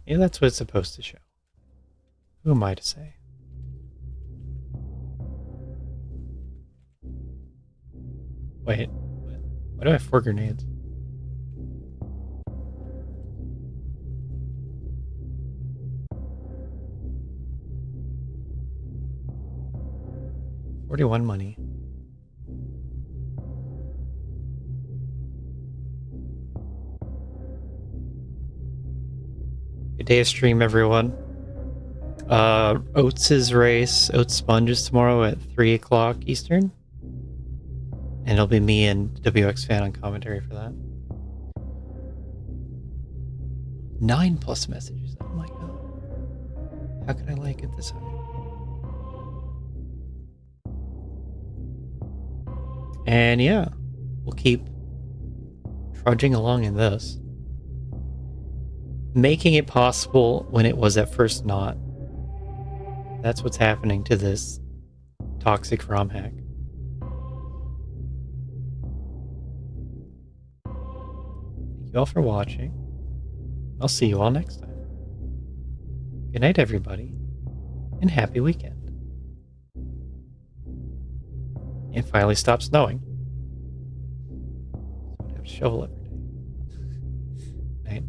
Yeah, that's what it's supposed to show. Who am I to say? Wait, why do I have 4 grenades? $41 money. Good day of stream, everyone. Oates' race, Oates Sponges tomorrow at 3 o'clock Eastern. And it'll be me and WX Fan on commentary for that. 9+ messages. Oh my god. How can I like it this high? And yeah, we'll keep trudging along in this. Making it possible when it was at first not. That's what's happening to this toxic ROM hack. Thank you all for watching. I'll see you all next time. Good night, everybody, and happy weekend. It finally stopped snowing. So I have to shovel every day. Night.